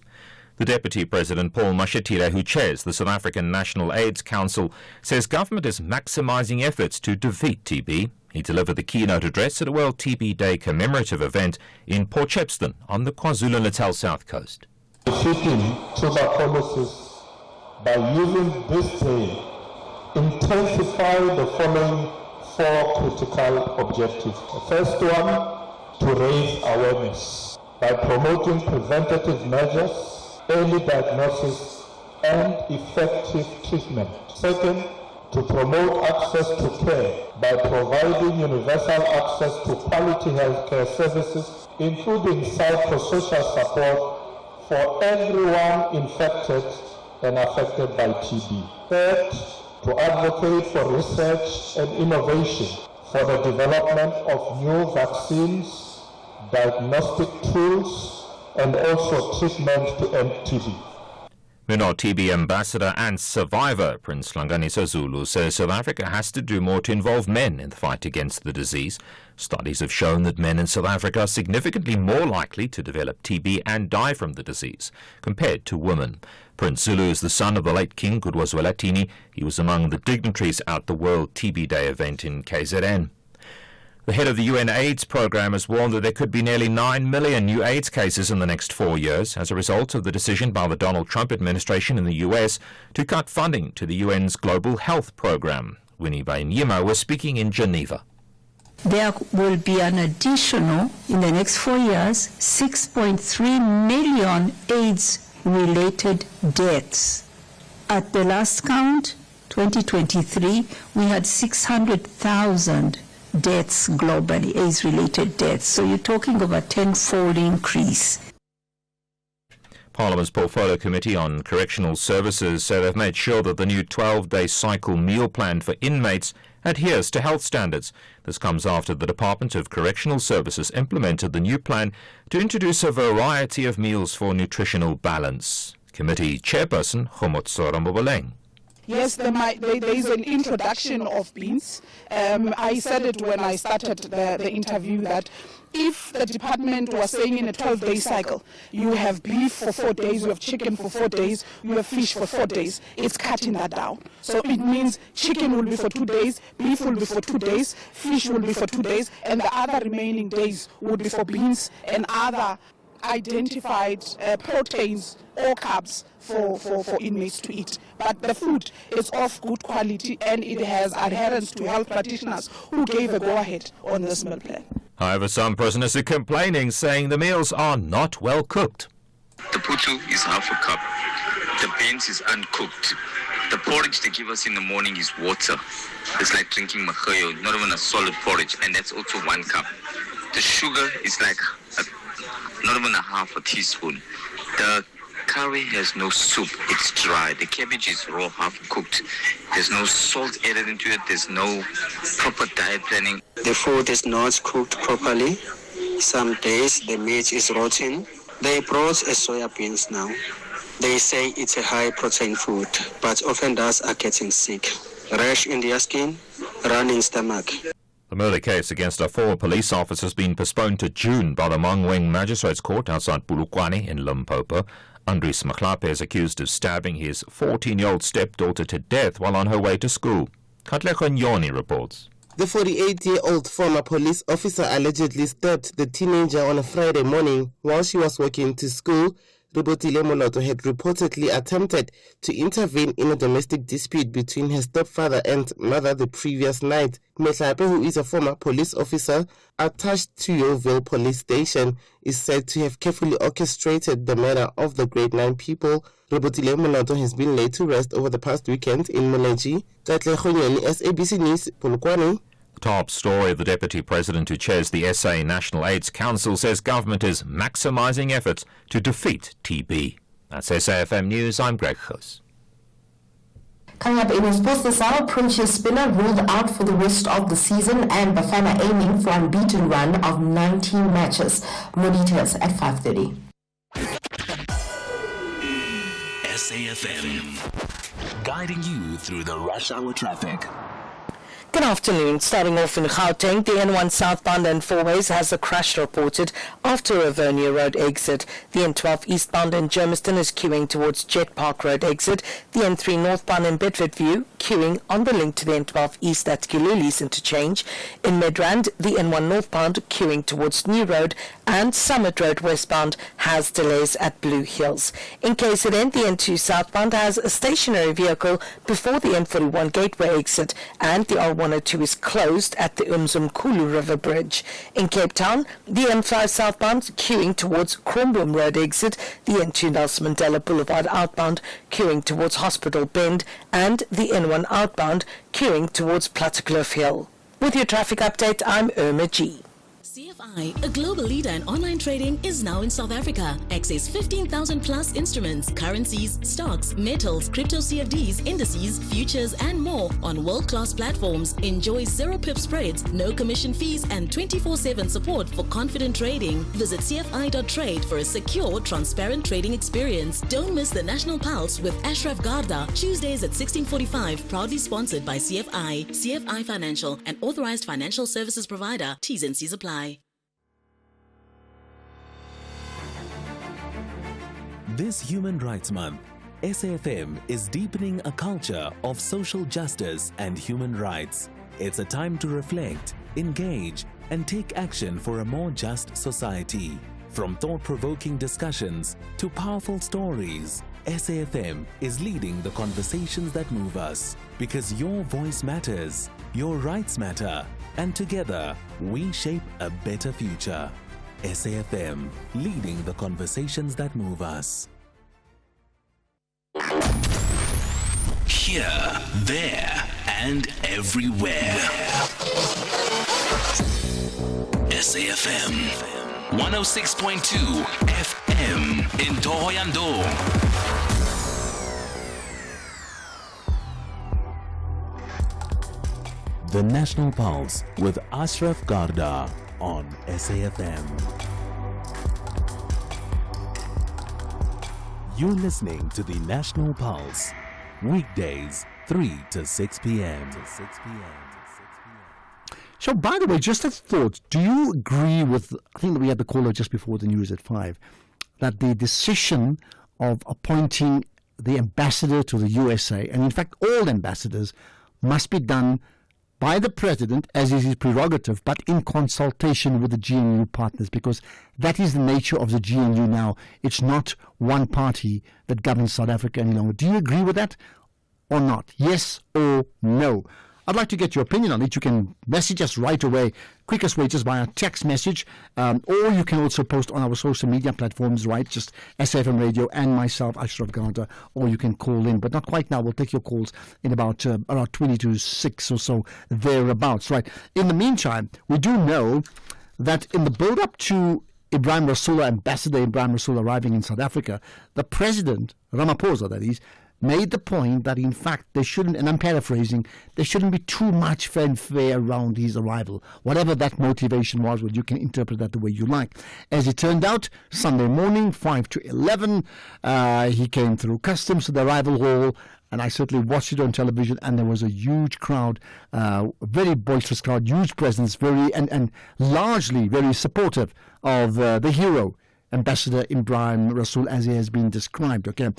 The Deputy President, Paul Mashatile, who chairs the South African National AIDS Council, says government is maximising efforts to defeat TB. He delivered the keynote address at a World TB Day commemorative event in Port Shepstone on the KwaZulu-Natal South Coast. Defeating tuberculosis by using this day, intensify the following 4 critical objectives. The first one, to raise awareness by promoting preventative measures, early diagnosis, and effective treatment. Second, to promote access to care by providing universal access to quality healthcare services, including psychosocial support for everyone infected and affected by TB. Third, to advocate for research and innovation for the development of new vaccines, diagnostic tools, and also treatment to end TB. Minor TB ambassador and survivor Prince Hlanganisa Zulu says South Africa has to do more to involve men in the fight against the disease. Studies have shown that men in South Africa are significantly more likely to develop TB and die from the disease compared to women. Prince Zulu is the son of the late King Goodwas-Zwelithini. He was among the dignitaries at the World TB Day event in KZN. The head of the UN AIDS program has warned that there could be nearly 9 million new AIDS cases in the next 4 years as a result of the decision by the Donald Trump administration in the US to cut funding to the UN's Global Health Program. Winnie Bainyima was speaking in Geneva. There will be an additional, in the next 4 years, 6.3 million AIDS-related deaths. At the last count, 2023, we had 600,000 deaths globally, AIDS-related deaths. So you're talking of a 10-fold increase. Parliament's Portfolio Committee on Correctional Services said they've made sure that the new 12-day cycle meal plan for inmates adheres to health standards. This comes after the Department of Correctional Services implemented the new plan to introduce a variety of meals for nutritional balance. Committee Chairperson Kgomotsora Moboleng. Yes, there is an introduction of beans. I said it when I started the interview that if the department was saying in a 12-day cycle, you have beef for 4 days, you have chicken for 4 days, you have fish for 4 days, it's cutting that down. So it means chicken will be for 2 days, beef will be for 2 days, fish will be for 2 days, and the other remaining days would be for beans and other identified proteins or carbs for inmates to eat. But the food is of good quality and it has adherence to health practitioners who gave a go-ahead on this meal plan. However, some prisoners are complaining, saying the meals are not well cooked. The putu is half a cup. The beans is uncooked. The porridge they give us in the morning is water. It's like drinking makhaya, not even a solid porridge, and that's also 1 cup. The sugar is like not even a half a teaspoon. The curry has no soup, it's dry. The cabbage is raw, half cooked. There's no salt added into it, there's no proper diet planning. The food is not cooked properly. Some days the meat is rotten. They brought a soya beans now. They say it's a high protein food, but offenders are getting sick. Rash in their skin, running stomach. The murder case against a former police officer has been postponed to June by the Mangweng Magistrates Court outside Polokwane in Limpopo. Andries Maklape is accused of stabbing his 14-year-old stepdaughter to death while on her way to school. Katlego Nyoni reports. The 48-year-old former police officer allegedly stabbed the teenager on a Friday morning while she was walking to school. Rebotile Moloto had reportedly attempted to intervene in a domestic dispute between her stepfather and mother the previous night. Maklape, who is a former police officer attached to Yeoville Police Station, is said to have carefully orchestrated the murder of the grade 9 pupil. Rebotile Moloto has been laid to rest over the past weekend in Moleji. Katlego Nyoni, SABC News, Polokwane. Top story: the Deputy President who chairs the SA National AIDS Council says government is maximising efforts to defeat TB. That's SAFM News. I'm Greg Hoos. Coming up in sports this hour, Protea spinner ruled out for the rest of the season and Bafana aiming for an unbeaten run of 19 matches. More details at 5:30. SAFM, guiding you through the rush hour traffic. Good afternoon. Starting off in Gauteng, the N1 southbound and four-ways has a crash reported after a Vernier Road exit. The N12 eastbound in Germiston is queuing towards Jet Park Road exit. The N3 northbound in Bedfordview queuing on the link to the N12 east at Giluli's interchange. In Midrand, the N1 northbound queuing towards New Road, and Summit Road westbound has delays at Blue Hills. In KZN, the N2 southbound has a stationary vehicle before the M41 Gateway exit, and the R102 is closed at the Umzimkhulu River Bridge. In Cape Town, the N5 southbound queuing towards Cronboom Road exit, the N2 Nelson Mandela Boulevard outbound queuing towards Hospital Bend, and the N1 outbound queuing towards Plattekloof Hill. With your traffic update, I'm Irma G. CFI, a global leader in online trading, is now in South Africa. Access 15,000 plus instruments, currencies, stocks, metals, crypto CFDs, indices, futures, and more on world-class platforms. Enjoy zero pip spreads, no commission fees, and 24/7 support for confident trading. Visit CFI.trade for a secure, transparent trading experience. Don't miss the National Pulse with Ashraf Garda, Tuesdays at 16:45. Proudly sponsored by CFI. CFI Financial, an authorized financial services provider. T's and C's apply. This Human Rights Month, SAFM is deepening a culture of social justice and human rights. It's a time to reflect, engage, and take action for a more just society. From thought-provoking discussions to powerful stories, SAFM is leading the conversations that move us. Because your voice matters, your rights matter, and together we shape a better future. SAFM, leading the conversations that move us. Here, there, and everywhere. SAFM 106.2 FM in Thohoyandou. The National Pulse with Ashraf Garda on SAFM. You're listening to the National Pulse, weekdays 3 to 6 p.m. So, by the way, just a thought, do you agree with, I think that we had the caller just before the news at 5, that the decision of appointing the ambassador to the USA, and in fact all ambassadors, must be done by the president as is his prerogative, but in consultation with the GNU partners, because that is the nature of the GNU now. It's not one party that governs South Africa any longer. Do you agree with that or not? Yes or no? I'd like to get your opinion on it. You can message us right away. Quickest way, just via text message. Or you can also post on our social media platforms, right? Just SAFM Radio and myself, Ashraf Garda. Or you can call in, but not quite now. We'll take your calls in about around 20 to 6 or so, thereabouts, right? In the meantime, we do know that in the build-up to Ibrahim Rasool, Ambassador Ibrahim Rasool arriving in South Africa, the President, Ramaphosa that is, made the point that in fact there shouldn't, and I'm paraphrasing, there shouldn't be too much fanfare around his arrival. Whatever that motivation was, well, you can interpret that the way you like. As it turned out, Sunday morning, 5 to 11, he came through customs to the arrival hall, and I certainly watched it on television, and there was a huge crowd, very boisterous crowd, huge presence, very and largely very supportive of the hero, Ambassador Ibrahim Rasool, as he has been described. Okay,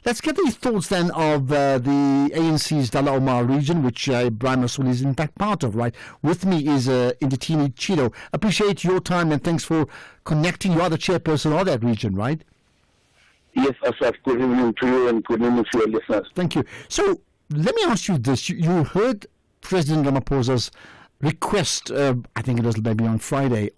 let's get the thoughts then of the ANC's Dullah Omar region, which Ibrahim Rasool is in fact part of, right? With me is Inditini Chido. Appreciate your time and thanks for connecting. You are the chairperson of that region, right? Yes, Ashraf. Good evening to you and good evening to your listeners. Thank you. So let me ask you this. You heard President Ramaphosa's request, I think it was maybe on Friday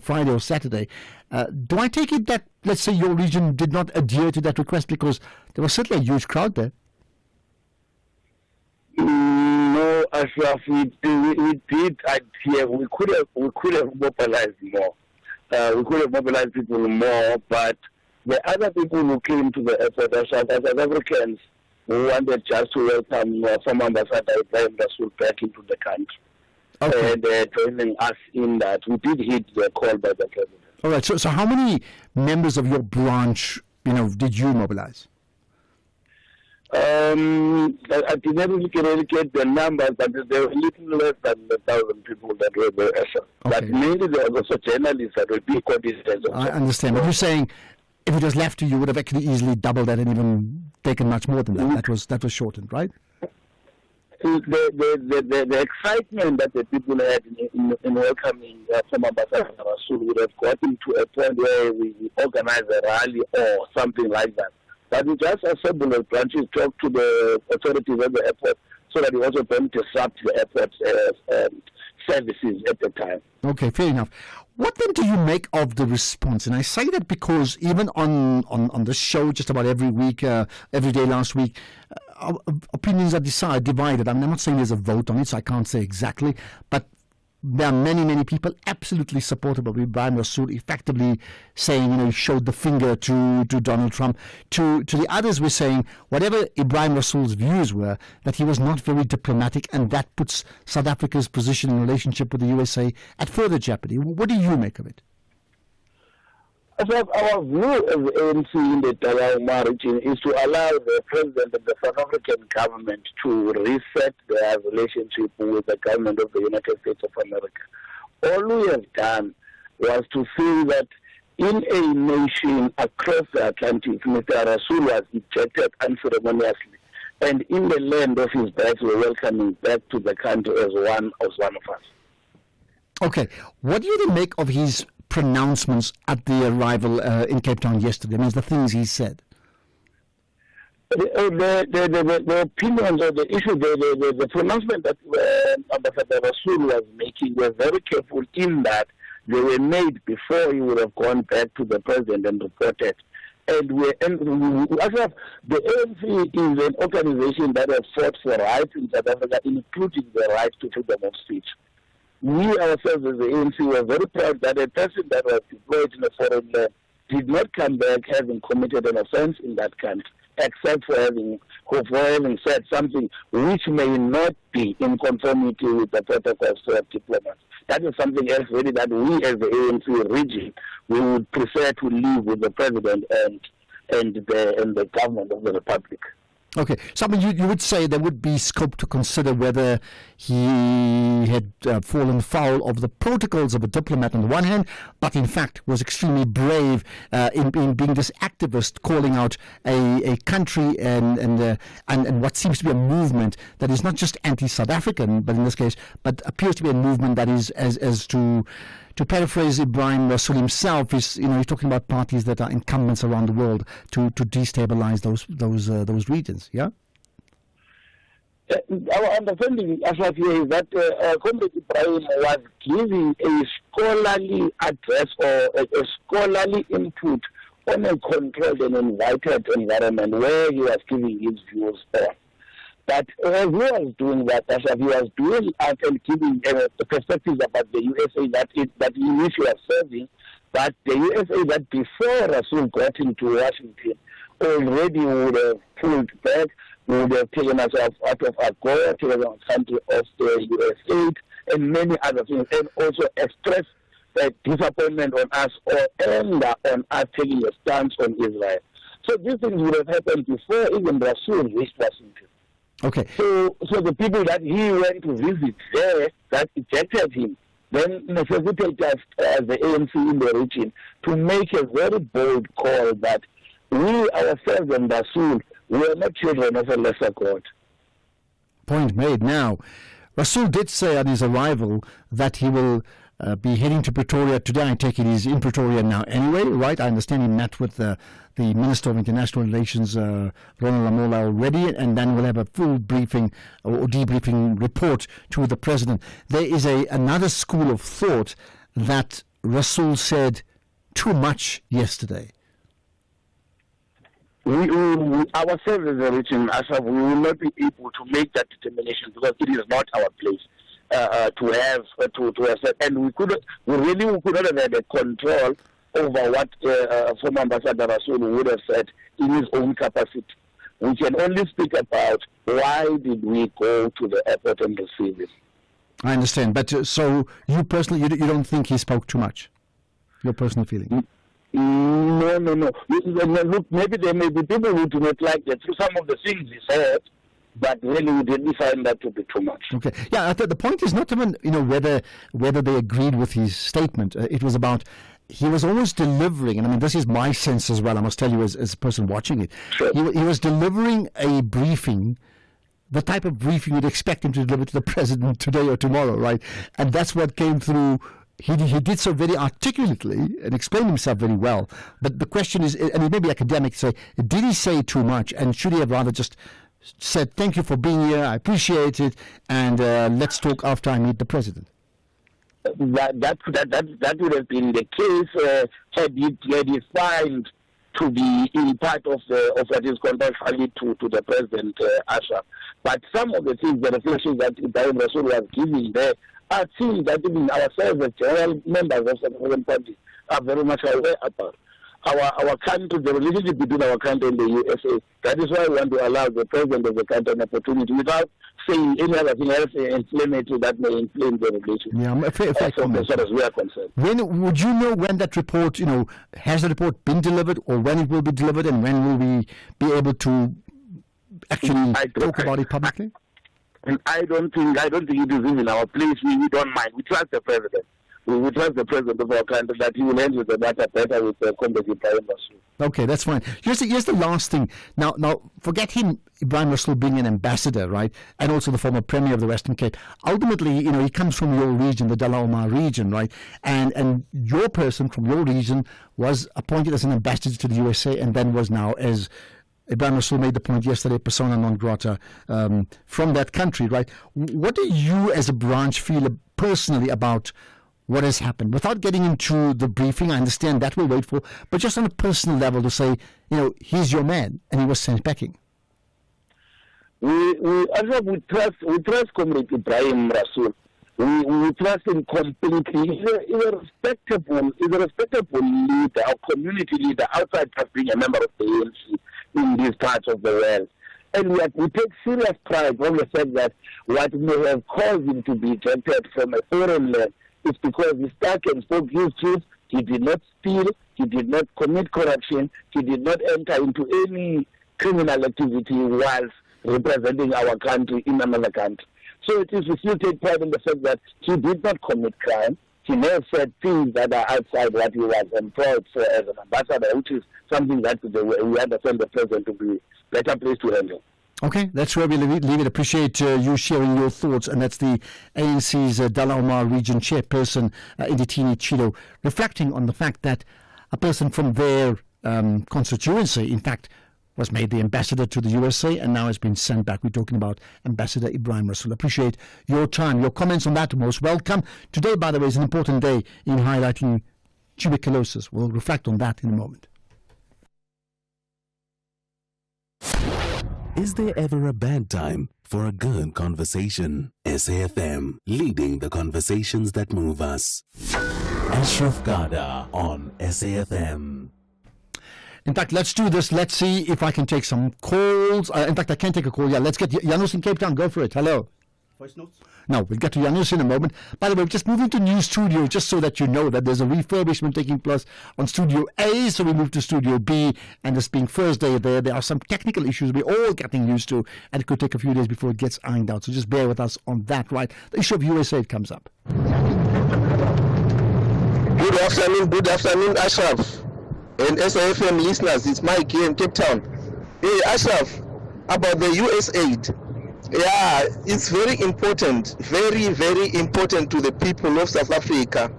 Friday or Saturday. Do I take it that, let's say, your region did not adhere to that request because there was certainly a huge crowd there? No, Ashraf, we did adhere. We could have mobilized more. We could have mobilized people more, but the other people who came to the airport, Ashraf, as South Africans, who wanted just to welcome former Ambassador Ibrahim Rasool back into the country. Okay. And joining us in that. We did hit the call by the president. All right. So how many members of your branch, did you mobilize? I did not really get the numbers, but there were little less than 1,000 people that were there. Okay. But mainly there was also journalists that were big contestants. I understand. But you're saying if it was left to you, would have actually easily doubled that and even taken much more than that. That was shortened, right? The excitement that the people had in welcoming former Ambassador Rasool would have gotten to a point where we organize a rally or something like that. But we just assemble the branches, talk to the authorities at the airport so that we also don't disrupt the airport services at the time. Okay, fair enough. What then do you make of the response? And I say that because even on the show just about every week, every day last week, opinions are divided. I mean, I'm not saying there's a vote on it, so I can't say exactly, but there are many people absolutely supportive of Ibrahim Rasool, effectively saying, he showed the finger to Donald Trump. To the others, we're saying whatever Ibrahim Rasool's views were, that he was not very diplomatic, and that puts South Africa's position in relationship with the USA at further jeopardy. What do you make of it? Our view as ANC in the Dayama region is to allow the president of the South African government to reset their relationship with the government of the United States of America. All we have done was to see that in a nation across the Atlantic, Mr. Rasool was ejected unceremoniously, and in the land of his birth, we're welcoming back to the country as one of us. Okay, what do you make of his pronouncements at the arrival in Cape Town yesterday? I mean, the things he said. The opinions or the issue, the pronouncement that Ambassador Rasool was making were very careful in that they were made before he would have gone back to the president and reported. And the ANC is an organization that has fought for rights in South Africa, including the right to freedom of speech. We ourselves as the ANC were very proud that a person that was deployed in a foreign land did not come back having committed an offense in that country, except for having said something which may not be in conformity with the protocols for diplomats. That is something else really that we as the ANC region, we would prefer to leave with the president and the government of the republic. Okay, so I mean, you would say there would be scope to consider whether he had fallen foul of the protocols of a diplomat on the one hand, but in fact was extremely brave in being this activist, calling out a country and what seems to be a movement that is not just anti-South African, but in this case, but appears to be a movement that is, as to paraphrase Ibrahim Rasool himself, is he's talking about parties that are incumbents around the world to destabilize those regions. Yeah. Our understanding, Ashraf, here is that Comrade Ibrahim was giving a scholarly address or a scholarly input on a controlled and invited environment where he was giving his views on. But as he was doing that, Ashraf, he was doing out and giving the perspectives about the USA that in which he was serving, but the USA that before Rasool got into Washington already would have pulled back, would have taken us out of AGOA, taken us country of the US aid, and many other things, and also expressed disappointment on us or anger on us taking a stance on Israel. So these things would have happened before even Rasool reached Washington. Okay. So the people that he went to visit there that ejected him then necessitated us as the ANC in the region to make a very bold call that we ourselves and Rasool, we are not children of a lesser God. Point made. Now, Rasool did say on his arrival that he will be heading to Pretoria today. I take it he's in Pretoria now anyway, right? I understand he met with the Minister of International Relations, Ronald Lamola, already, and then we'll have a full briefing or debriefing report to the President. There is another school of thought that Rasool said too much yesterday. We ourselves as a region, Ashraf, we will not be able to make that determination because it is not our place to have said, and we could not have had a control over what former Ambassador Rasool would have said in his own capacity. We can only speak about why did we go to the airport and receive him. I understand, but so you personally, you don't think he spoke too much? Your personal feeling? No. Look, maybe there may be people who do not like that. Some of the things he said, but really we didn't find that to be too much. Okay. Yeah, the point is not even whether they agreed with his statement. It was about he was always delivering, and I mean this is my sense as well, I must tell you as a person watching it. Sure. He was delivering a briefing, the type of briefing you'd expect him to deliver to the president today or tomorrow, right? And that's what came through. He did so very articulately and explained himself very well. But the question is, and it may be academic to say, did he say too much, and should he have rather just said, thank you for being here, I appreciate it, and let's talk after I meet the president? That would have been the case had he signed to be in part of his contractually to the president, Ashraf. But some of the things, the reflections that Ibrahim Rasool was giving there are things that even ourselves as general members of the Southern Party are very much aware about. Our country, the relationship between our country and the USA. That is why we want to allow the president of the country an opportunity without saying any other thing else inflammatory that may inflame the relationship. Yeah, fair comment. As we are concerned. When would you know when that report, has the report been delivered, or when it will be delivered, and when will we be able to actually talk about it publicly? And I don't think it is in our place. We don't mind. We trust the president. We trust the president of our country that he will handle the matter better with the Comrade Ibrahim Rasool. Okay, that's fine. Here's the last thing. Now, forget him, Ibrahim Rasool, being an ambassador, right? And also the former premier of the Western Cape. Ultimately, he comes from your region, the Dullah Omar region, right? And your person from your region was appointed as an ambassador to the USA, and then was now, as Ibrahim Rasool made the point yesterday, persona non grata from that country, right? What do you as a branch feel personally about what has happened? Without getting into the briefing, I understand that we'll wait for, but just on a personal level to say, he's your man, and he was sent packing. We trust Comrade Ibrahim Rasool. We trust him completely. He's a respectable leader, a community leader, outside just being a member of the ANC in these parts of the world. And we take serious pride on the fact that what may have caused him to be ejected from a foreign land is because he stuck and spoke his truth. He did not steal. He did not commit corruption. He did not enter into any criminal activity whilst representing our country in another country. So it is we still take pride in the fact that he did not commit crime. He never said things that are outside what he was employed for as an ambassador, which is something that we understand the president to be better place to handle. Okay, that's where we leave it. Appreciate you sharing your thoughts. And that's the ANC's Dullah Omar region chairperson, Inditini Chido, reflecting on the fact that a person from their constituency, in fact, was made the ambassador to the USA and now has been sent back. We're talking about Ambassador Ibrahim Rasool. Appreciate your time. Your comments on that are most welcome. Today, by the way, is an important day in highlighting tuberculosis. We'll reflect on that in a moment. Is there ever a bad time for a good conversation? SAFM, leading the conversations that move us. Ashraf Garda on SAFM. In fact, let's do this. Let's see if I can take some calls. In fact, I can take a call. Yeah, let's get Janus in Cape Town. Go for it. Hello. Voice notes? No, we'll get to Janus in a moment. By the way, we're just moving to new studio, just so that you know that there's a refurbishment taking place on Studio A, so we move to Studio B, and this being Thursday there are some technical issues we're all getting used to, and it could take a few days before it gets ironed out, so just bear with us on that, right? The issue of USAID comes up. Good afternoon, Ashraf, and SAFM listeners. It's Mike here in Cape Town. Hey, Ashraf, about the USAID. Yeah, it's very important, very, very important to the people of South Africa.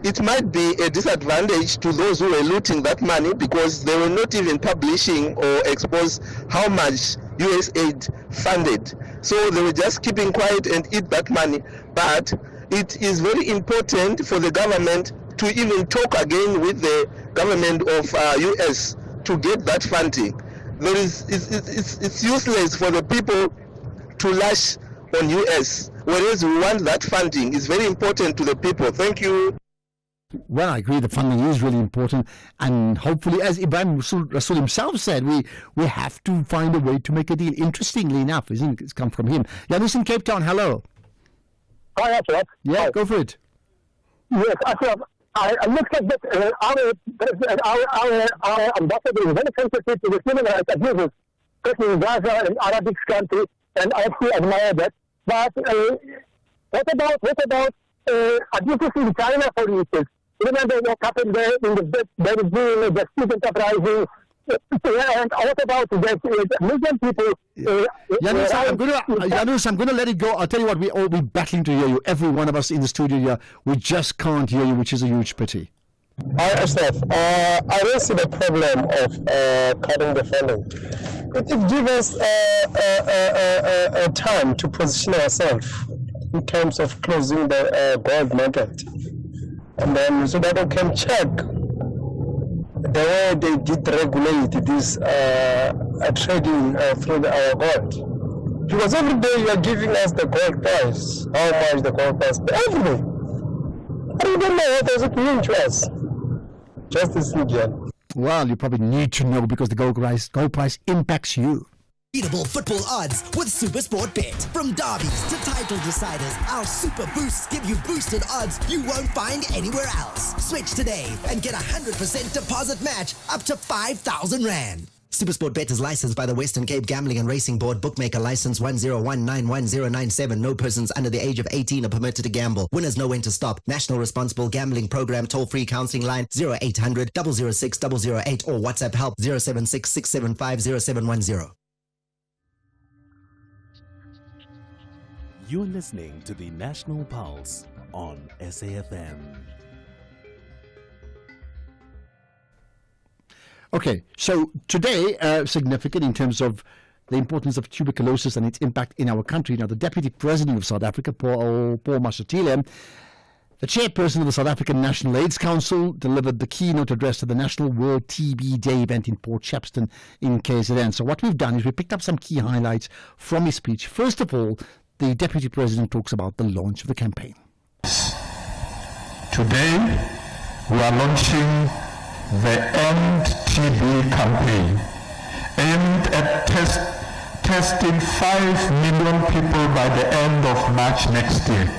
It might be a disadvantage to those who were looting that money because they were not even publishing or expose how much USAID funded. So they were just keeping quiet and eat that money. But it is very important for the government to even talk again with the government of US to get that funding. It's useless for the people to lash on US, whereas we want that funding. It's very important to the people. Thank you. Well, I agree. The funding is really important, and hopefully, as Ibrahim Rasool himself said, we have to find a way to make a deal. Interestingly enough, isn't it? It's come from him. Janus in Cape Town. Hello. Hi, Ashraf. Yeah, Hi. Go for it. Yes, Ashraf. I looked at that. Our ambassador is very sensitive to the human rights abuses, especially in Gaza and Arabic countries. And I actually admire that. But what about abuses in China, for instance? Remember what happened there in the Beijing, the student uprising? And what about the Muslim people? Janus, I'm going to let it go. I'll tell you what, we all be battling to hear you. Every one of us in the studio here, we just can't hear you, which is a huge pity. Hi, Ashraf. I don't see the problem of cutting the funding. It gives us a time to position ourselves in terms of closing the gold market, and then so that we can check the way they did regulate this trading through our gold. Because every day you are giving us the gold price. How much the gold price? Every day. I don't know what does it mean to us. Just this weekend. Well, you probably need to know because the gold price impacts you. Beatable football odds with SuperSport Bet. From derbies to title deciders, our Super Boosts give you boosted odds you won't find anywhere else. Switch today and get a 100% deposit match up to 5,000 Rand. SuperSport Bet is licensed by the Western Cape Gambling and Racing Board. Bookmaker license 101911097. No persons under the age of 18 are permitted to gamble. Winners know when to stop. National Responsible Gambling Program toll-free counseling line 0800 006 008 or WhatsApp help 076 675 0710. You're listening to the National Pulse on SAFM. Okay, so today, significant in terms of the importance of tuberculosis and its impact in our country. Now, the Deputy President of South Africa, Paul Mashatile, the chairperson of the South African National AIDS Council, delivered the keynote address to the National World TB Day event in Port Shepstone in KZN. So what we've done is we picked up some key highlights from his speech. First of all, the Deputy President talks about the launch of the campaign. Today, we are launching the End TB campaign, aimed at testing 5 million people by the end of March next year,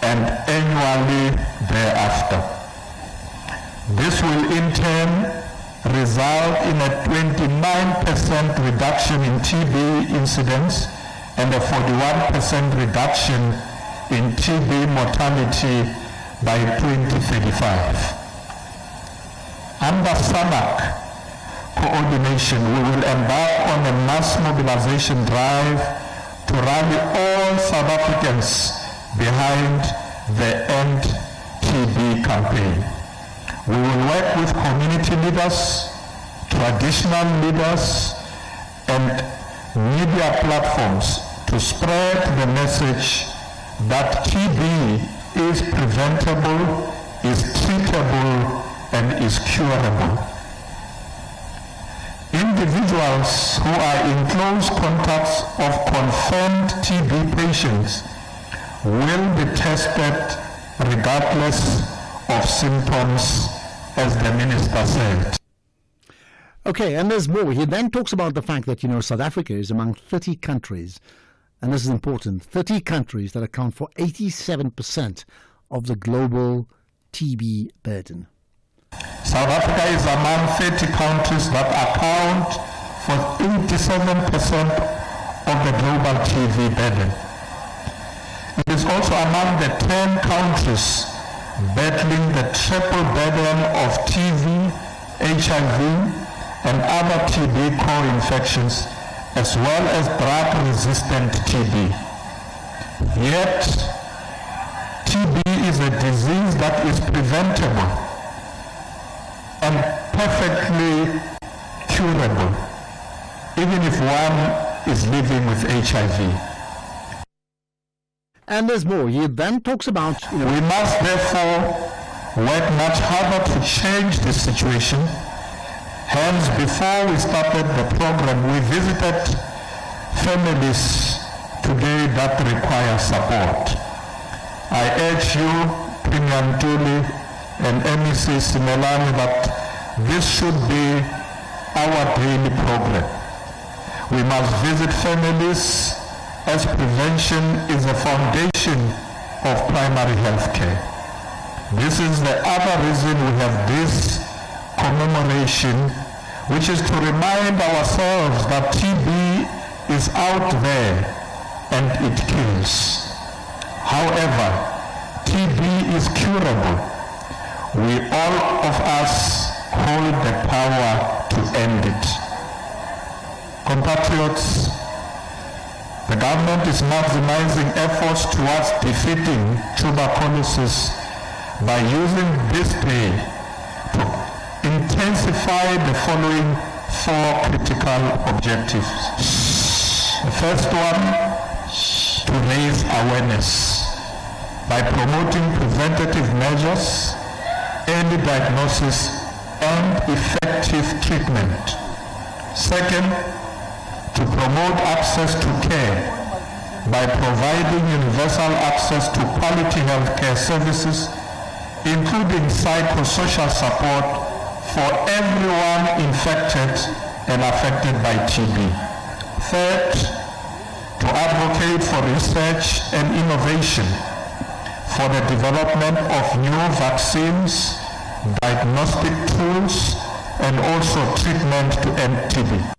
and annually thereafter. This will in turn result in a 29% reduction in TB incidence and a 41% reduction in TB mortality by 2035. Under SANAC coordination, we will embark on a mass mobilization drive to rally all South Africans behind the End TB campaign. We will work with community leaders, traditional leaders, and media platforms to spread the message that TB is preventable, is treatable, and is curable. Individuals who are in close contact of confirmed TB patients will be tested regardless of symptoms, as the minister said. Okay, and there's more. He then talks about the fact that, South Africa is among 30 countries, and this is important, 30 countries that account for 87% of the global TB burden. South Africa is among 30 countries that account for 87% of the global TB burden. It is also among the 10 countries battling the triple burden of TB, HIV, and other TB co-infections, as well as drug-resistant TB. Yet, TB is a disease that is preventable and perfectly curable, even if one is living with HIV. And there's more. He then talks about... We must therefore work much harder to change this situation. Hence, before we started the program, we visited families today that require support. I urge you, Premier Ntuli and MEC Simelane, that this should be our daily program. We must visit families, as prevention is a foundation of primary health care. This is the other reason we have this commemoration, which is to remind ourselves that TB is out there and it kills. However, TB is curable. We all of us hold the power to end it. Compatriots, the government is maximizing efforts towards defeating tuberculosis by using this day to intensify the following 4 critical objectives. The first one, to raise awareness by promoting preventative measures, early diagnosis, and effective treatment. Second, to promote access to care by providing universal access to quality healthcare services, including psychosocial support for everyone infected and affected by TB. Third, to advocate for research and innovation for the development of new vaccines, diagnostic tools, and also treatment to end TB.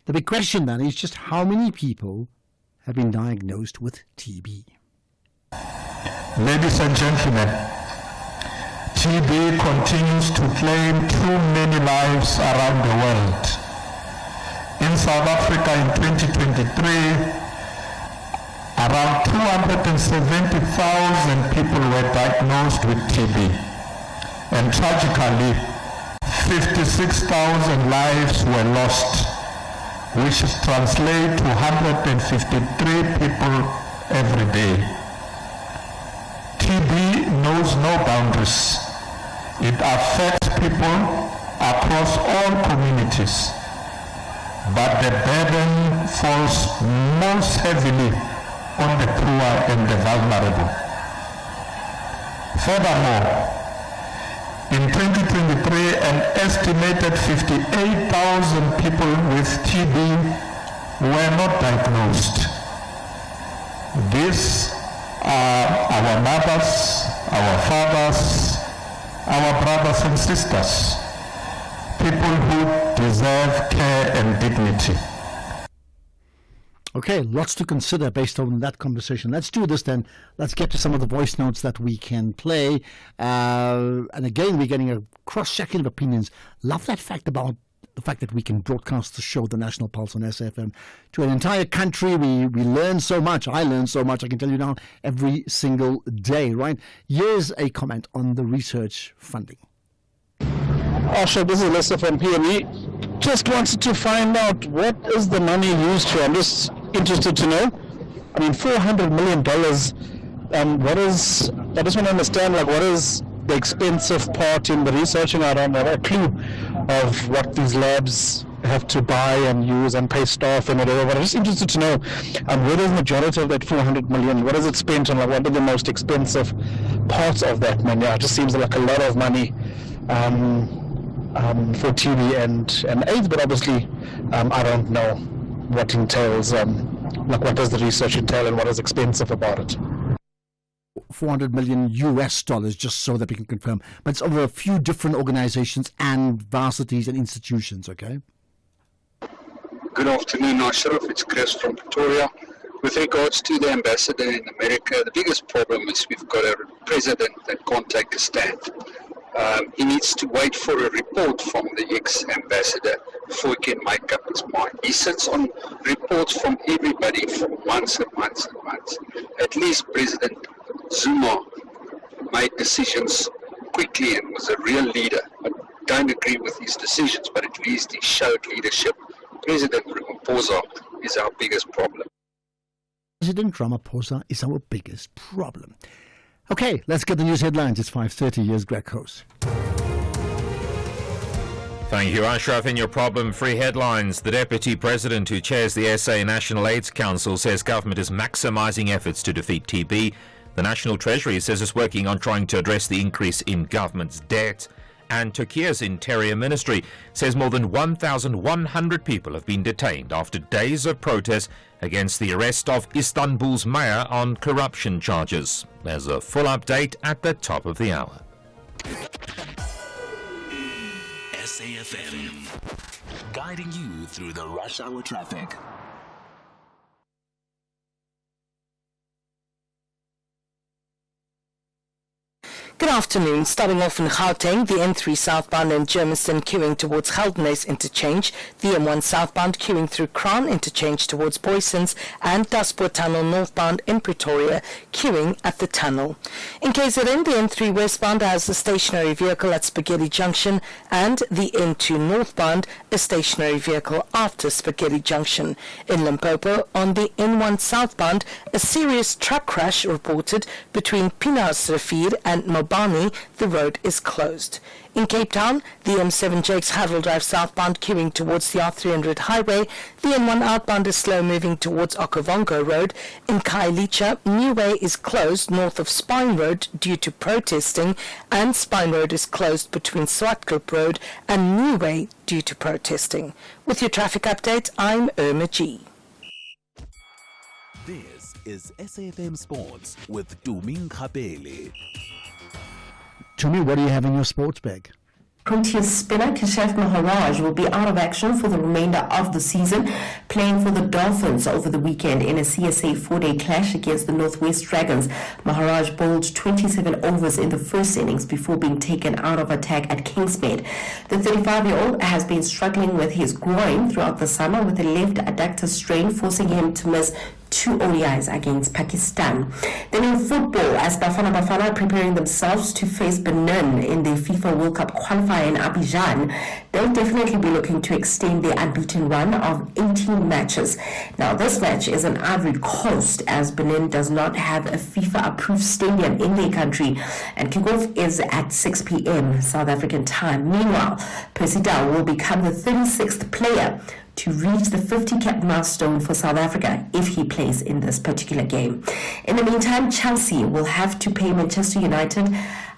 The big question then is just how many people have been diagnosed with TB? Ladies and gentlemen, TB continues to claim too many lives around the world. In South Africa in 2023, around 270,000 people were diagnosed with TB. And tragically, 56,000 lives were lost, which translates to 153 people every day. TB knows no boundaries. It affects people across all communities, but the burden falls most heavily on the poor and the vulnerable. Furthermore, in 2023, an estimated 58,000 people with TB were not diagnosed. These are our mothers, our fathers, our brothers and sisters, people who deserve care and dignity. Okay, lots to consider based on that conversation. Let's do this then. Let's get to some of the voice notes that we can play. And again, we're getting a cross-checking of opinions. Love that fact about the fact that we can broadcast the show, The National Pulse on SAFM, to an entire country. We learn so much. I learn so much. I can tell you now every single day, right? Here's a comment on the research funding. Asha, this is Lester from PME. Just wanted to find out what is the money used for. I'm just interested to know. I mean, $400 million. What is? I just want to understand, like, what is the expensive part in the researching? I don't have a clue of what these labs have to buy and use and pay staff and whatever. But I'm just interested to know, where is the majority of that $400 million? What is it spent on? Like, what are the most expensive parts of that money? It just seems like a lot of money. For TB and AIDS, but obviously I don't know what entails, like what does the research entail and what is expensive about it. $400 million US, just so that we can confirm. But it's over a few different organizations and varsities and institutions, okay? Good afternoon, Ashraf. It's Chris from Pretoria. With regards to the ambassador in America, the biggest problem is we've got a president that can't take a stand. He needs to wait for a report from the ex-ambassador before he can make up his mind. He sits on reports from everybody for months and months and months. At least President Zuma made decisions quickly and was a real leader. I don't agree with his decisions, but at least he showed leadership. President Ramaphosa is our biggest problem. President Ramaphosa is our biggest problem. Okay, let's get the news headlines. It's 5:30. Here's Greg Host. Thank you, Ashraf. In your problem-free headlines, the Deputy President who chairs the SA National AIDS Council says government is maximising efforts to defeat TB. The National Treasury says it's working on trying to address the increase in government's debt. And Turkey's Interior Ministry says more than 1,100 people have been detained after days of protest against the arrest of Istanbul's mayor on corruption charges. There's a full update at the top of the hour. SAFM, guiding you through the rush hour traffic. Good afternoon. Starting off in Gauteng, the N3 southbound in Germiston queuing towards Geldenhuys interchange, the M1 southbound queuing through Crown interchange towards Boysons, and Daspoort Tunnel northbound in Pretoria queuing at the tunnel. In KZN, the N3 westbound has a stationary vehicle at Spaghetti Junction, and the N2 northbound a stationary vehicle after Spaghetti Junction. In Limpopo, on the N1 southbound, a serious truck crash reported between Pinas Rivier and Mabula Bongani, the road is closed. In Cape Town, the M7 Jakes Haddle Drive southbound queuing towards the R300 highway. The N1 outbound is slow moving towards Okavango Road. In Khayelitsha, New Way is closed north of Spine Road due to protesting, and Spine Road is closed between Swartklip Road and New Way due to protesting. With your traffic update, I'm Irma G. This is SAFM Sports with Tumi Nkgapele. Tumi, what do you have in your sports bag? Proteas spinner Keshav Maharaj will be out of action for the remainder of the season, playing for the Dolphins over the weekend in a CSA 4-day clash against the Northwest Dragons. Maharaj bowled 27 overs in the first innings before being taken out of attack at Kingsmead. The 35-year-old has been struggling with his groin throughout the summer, with a left adductor strain forcing him to miss 2 ODIs against Pakistan. Then in football, as Bafana Bafana are preparing themselves to face Benin in the FIFA World Cup qualifier in Abidjan, they'll definitely be looking to extend their unbeaten run of 18 matches. Now, this match is in Ivory Coast, as Benin does not have a FIFA-approved stadium in their country, and kickoff is at 6 p.m. South African time. Meanwhile, Percy Tau will become the 36th player to reach the 50-cap milestone for South Africa if he plays in this particular game. In the meantime, Chelsea will have to pay Manchester United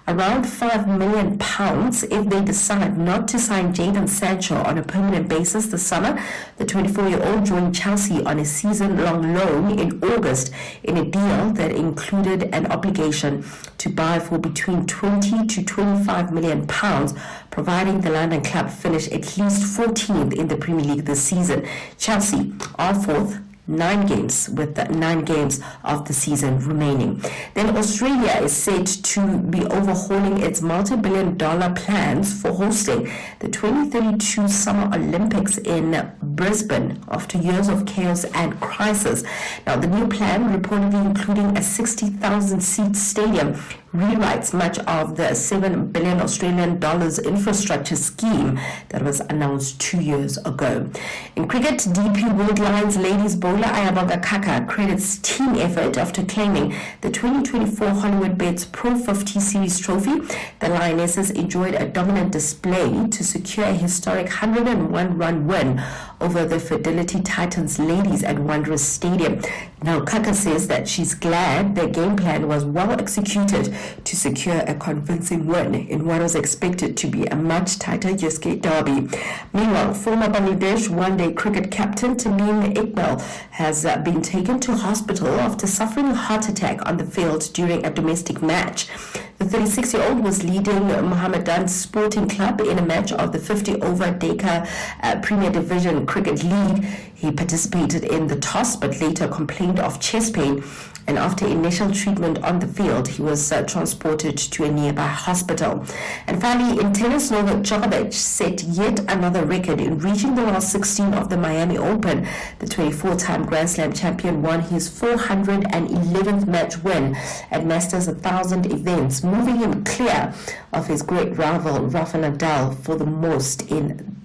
around £5 million if they decide not to sign Jadon Sancho on a permanent basis this summer. The 24-year-old joined Chelsea on a season-long loan in August in a deal that included an obligation to buy for between 20 to 25 million pounds, providing the London club finish at least 14th in the Premier League this season. Chelsea are fourth, 9 games, with 9 games of the season remaining. Then Australia is said to be overhauling its multi-billion-dollar plans for hosting the 2032 Summer Olympics in Brisbane after years of chaos and crisis. Now, the new plan, reportedly including a 60,000-seat stadium, rewrites much of the $7 billion Australian dollars infrastructure scheme that was announced 2 years ago. In cricket, DP World Lions ladies bowler Ayabonga Kaka credits team effort after claiming the 2024 Hollywood Bets Pro 50 Series trophy. The Lionesses enjoyed a dominant display to secure a historic 101-run win over the Fidelity Titans ladies at Wanderers Stadium. Now, Kaka says that she's glad their game plan was well executed to secure a convincing win in what was expected to be a much tighter Yusuke derby. Meanwhile, former Bangladesh one-day cricket captain Tamim Iqbal has been taken to hospital after suffering a heart attack on the field during a domestic match. The 36-year-old was leading Mohammedan Sporting Club in a match of the 50-over Decca Premier Division Cricket League. He participated in the toss but later complained of chest pain, and after initial treatment on the field, he was transported to a nearby hospital. And finally, in tennis, Novak Djokovic set yet another record in reaching the last 16 of the Miami Open. The 24-time Grand Slam champion won his 411th match win at Masters 1000 events, moving him clear of his great rival Rafa Nadal for the most in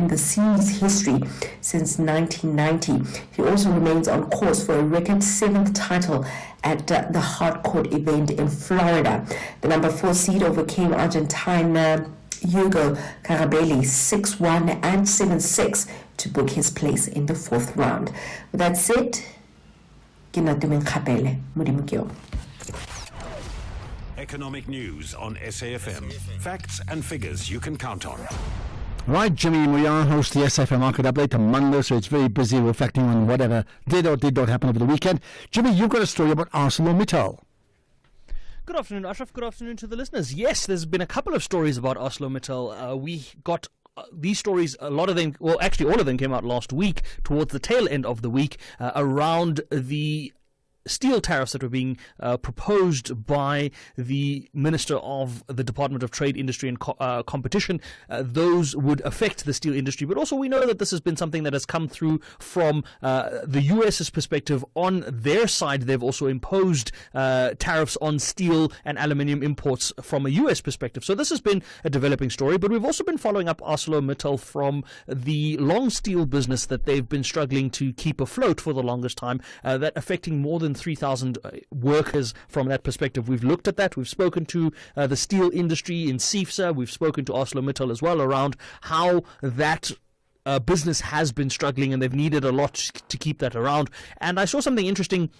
the series history since 1990. He also remains on course for a record 7th title at the hardcourt event in Florida. The number 4 seed overcame Argentine Hugo Carabelli 6-1 and 7-6 to book his place in the 4th round. With that said, ke nna Tumi Nkgapele, Modimo ke yo. Economic news on SAFM. Facts and figures you can count on. Right, Jimmy, we are host the SAFM Market Update on Monday, so it's very busy reflecting on whatever did or did not happen over the weekend. Jimmy, you've got a story about ArcelorMittal. Good afternoon, Ashraf. Good afternoon to the listeners. Yes, there's been a couple of stories about ArcelorMittal. We got these stories, a lot of them, well, actually all of them came out last week, towards the tail end of the week, around the steel tariffs that were being proposed by the Minister of the Department of Trade, Industry and Competition. Those would affect the steel industry. But also we know that this has been something that has come through from the US's perspective. On their side, they've also imposed tariffs on steel and aluminium imports from a US perspective. So this has been a developing story. But we've also been following up ArcelorMittal from the long steel business that they've been struggling to keep afloat for the longest time, that affecting more than 3,000 workers from that perspective. We've looked at that. We've spoken to the steel industry in CIFSA. We've spoken to ArcelorMittal as well around how that business has been struggling, and they've needed a lot to keep that around. And I saw something interesting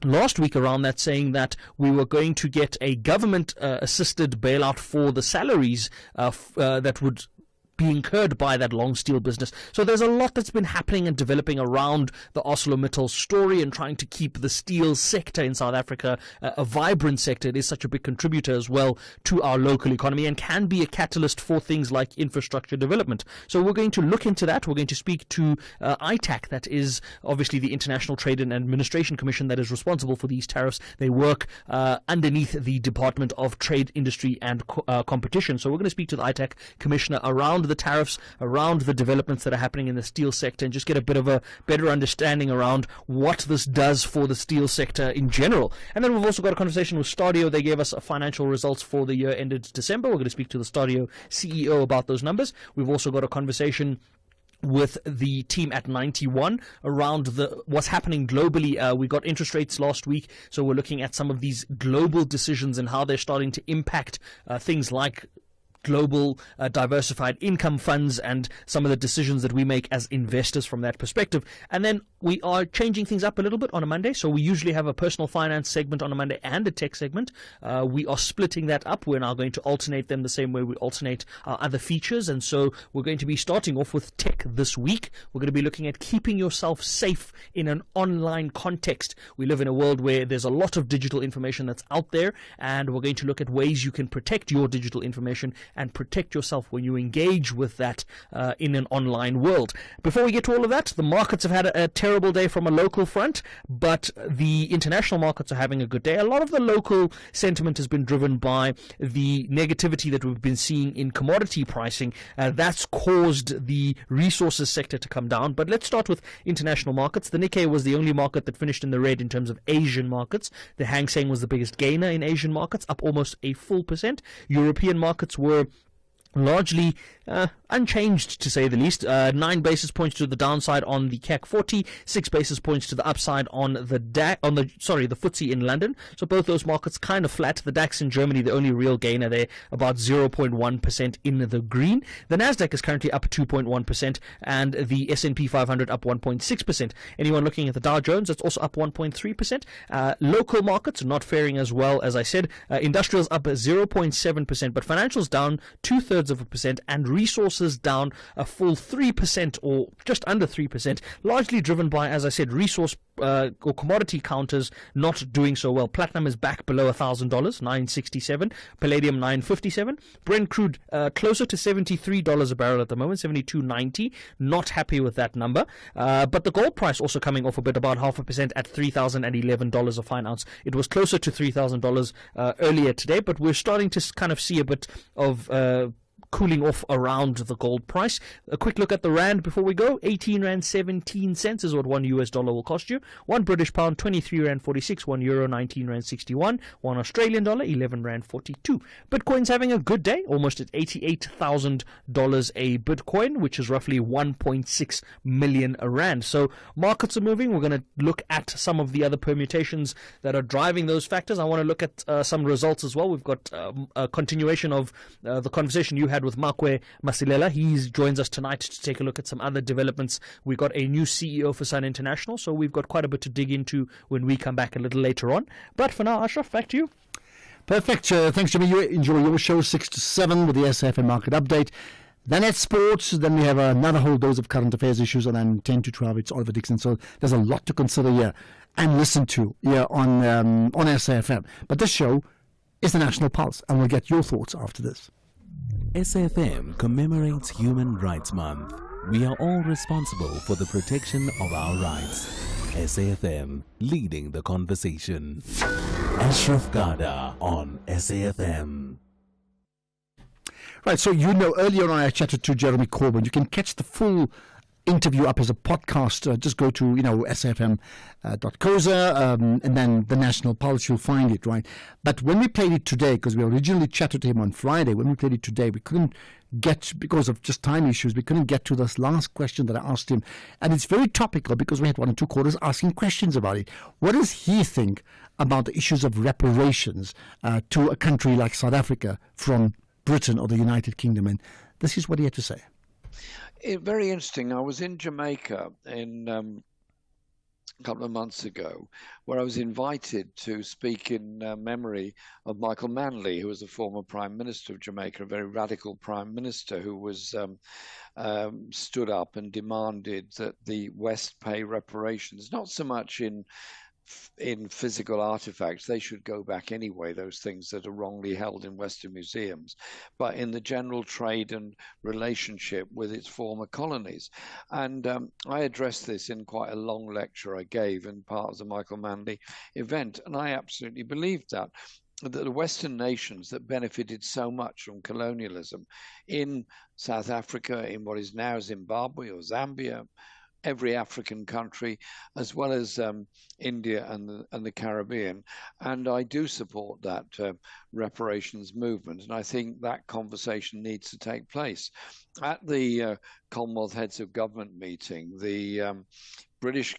last week around that, saying that we were going to get a government assisted bailout for the salaries that would be incurred by that long steel business. So there's a lot that's been happening and developing around the ArcelorMittal story and trying to keep the steel sector in South Africa a vibrant sector. It is such a big contributor as well to our local economy and can be a catalyst for things like infrastructure development. So we're going to look into that. We're going to speak to ITAC, that is obviously the International Trade and Administration Commission that is responsible for these tariffs. They work underneath the Department of Trade, Industry and Competition. So we're going to speak to the ITAC Commissioner around the tariffs, around the developments that are happening in the steel sector, and just get a bit of a better understanding around what this does for the steel sector in general. And then we've also got a conversation with Stadio. They gave us financial results for the year ended December. We're going to speak to the Stadio CEO about those numbers. We've also got a conversation with the team at 91 around what's happening globally. We got interest rates last week, so we're looking at some of these global decisions and how they're starting to impact things like global diversified income funds and some of the decisions that we make as investors from that perspective. And then we are changing things up a little bit on a Monday. So we usually have a personal finance segment on a Monday and a tech segment. We are splitting that up. We're now going to alternate them the same way we alternate our other features. And so we're going to be starting off with tech this week. We're going to be looking at keeping yourself safe in an online context. We live in a world where there's a lot of digital information that's out there, and we're going to look at ways you can protect your digital information and protect yourself when you engage with that in an online world. Before we get to all of that, the markets have had a terrible day from a local front, but the international markets are having a good day. A lot of the local sentiment has been driven by the negativity that we've been seeing in commodity pricing. That's caused the resources sector to come down. But let's start with international markets. The Nikkei was the only market that finished in the red in terms of Asian markets. The Hang Seng was the biggest gainer in Asian markets, up almost a full %. European markets were largely unchanged, to say the least. 9 basis points to the downside on the CAC 40, 6 basis points to the upside on the FTSE in London. So both those markets kind of flat. The DAX in Germany, the only real gainer there, about 0.1% in the green. The Nasdaq is currently up 2.1%, and the S&P 500 up 1.6%. Anyone looking at the Dow Jones, it's also up 1.3%. Local markets not faring as well, as I said. Industrials up 0.7%, but financials down 0.2%, and resources down a full 3%, or just under 3%, largely driven by, as I said, resource or commodity counters not doing so well. Platinum is back below $1,000, $967. Palladium $957. Brent crude closer to $73 a barrel at the moment, $72.90. Not happy with that number. But the gold price also coming off a bit, about 0.5% at $3,011 a fine ounce. It was closer to $3,000 earlier today, but we're starting to kind of see a bit of cooling off around the gold price. A quick look at the rand before we go. 18 rand 17 cents is what $1 will cost you. 1 British pound 23 rand 46. 1 euro 19 rand 61. 1 Australian dollar 11 rand 42. Bitcoin's having a good day, almost at $88,000 a Bitcoin, which is roughly 1.6 million rand. So markets are moving. We're going to look at some of the other permutations that are driving those factors. I want to look at some results as well. We've got a continuation of the conversation you had with Makwe Masilela. He joins us tonight to take a look at some other developments. We got a new CEO for Sun International, so we've got quite a bit to dig into when we come back a little later on. But for now, Ashraf, back to you. Perfect. Thanks, Jimmy. You enjoy your show 6 to 7 with the SAFM Market Update. Then at sports, then we have another whole dose of current affairs issues, and then 10 to 12, it's Oliver Dixon. So there's a lot to consider here and listen to here on SAFM. But this show is the National Pulse, and we'll get your thoughts after this. SAFM commemorates Human Rights Month. We are all responsible for the protection of our rights. SAFM, leading the conversation. Ashraf Garda on SAFM. Right, so earlier on I chatted to Jeremy Corbyn. You can catch the full interview up as a podcast. Just go to, SAFM.coza and then the National Pulse, you'll find it, right? But when we played it today, because we originally chatted to him on Friday, when we played it today, we couldn't get, because of just time issues, we couldn't get to this last question that I asked him. And it's very topical because we had one or two callers asking questions about it. What does he think about the issues of reparations to a country like South Africa from Britain or the United Kingdom? And this is what he had to say. Very interesting. I was in Jamaica a couple of months ago, where I was invited to speak in memory of Michael Manley, who was the former Prime Minister of Jamaica, a very radical Prime Minister who was stood up and demanded that the West pay reparations, not so much in physical artifacts. They should go back anyway, those things that are wrongly held in Western museums, but in the general trade and relationship with its former colonies. And I addressed this in quite a long lecture I gave in part of the Michael Manley event, and I absolutely believed that the Western nations that benefited so much from colonialism in South Africa, in what is now Zimbabwe or Zambia, every African country, as well as India and the Caribbean. And I do support that reparations movement. And I think that conversation needs to take place. At the Commonwealth Heads of Government meeting, the British,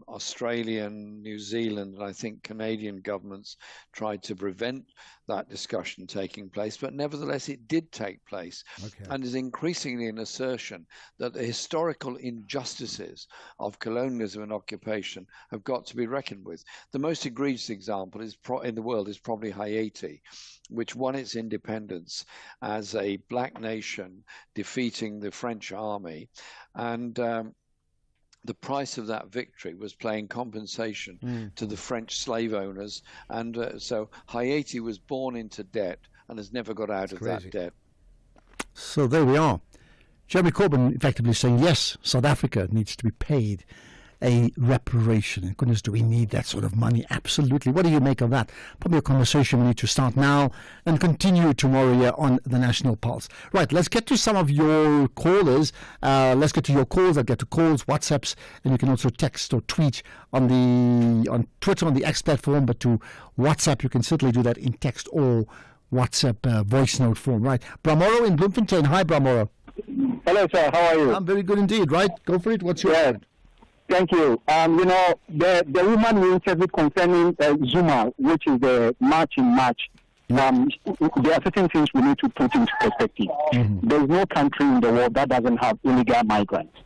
Australian, New Zealand, and I think Canadian governments tried to prevent that discussion taking place, but nevertheless it did take place, and is increasingly an assertion that the historical injustices of colonialism and occupation have got to be reckoned with. The most egregious example in the world is probably Haiti, which won its independence as a black nation, defeating the French army, and the price of that victory was paying compensation to the French slave owners. And so Haiti was born into debt and has never got out of that debt. So there we are. Jeremy Corbyn effectively saying, yes, South Africa needs to be paid a reparation. And goodness, do we need that sort of money? Absolutely. What do you make of that? Probably a conversation we need to start now and continue tomorrow here on the National Pulse. Right, let's get to some of your callers. Let's get to your calls. I'll get to calls, WhatsApps, and you can also text or tweet on Twitter, on the X platform, but to WhatsApp, you can certainly do that in text or WhatsApp voice note form. Right. Bramoro in Bloemfontein. Hi, Bramoro. Hello, sir. How are you? I'm very good indeed. Right. Go for it. What's your word? Thank you. The woman we interviewed concerning Zuma, which is the march in March, there are certain things we need to put into perspective. There's no country in the world that doesn't have illegal migrants.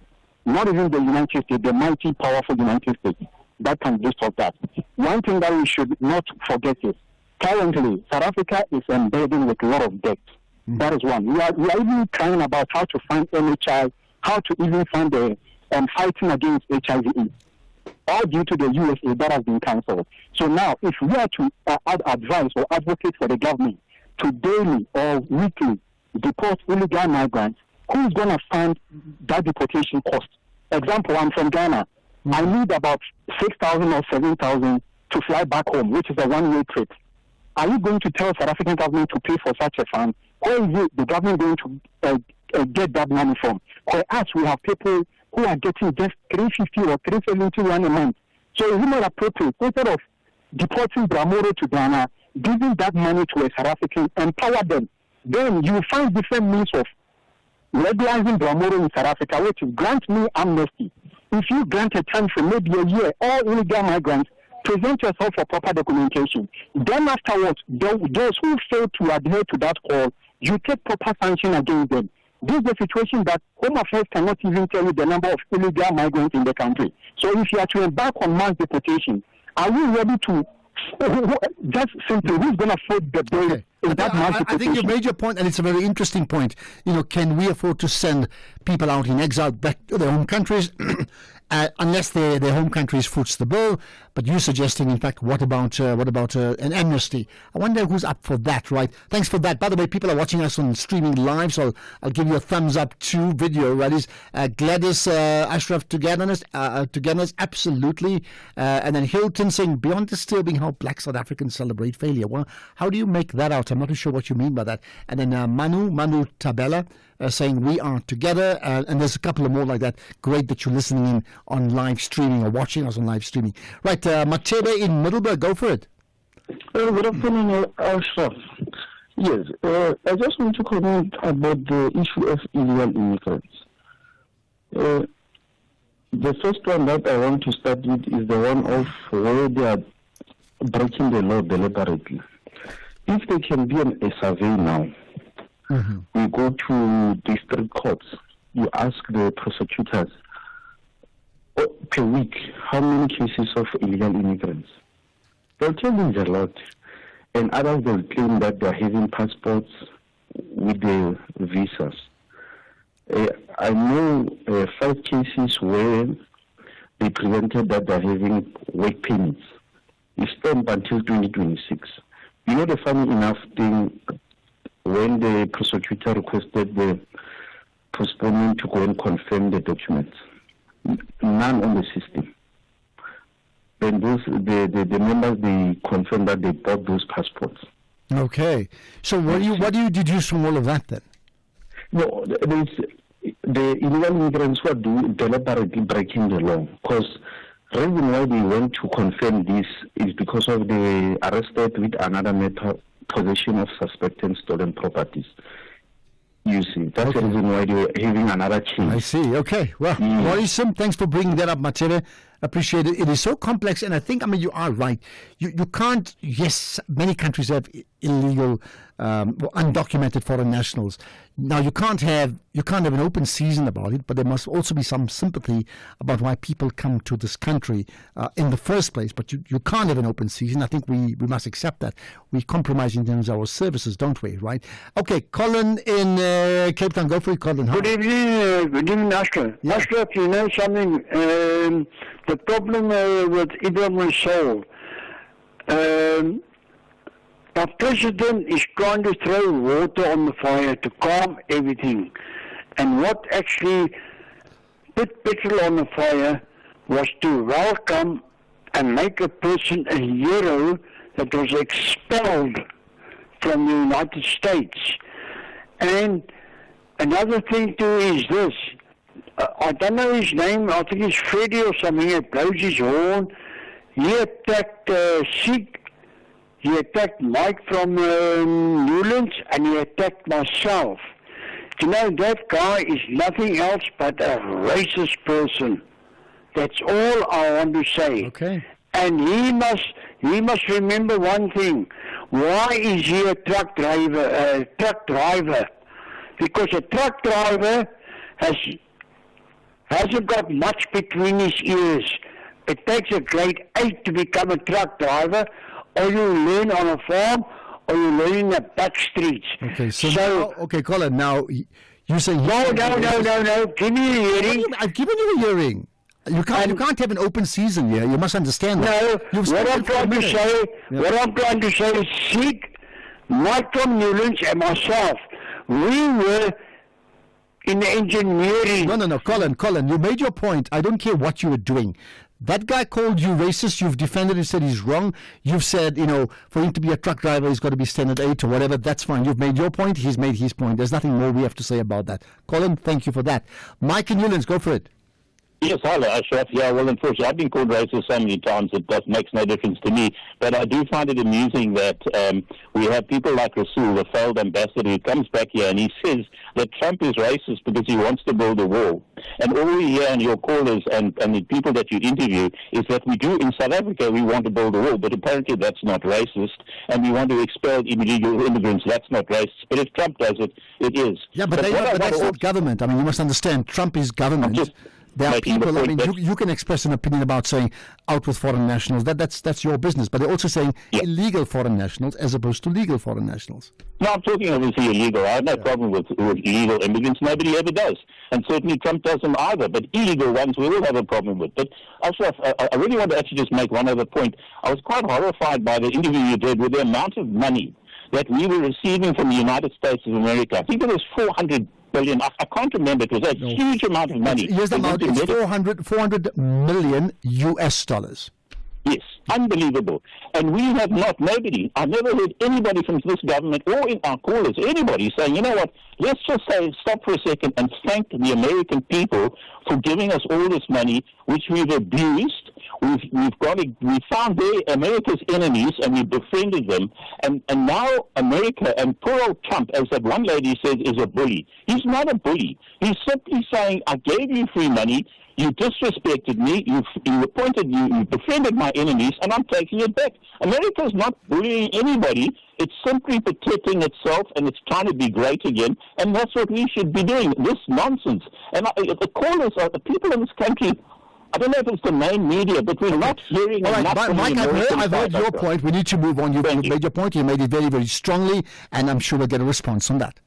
Not even the United States, the mighty, powerful United States, that can just stop that. One thing that we should not forget is, currently, South Africa is embedded with a lot of debt. That is one. We are even crying about how to find NHI, how to even find the fighting against HIV/AIDS, all due to the USA that has been cancelled. So now, if we are to advise or advocate for the government to daily or weekly deport illegal migrants, who is going to fund that deportation cost? Example, I'm from Ghana. I need about 6,000 or 7,000 to fly back home, which is a one-way trip. Are you going to tell South African government to pay for such a fund? Where is the government going to get that money from? Whereas we have people who are getting just 350 or 371 a month. So is it not appropriate, instead of deporting Bramoro to Ghana, giving that money to a South African, empower them? Then you will find different means of legalizing Bramoro in South Africa, which is grant me amnesty. If you grant a time for maybe a year, all illegal migrants, present yourself for proper documentation. Then afterwards, those who fail to adhere to that call, you take proper sanction against them. This is the situation that Home Affairs cannot even tell you the number of illegal migrants in the country. So if you are to embark on mass deportation, are we ready to just simply, who's going to foot the bill in that mass deportation? I think you've made your point, and it's a very interesting point. Can we afford to send people out in exile back to their home countries? Unless their home countries foots the bill, but you're suggesting, in fact, what about an amnesty? I wonder who's up for that, right? Thanks for that. By the way, people are watching us on streaming live, so I'll give you a thumbs up to video. Right? Is Gladys Ashraf togetherness, absolutely, and then Hilton saying beyond disturbing how Black South Africans celebrate failure. Well, how do you make that out? I'm not too sure what you mean by that. And then Manu Tabella saying we are together. And there's a couple of more like that. Great that you're listening in on live streaming or watching us on live streaming. Right, Matebe in Middleburg, go for it. Good afternoon, Ashraf. Yes, I just want to comment about the issue of illegal immigrants. The first one that I want to start with is the one of where they are breaking the law deliberately. If they can be on a survey now, we go to district courts, you ask the prosecutors per week how many cases of illegal immigrants. They'll tell you it's a lot. And others will claim that they're having passports with the visas. I know 5 cases where they presented that they're having work permits. It's stamped until 2026. You know the funny enough thing, when the prosecutor requested the postponement to go and confirm the documents, none on the system. Then the members, they confirmed that they bought those passports. Okay. So what do you deduce from all of that then? No, the illegal immigrants who are deliberately breaking the law. Because the reason why they went to confirm this is because of the arrested with another matter, possession of suspected stolen properties. You see, that's the reason why they're having another change. I see. Okay. Well, worrisome. Thanks for bringing that up, Matebe. Appreciate it. It is so complex, and I think, you are right. You can't, yes, many countries have illegal, undocumented foreign nationals. Now, you can't have an open season about it, but there must also be some sympathy about why people come to this country in the first place. But you can't have an open season. I think we must accept that. We compromise in terms of our services, don't we, right? Okay, Colin in Cape Town. Go for it, Colin. Good evening, Ashraf. Yeah. Ashraf, you know something? The problem with Ibrahim Rasool, our president is trying to throw water on the fire to calm everything. And what actually put petrol on the fire was to welcome and make a person a hero that was expelled from the United States. And another thing too is this. I don't know his name, I think it's Freddie or something, he blows his horn. He attacked Sikh, he attacked Mike from Newlands, and he attacked myself. You know, that guy is nothing else but a racist person. That's all I want to say. Okay. And he must remember one thing. Why is he a truck driver? Because a truck driver hasn't got much between his ears. It takes a grade 8 to become a truck driver, or you learn on a farm, or you learn in the back streets. Okay, so now, Colin, now you say... No, give me a hearing. I've given you a hearing. You can't have an open season here. You must understand that. No, what I'm trying to say is Sikh, Mike from Newlands, and myself, we were in engineering. No, Colin, you made your point. I don't care what you were doing. That guy called you racist. You've defended and said he's wrong. You've said, for him to be a truck driver, he's got to be standard 8 or whatever. That's fine. You've made your point. He's made his point. There's nothing more we have to say about that. Colin, thank you for that. Mike in Newlands, go for it. Yes, hello, Ashraf. Yeah, well, unfortunately, I've been called racist so many times it makes no difference to me. But I do find it amusing that we have people like Rasool, the failed ambassador, who comes back here and he says that Trump is racist because he wants to build a wall. And all we hear in your callers and the people that you interview is that we do in South Africa, we want to build a wall, but apparently that's not racist. And we want to expel illegal immigrants. That's not racist. But if Trump does it, it is. Yeah, but that's not government. I mean, you must understand, Trump is government. There are people, you can express an opinion about saying out with foreign nationals. That's your business. But they're also saying illegal foreign nationals as opposed to legal foreign nationals. No, I'm talking obviously illegal. I have no problem with illegal immigrants. Nobody ever does. And certainly Trump doesn't either. But illegal ones we will have a problem with. But Ashraf, I really want to actually just make one other point. I was quite horrified by the interview you did with the amount of money that we were receiving from the United States of America. I think it was $400 billion. I can't remember. It was a huge amount of money. Here's the amount. It's $400 million US dollars. Yes. Unbelievable. And we have not, nobody, I've never heard anybody from this government or in our callers, anybody saying, you know what, let's just say, stop for a second and thank the American people for giving us all this money, which we've abused. We found America's enemies and we befriended them. And now America and poor old Trump, as that one lady said, is a bully. He's not a bully. He's simply saying, I gave you free money. You disrespected me, you befriended my enemies, and I'm taking it back. America is not bullying anybody. It's simply protecting itself, and it's trying to be great again, and that's what we should be doing, this nonsense. And the callers are the people in this country. I don't know if it's the main media, but we're not hearing All right, enough from Mike, the I've heard your point. We need to move on. You've made your point. You made it very, very strongly, and I'm sure we'll get a response on that.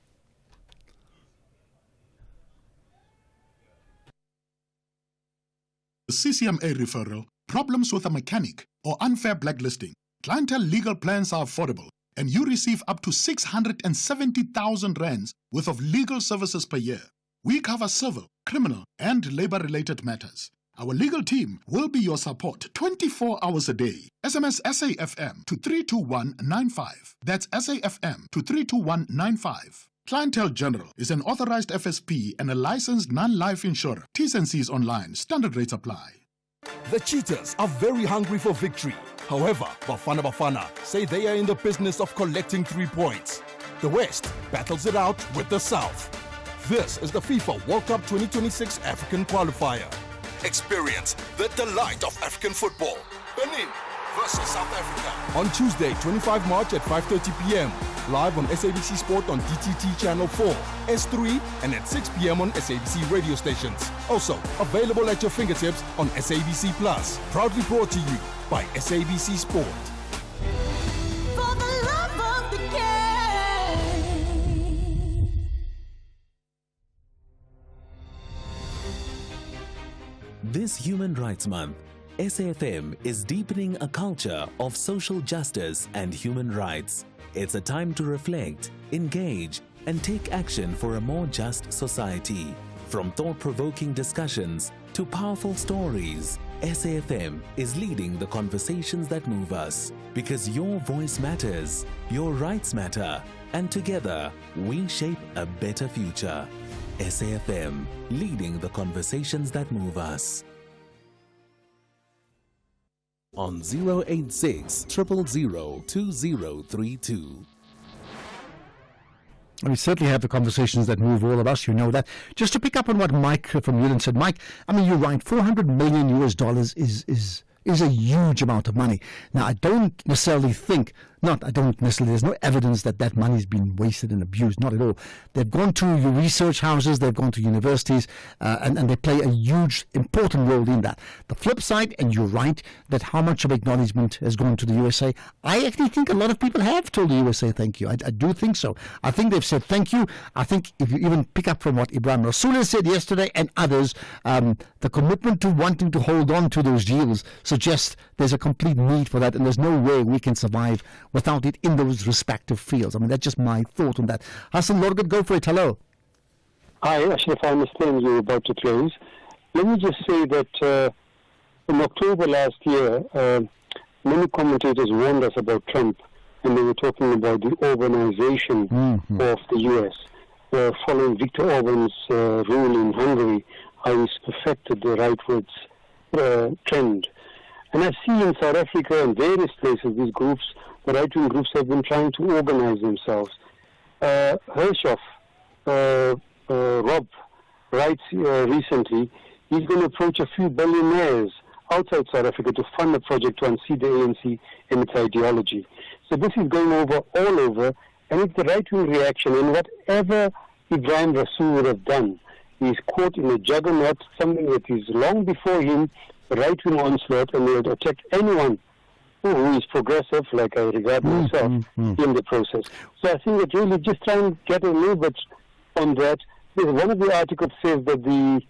CCMA referral, problems with a mechanic, or unfair blacklisting. Clientele legal plans are affordable, and you receive up to 670,000 rands worth of legal services per year. We cover civil, criminal, and labor-related matters. Our legal team will be your support 24 hours a day. SMS SAFM to 32195. That's SAFM to 32195. Clientele General is an authorized FSP and a licensed non-life insurer. T's and C's online. Standard rates apply. The Cheetahs are very hungry for victory. However, Bafana Bafana say they are in the business of collecting 3 points. The West battles it out with the South. This is the FIFA World Cup 2026 African qualifier. Experience the delight of African football. Benin versus South Africa. On Tuesday, 25 March at 5:30 p.m. Live on SABC Sport on DTT Channel 4, S3, and at 6 p.m. on SABC radio stations. Also, available at your fingertips on SABC Plus. Proudly brought to you by SABC Sport. For the love of the game. This Human Rights Month, SAFM is deepening a culture of social justice and human rights. It's a time to reflect, engage, and take action for a more just society. From thought-provoking discussions to powerful stories, SAFM is leading the conversations that move us. Because your voice matters, your rights matter, and together we shape a better future. SAFM, leading the conversations that move us. On 086 000 2032. We certainly have the conversations that move all of us, you know that. Just to pick up on what Mike from Newland said, Mike, I mean, you're right, $400 million is a huge amount of money. Now, I don't necessarily think, there's no evidence that that money has been wasted and abused, not at all. They've gone to research houses, they've gone to universities, and they play a huge, important role in that. The flip side, and you're right, that how much of acknowledgement has gone to the USA, I actually think a lot of people have told the USA thank you. I do think so. I think they've said thank you. I think if you even pick up from what Ibrahim Rasool said yesterday and others, the commitment to wanting to hold on to those deals suggests there's a complete need for that, and there's no way we can survive without it in those respective fields. I mean, that's just my thought on that. Hassan Lorgat, go for it. Hello. Hi, Ashraf. I understand you're about to close. Let me just say that in October last year, many commentators warned us about Trump, and they were talking about the urbanization of the U.S. Following Viktor Orban's rule in Hungary, how he's perfected the rightwards trend. And I see in South Africa and various places, these groups, the right-wing groups, have been trying to organize themselves. Hershov, Rob, writes recently, he's going to approach a few billionaires outside South Africa to fund a project to unseat the ANC and its ideology. So this is going over all over, and it's the right-wing reaction. And whatever Ibrahim Rasool would have done, he's caught in a juggernaut, something that is long before him, the right-wing onslaught, and they would attack anyone who is progressive, like I regard myself, in the process. So I think that really just try and get a little bit on that. One of the articles says that the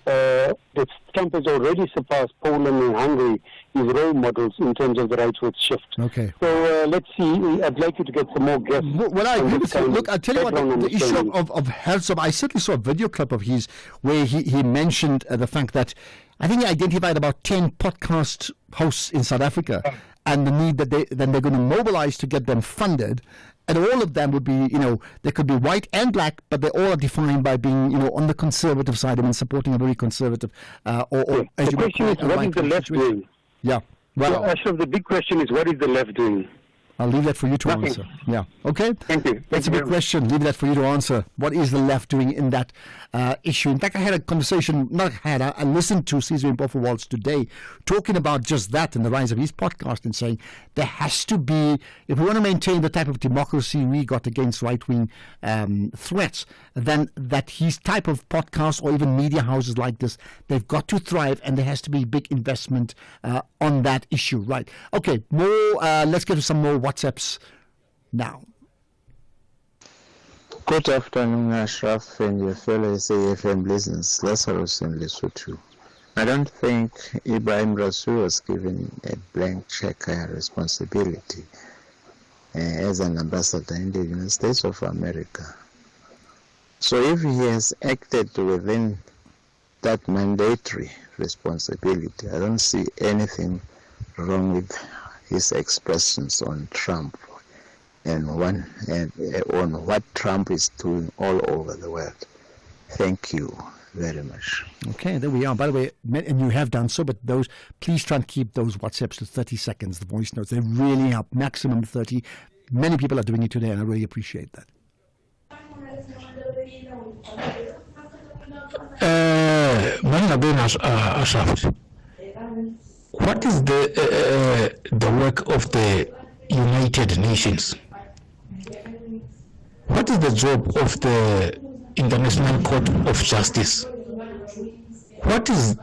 that Trump has already surpassed Poland and Hungary, his role models in terms of the rightward shift. Okay. So let's see. I'd like you to get some more guests. Well, I agree with you. Look, I'll tell you what, the issue of Herzog, I certainly saw a video clip of his where he mentioned the fact that I think he identified about 10 podcast hosts in South Africa and the need that they're going to mobilize to get them funded. And all of them would be, they could be white and black, but they all are defined by being, on the conservative side and supporting a very conservative or as the you question is, what is the left doing? Yeah. Well, Ashraf, the big question is, what is the left doing? I'll leave that for you to answer. Yeah. Okay? Thank you. That's a big question. Leave that for you to answer. What is the left doing in that issue? In fact, I had a conversation, I listened to Cesar Mpofu-Waltz today talking about just that and the rise of his podcast and saying there has to be, if we want to maintain the type of democracy we got against right-wing threats, then that his type of podcast or even media houses like this, they've got to thrive and there has to be big investment on that issue. Right. Okay, let's get to some more WhatsApps now. Good afternoon, Ashraf and your fellow SAFM listeners. Lazarus and Lesotho. I don't think Ibrahim Rasool was given a blank check responsibility as an ambassador in the United States of America. So if he has acted within that mandatory responsibility, I don't see anything wrong with his expressions on Trump and on what Trump is doing all over the world. Thank you very much. Okay, there we are. By the way, and you have done so, but please try and keep those WhatsApps to 30 seconds, the voice notes. They really help, maximum 30. Many people are doing it today, and I really appreciate that. Ashraf, what is the work of the United Nations? What is the job of the International Court of Justice? What is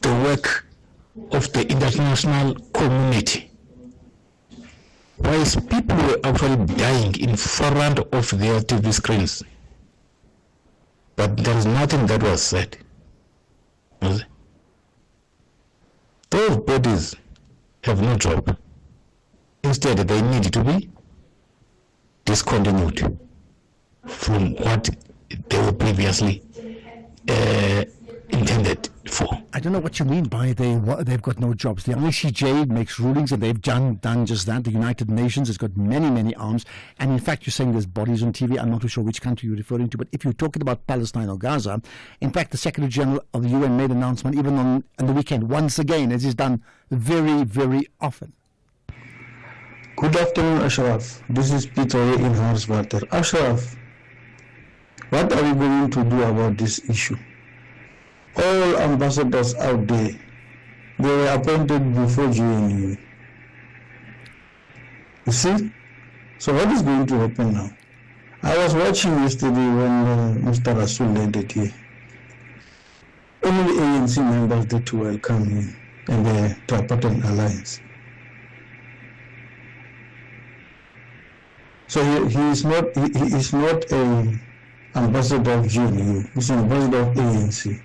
the work of the international community? Why is people actually dying in front of their TV screens? But there is nothing that was said. Those bodies have no job. Instead, they need to be discontinued from what they were previously intended for. I don't know what you mean by they've got no jobs. The ICJ makes rulings and they've done just that. The United Nations has got many, many arms. And in fact, you're saying there's bodies on TV. I'm not too sure which country you're referring to. But if you're talking about Palestine or Gaza, in fact, the Secretary General of the UN made an announcement even on the weekend, once again, as he's done very, very often. Good afternoon, Ashraf. This is Peter in Harriswater. Ashraf, what are we going to do about this issue? All ambassadors out there, they were appointed before joining you. You see? So what is going to happen now? I was watching yesterday when Mr. Rasool led it here. Only ANC members that were coming in the Tripartite Alliance. So he is not an ambassador of GNU, he's an ambassador of ANC.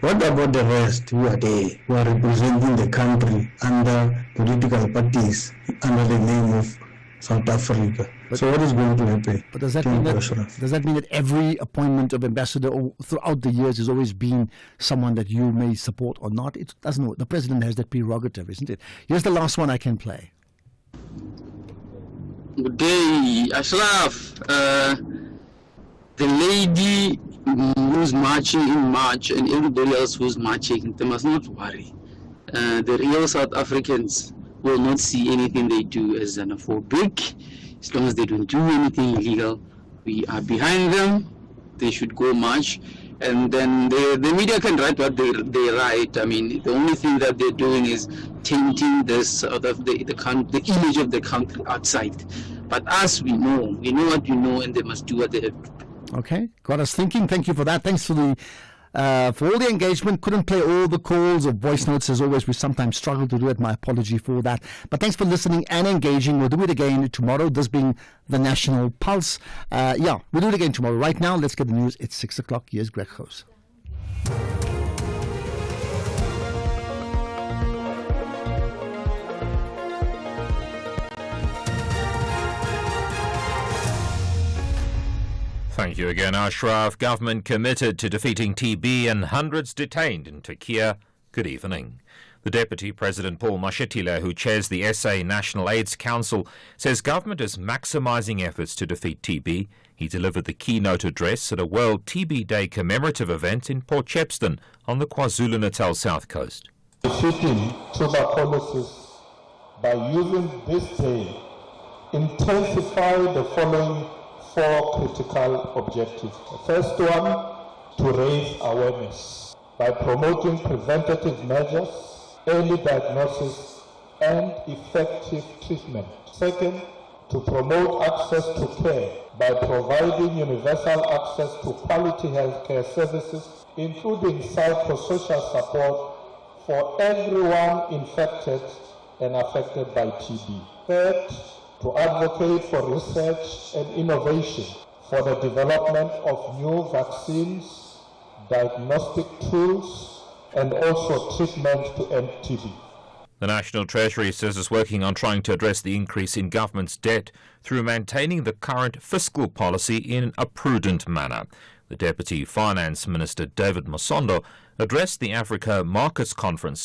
What about the rest who are there, who are representing the country under political parties under the name of South Africa? So what is going to happen? But does that mean that every appointment of ambassador throughout the years has always been someone that you may support or not? It doesn't. The president has that prerogative, isn't it? Here's the last one I can play. Good day, Ashraf. The lady who's marching in March and everybody else who's marching, they must not worry. The real South Africans will not see anything they do as xenophobic. As long as they don't do anything illegal, we are behind them. They should go march. And then the media can write what they write. I mean, the only thing that they're doing is tainting this the image of the country outside. But us, we know what we know, and they must do what they have to do. Okay, got us thinking. Thank you for that. Thanks for all the engagement. Couldn't play all the calls or voice notes as always. We sometimes struggle to do it. My apology for that. But thanks for listening and engaging. We'll do it again tomorrow. This being the National Pulse. We'll do it again tomorrow. Right now, let's get the news. It's 6 o'clock. Here's Greg House. Thank you again, Ashraf. Government committed to defeating TB and hundreds detained in Turkey. Good evening. The Deputy President Paul Mashatile, who chairs the SA National AIDS Council, says government is maximising efforts to defeat TB. He delivered the keynote address at a World TB Day commemorative event in Port Shepstone on the KwaZulu-Natal South Coast. Defeating tuberculosis by using this day intensify the following 4 critical objectives. The first one, to raise awareness by promoting preventative measures, early diagnosis and effective treatment. Second, to promote access to care by providing universal access to quality healthcare services, including psychosocial support for everyone infected and affected by TB. Third, to advocate for research and innovation for the development of new vaccines, diagnostic tools, and also treatment to end TB. The National Treasury says it's working on trying to address the increase in government's debt through maintaining the current fiscal policy in a prudent manner. The Deputy Finance Minister, David Masondo, addressed the Africa Markets Conference in